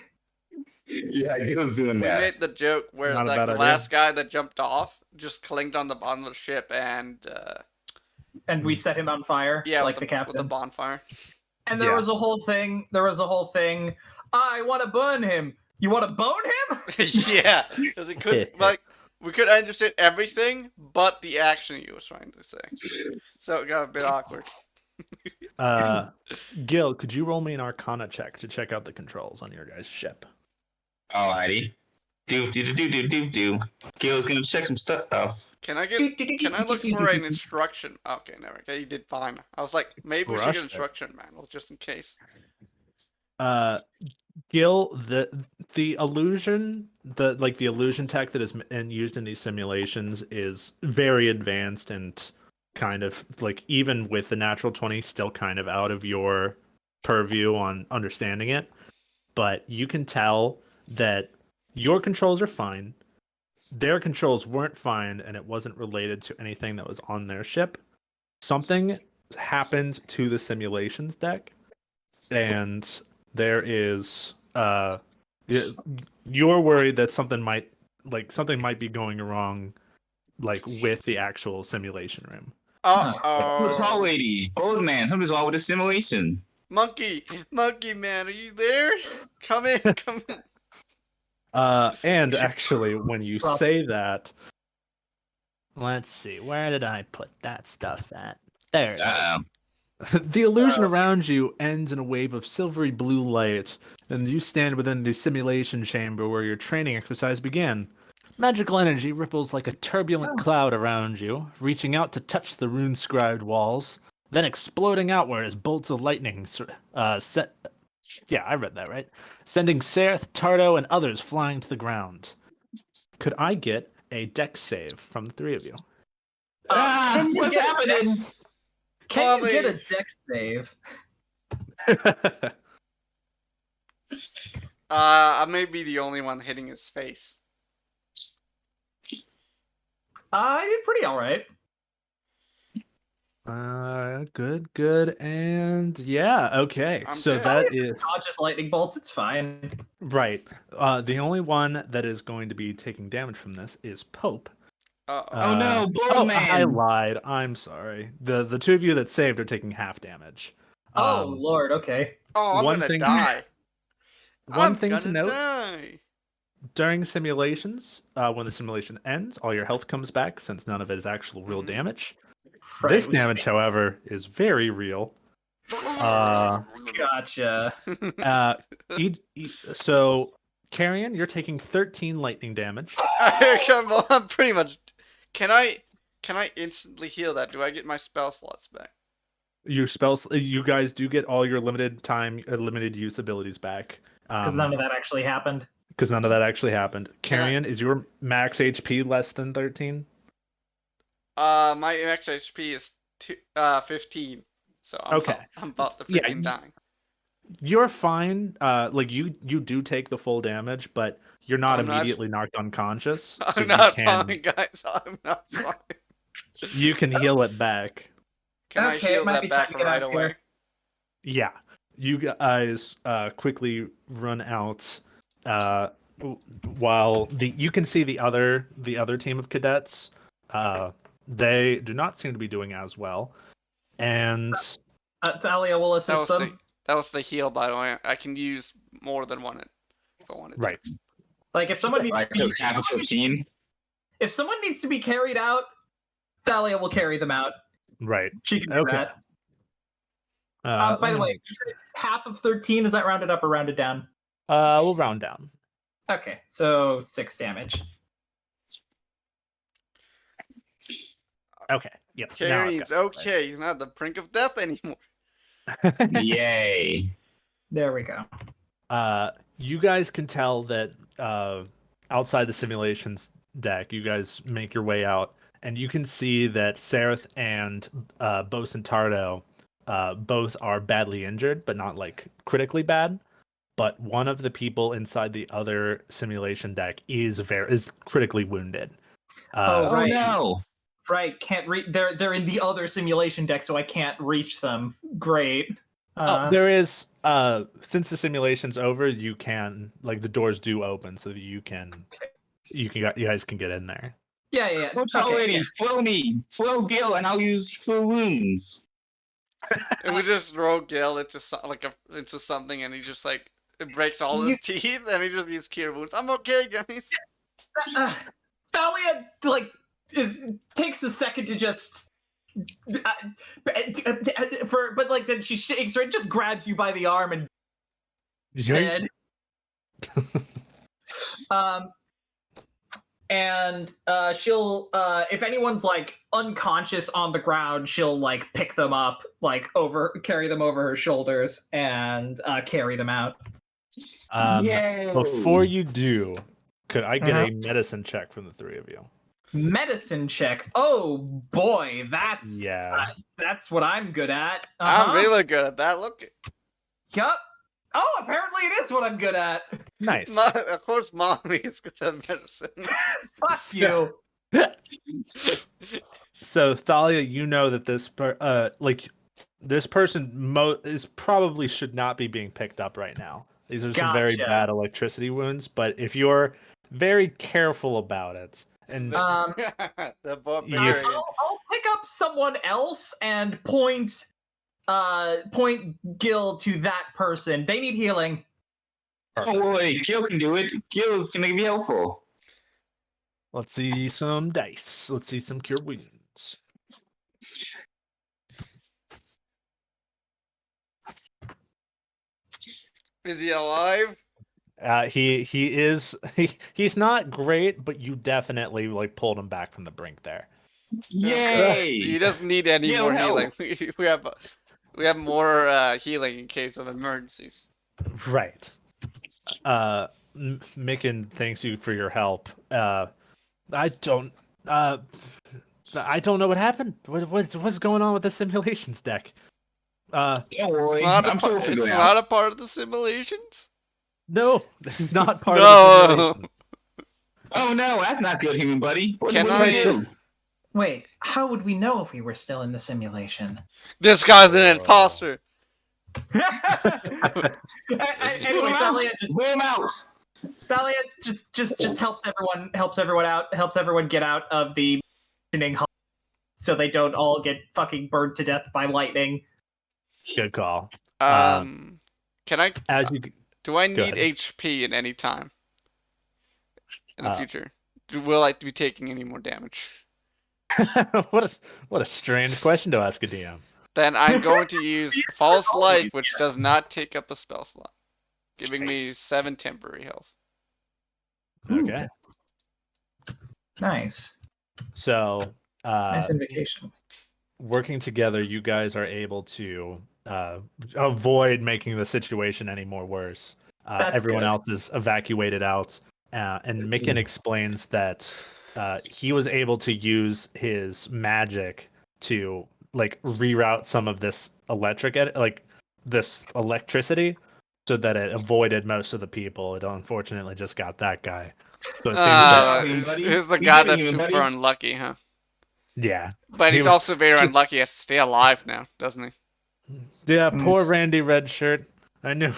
Yeah, Gil's doing We that. made the joke where Not a like bad the idea. last guy that jumped off just clinged on the bottom of the ship and And we set him on fire, yeah, like with the captain. with the bonfire. And there Yeah. was a whole thing. I want to burn him. You want to bone him? Yeah, 'cause we could understand everything but the action he was trying to say. So it got a bit awkward. Gil, could you roll me an Arcana check to check out the controls on your guys' ship? Alrighty. Do. Gil's gonna check some stuff. Can I look for an instruction? Okay, never. Okay, you did fine. I was like, maybe we should Crushed get it. instruction manual just in case. Gil, the illusion, the illusion tech that is used in these simulations is very advanced and kind of like, even with the natural 20, still kind of out of your purview on understanding it. But you can tell that your controls are fine. Their controls weren't fine, and it wasn't related to anything that was on their ship. Something happened to the simulations deck, and there is you're worried that something might be going wrong, like with the actual simulation room. The tall Oh, lady, old man, something's wrong with the simulation. monkey man, are you there? Come in. And actually, when you say that, let's see, where did I put that stuff at? There it is. The illusion around you ends in a wave of silvery blue light, and you stand within the simulation chamber where your training exercise began. Magical energy ripples like a turbulent cloud around you, reaching out to touch the rune-scribed walls, then exploding outward as bolts of lightning I read that right. Sending Sereth, Tardo, and others flying to the ground. Could I get a dex save from the three of you? What's happening? Can you get Mommy. a dex save? I may be the only one hitting his face. I did pretty all right. Good, and yeah, okay. I'm So dead. that is Dodge just lightning bolts. It's fine. right. The only one that is going to be taking damage from this is Pope. Oh no, Bald Man! I lied. I'm sorry. The two of you that saved are taking half damage. Oh Lord. Okay. Oh, I'm one gonna thing- die. One thing to note: Die. during simulations, when the simulation ends, all your health comes back since none of it is actual real Mhm. damage. Right, This it was damage, however, is very real. Gotcha. So, Carrion, you're taking 13 lightning damage. Come on, pretty much. Can I instantly heal that? Do I get my spell slots back? Your spells, you guys do get all your limited time, limited use abilities back. Because none of that actually happened. Because none of that actually happened. Can I- Carrion, is your max HP less than 13? My max HP is 15. So I'm about to Yeah, freaking die. You're fine. Like you do take the full damage, but you're not I'm not- immediately knocked unconscious. So I'm not you can, fine, guys. I'm not fine. you can heal it back. Can I Okay, heal it might that be back time to get right out of away? here. Yeah, you guys quickly run out. While you can see the other team of cadets, they do not seem to be doing as well. And Thalia will That assist was them. That was the heal, by the way. I can use more than one if I wanted to. Right. Like if someone needs I to be, took half of 15. if someone needs to be carried out, Thalia will carry them out. Right. She can do Okay. that. Let By the me way, make sure. half of 13, is that rounded up or rounded down? We'll round down. Okay, so 6 damage. Okay. Yep. now I've Carrie's got it. okay. You're not at the brink of death anymore. Yay. There we go. You guys can tell that outside the simulations deck, you guys make your way out, and you can see that Sereth and Bosun Tardo both are badly injured, but not like critically bad. But one of the people inside the other simulation deck is critically wounded. Oh Right. no. Right, can't reach. They're in the other simulation deck, so I can't reach them. Great. There is since the simulation's over, you can the doors do open so that you guys can get in there. Yeah. What's Okay, already? yeah. Flow me. Flow Gil, and I'll use Flow Wounds. And we just throw Gil into into something, and he just it breaks all his teeth, and he just uses cure wounds. I'm okay, guys. Thalia takes a second to just then she shakes her and just grabs you by the arm and said, and she'll if anyone's unconscious on the ground, she'll pick them up, carry them over her shoulders and carry them out. Yay. Before you do, could I get a medicine check from the three of you? Medicine check. Oh boy, that's what I'm good at. I'm really good at that. Look. Yup. Oh, apparently it is what I'm good at. Nice. Of course, mommy is good at medicine. Fuck you. So Thalia, you know that this person is probably should not be being picked up right now. These are some very bad electricity wounds, but if you're very careful about it, and I'll pick up someone else and point Gil to that person. They need healing. Don't worry, Gil can do it. Gil's gonna be helpful. Let's see some dice. Let's see some cure wounds. Is he alive? He's not great, but you definitely pulled him back from the brink there. Yay! He doesn't need any more healing. We have more healing in case of emergencies. Right. Micken thanks you for your help. I don't know what happened. What's going on with the simulations deck? Don't worry, It's not a part of the simulations? No, it's not part of the simulations. Oh no, that's not good, human buddy. What Can do I we do? Wait, how would we know if we were still in the simulation? This guy's an imposter. Anyway, Thalia Boom out. Thalia just helps everyone out, helps everyone get out of the hall so they don't all get fucking burned to death by lightning. Good call. Can I? Do I need ahead. HP at any time in the future? Will I be taking any more damage? What a strange question to ask a DM. Then I'm going to use False Life, which does not take up a spell slot, giving me 7 temporary health. Okay. Nice. So, nice invocation. Working together, you guys are able to avoid making the situation any more worse. Everyone else is evacuated out, and Micken explains that he was able to use his magic to reroute some of this electricity so that it avoided most of the people. It unfortunately just got that guy. So it seems he's the guy that's super unlucky, huh? Yeah. But he's also very unlucky. He has to stay alive now, doesn't he? Yeah, poor Randy Redshirt. I knew.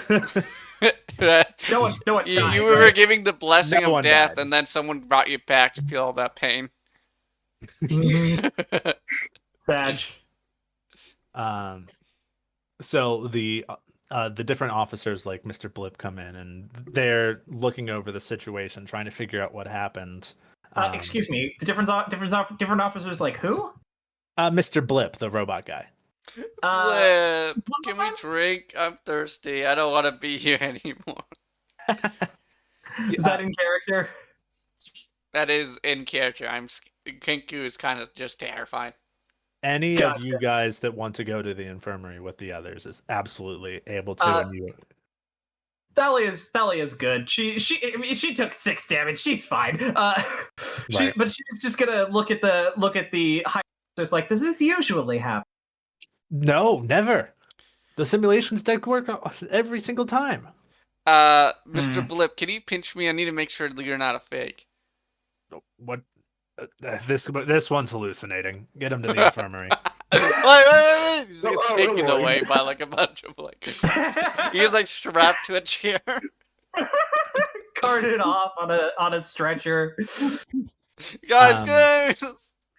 No one died, you were giving the blessing No of one death, died. and then someone brought you back to feel all that pain. Sag. So the the different officers like Mr. Blip come in, and they're looking over the situation, trying to figure out what happened. Excuse me, the different officers like who? Mr. Blip, the robot guy. Blip, can we drink? I'm thirsty. I don't want to be here anymore. Is that in character? That is in character. Kenku is kind of just terrified. Any Gotcha. of you guys that want to go to the infirmary with the others is absolutely able to. And you... Thalia is good. She took 6 damage. She's fine. But she's just gonna look at the high. Just like, does this usually happen? No, never. The simulations deck work every single time. Mr. Blip, can you pinch me? I need to make sure that you're not a fake. What? This one's hallucinating. Get him to the infirmary. Wait. He's gets taken away by like a bunch of like. He's like strapped to a chair. Carted off on a stretcher. Guys.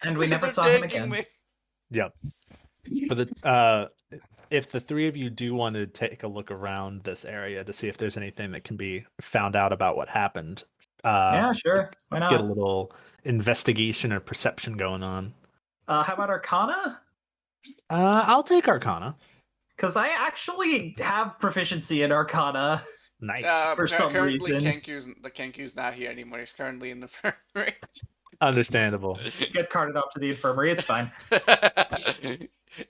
And we never They're saw him taking again. me. Yep. For the if the three of you do want to take a look around this area to see if there's anything that can be found out about what happened, Yeah, sure. Why not? get a little investigation or perception going on. How about Arcana? I'll take Arcana. Because I actually have proficiency in Arcana. Nice. For some currently, reason. Kenku's not here anymore. He's currently in the infirmary. Understandable. Get carted off to the infirmary. It's fine.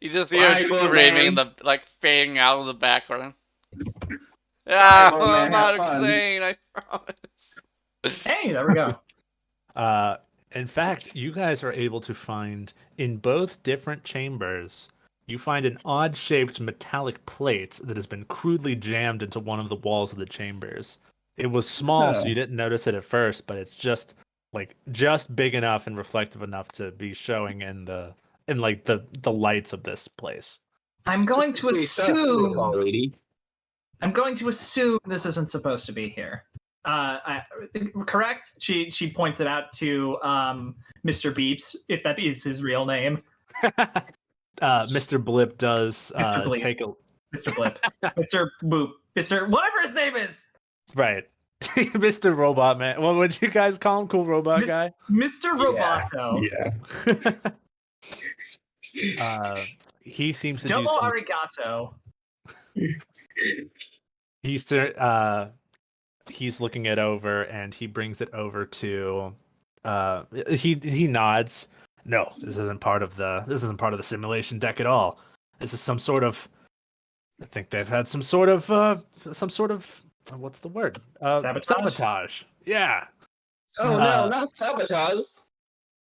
You just hear it Bible screaming man. fading out of the background. Yeah, Bible I'm man, not have fun. insane, I promise. Hey, there we go. In fact, you guys are able to find in both different chambers, you find an odd-shaped metallic plate that has been crudely jammed into one of the walls of the chambers. It was small, so you didn't notice it at first, but it's just big enough and reflective enough to be showing in the lights of this place. I'm going to Pretty sus, sweetheart assume. lady. I'm going to assume this isn't supposed to be here. Correct? She points it out to Mr. Beeps, if that is his real name. Mr. Blip does Mr. Blip. take a Mr. Blip. Mr. Boop. Mr. Whatever his name is. right. Mr. Robot Man. What would you guys call him? Cool robot guy? Mr. Roboto. Yeah. He seems to Domo do arigato. he's looking it over and he brings it over to he nods. No, this isn't part of the simulation deck at all. This is some sort of, I think they've had some sort of what's the word? Sabotage. Yeah. Oh no, not sabotage.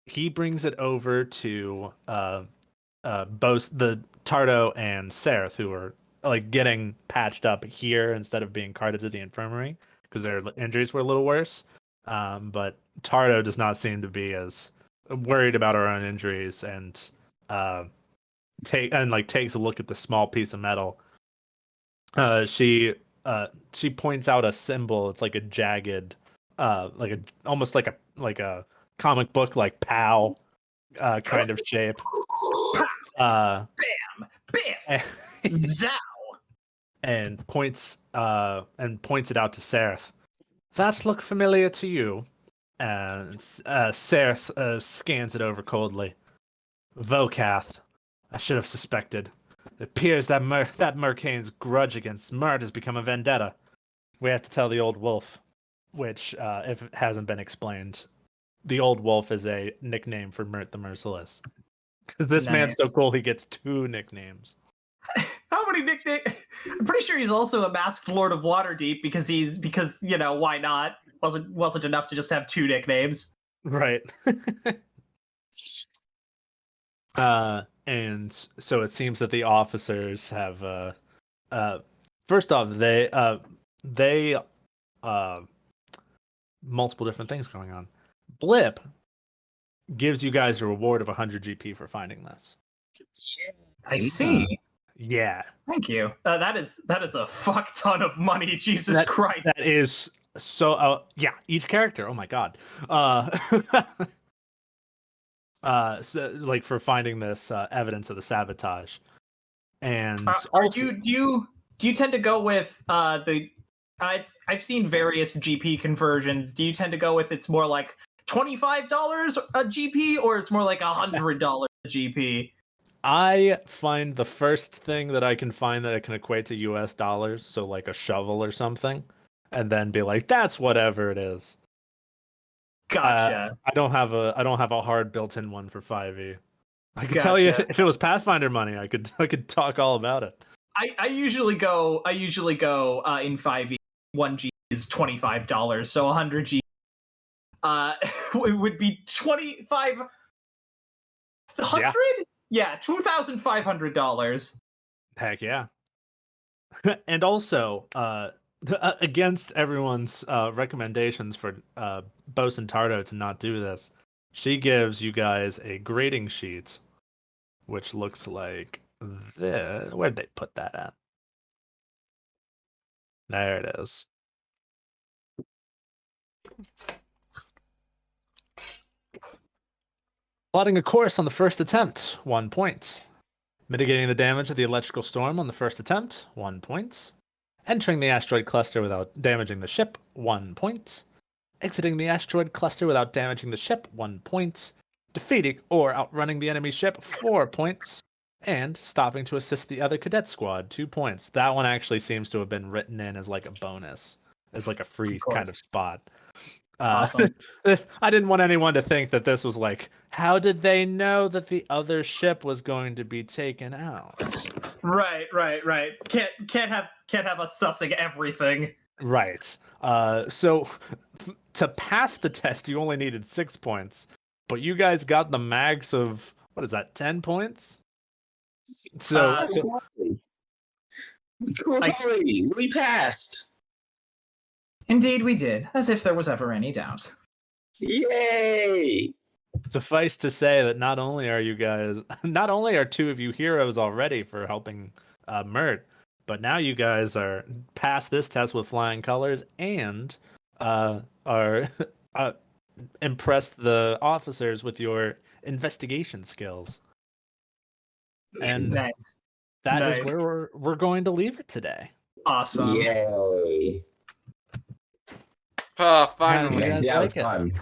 He brings it over to both the Tardo and Sereth, who are like getting patched up here instead of being carted to the infirmary because their injuries were a little worse. But Tardo does not seem to be as worried about her own injuries and takes a look at the small piece of metal. She points out a symbol. It's like a jagged, almost like a comic book like POW kind of shape. Bam! Biff! Zow! And points it out to Sereth. That look familiar to you? And Sereth scans it over coldly. Vokath, I should have suspected. It appears that Mercane's grudge against Mert has become a vendetta. We have to tell the Old Wolf, which, if it hasn't been explained, the Old Wolf is a nickname for Mert the Merciless. Because this man's so cool, he gets 2 nicknames. How many nicknames? I'm pretty sure he's also a masked Lord of Waterdeep because why not? Wasn't enough to just have 2 nicknames. Right. And so it seems that the officers have first off they multiple different things going on. Blip gives you guys a reward of 100 GP for finding this. I see. Yeah. Thank you. That is a fuck ton of money. Jesus Christ. That is so. Yeah. Each character. Oh my god. So, like for finding this evidence of the sabotage, and do do you tend to go with I've seen various GP conversions. Do you tend to go with it's more like $25 a GP, or it's more like $100 a GP? I find the first thing that I can find that I can equate to US dollars, so like a shovel or something, and then be like, that's whatever it is. Gotcha. I don't have a hard built-in one for 5e. I could tell you if it was Pathfinder money, I could talk all about it. I usually go in 5e. 1G is $25, so 100G it would be 2,500. Yeah, $2,500. Heck yeah. And also, against everyone's recommendations for Bosun Tardo to not do this, she gives you guys a grading sheet, which looks like this. Where'd they put that at? There it is. Plotting a course on the first attempt, 1 point. Mitigating the damage of the electrical storm on the first attempt, 1 point. Entering the asteroid cluster without damaging the ship, 1 point. Exiting the asteroid cluster without damaging the ship, 1 point. Defeating or outrunning the enemy ship, 4 points. And stopping to assist the other cadet squad, 2 points. That one actually seems to have been written in as like a bonus, as like a free kind of spot. Awesome. I didn't want anyone to think that this was like, how did they know that the other ship was going to be taken out? Right. Can't have us sussing everything. Right. So to pass the test, you only needed 6 points, but you guys got the max of, what is that, 10 points? So we passed. Indeed we did, as if there was ever any doubt. Yay! suffice to say that not only are 2 of you heroes already for helping Mert, but now you guys are past this test with flying colors and are impressed the officers with your investigation skills. And that is where we're going to leave it today. Awesome. Yay! Oh, finally. You guys Yeah, like it's it? fun.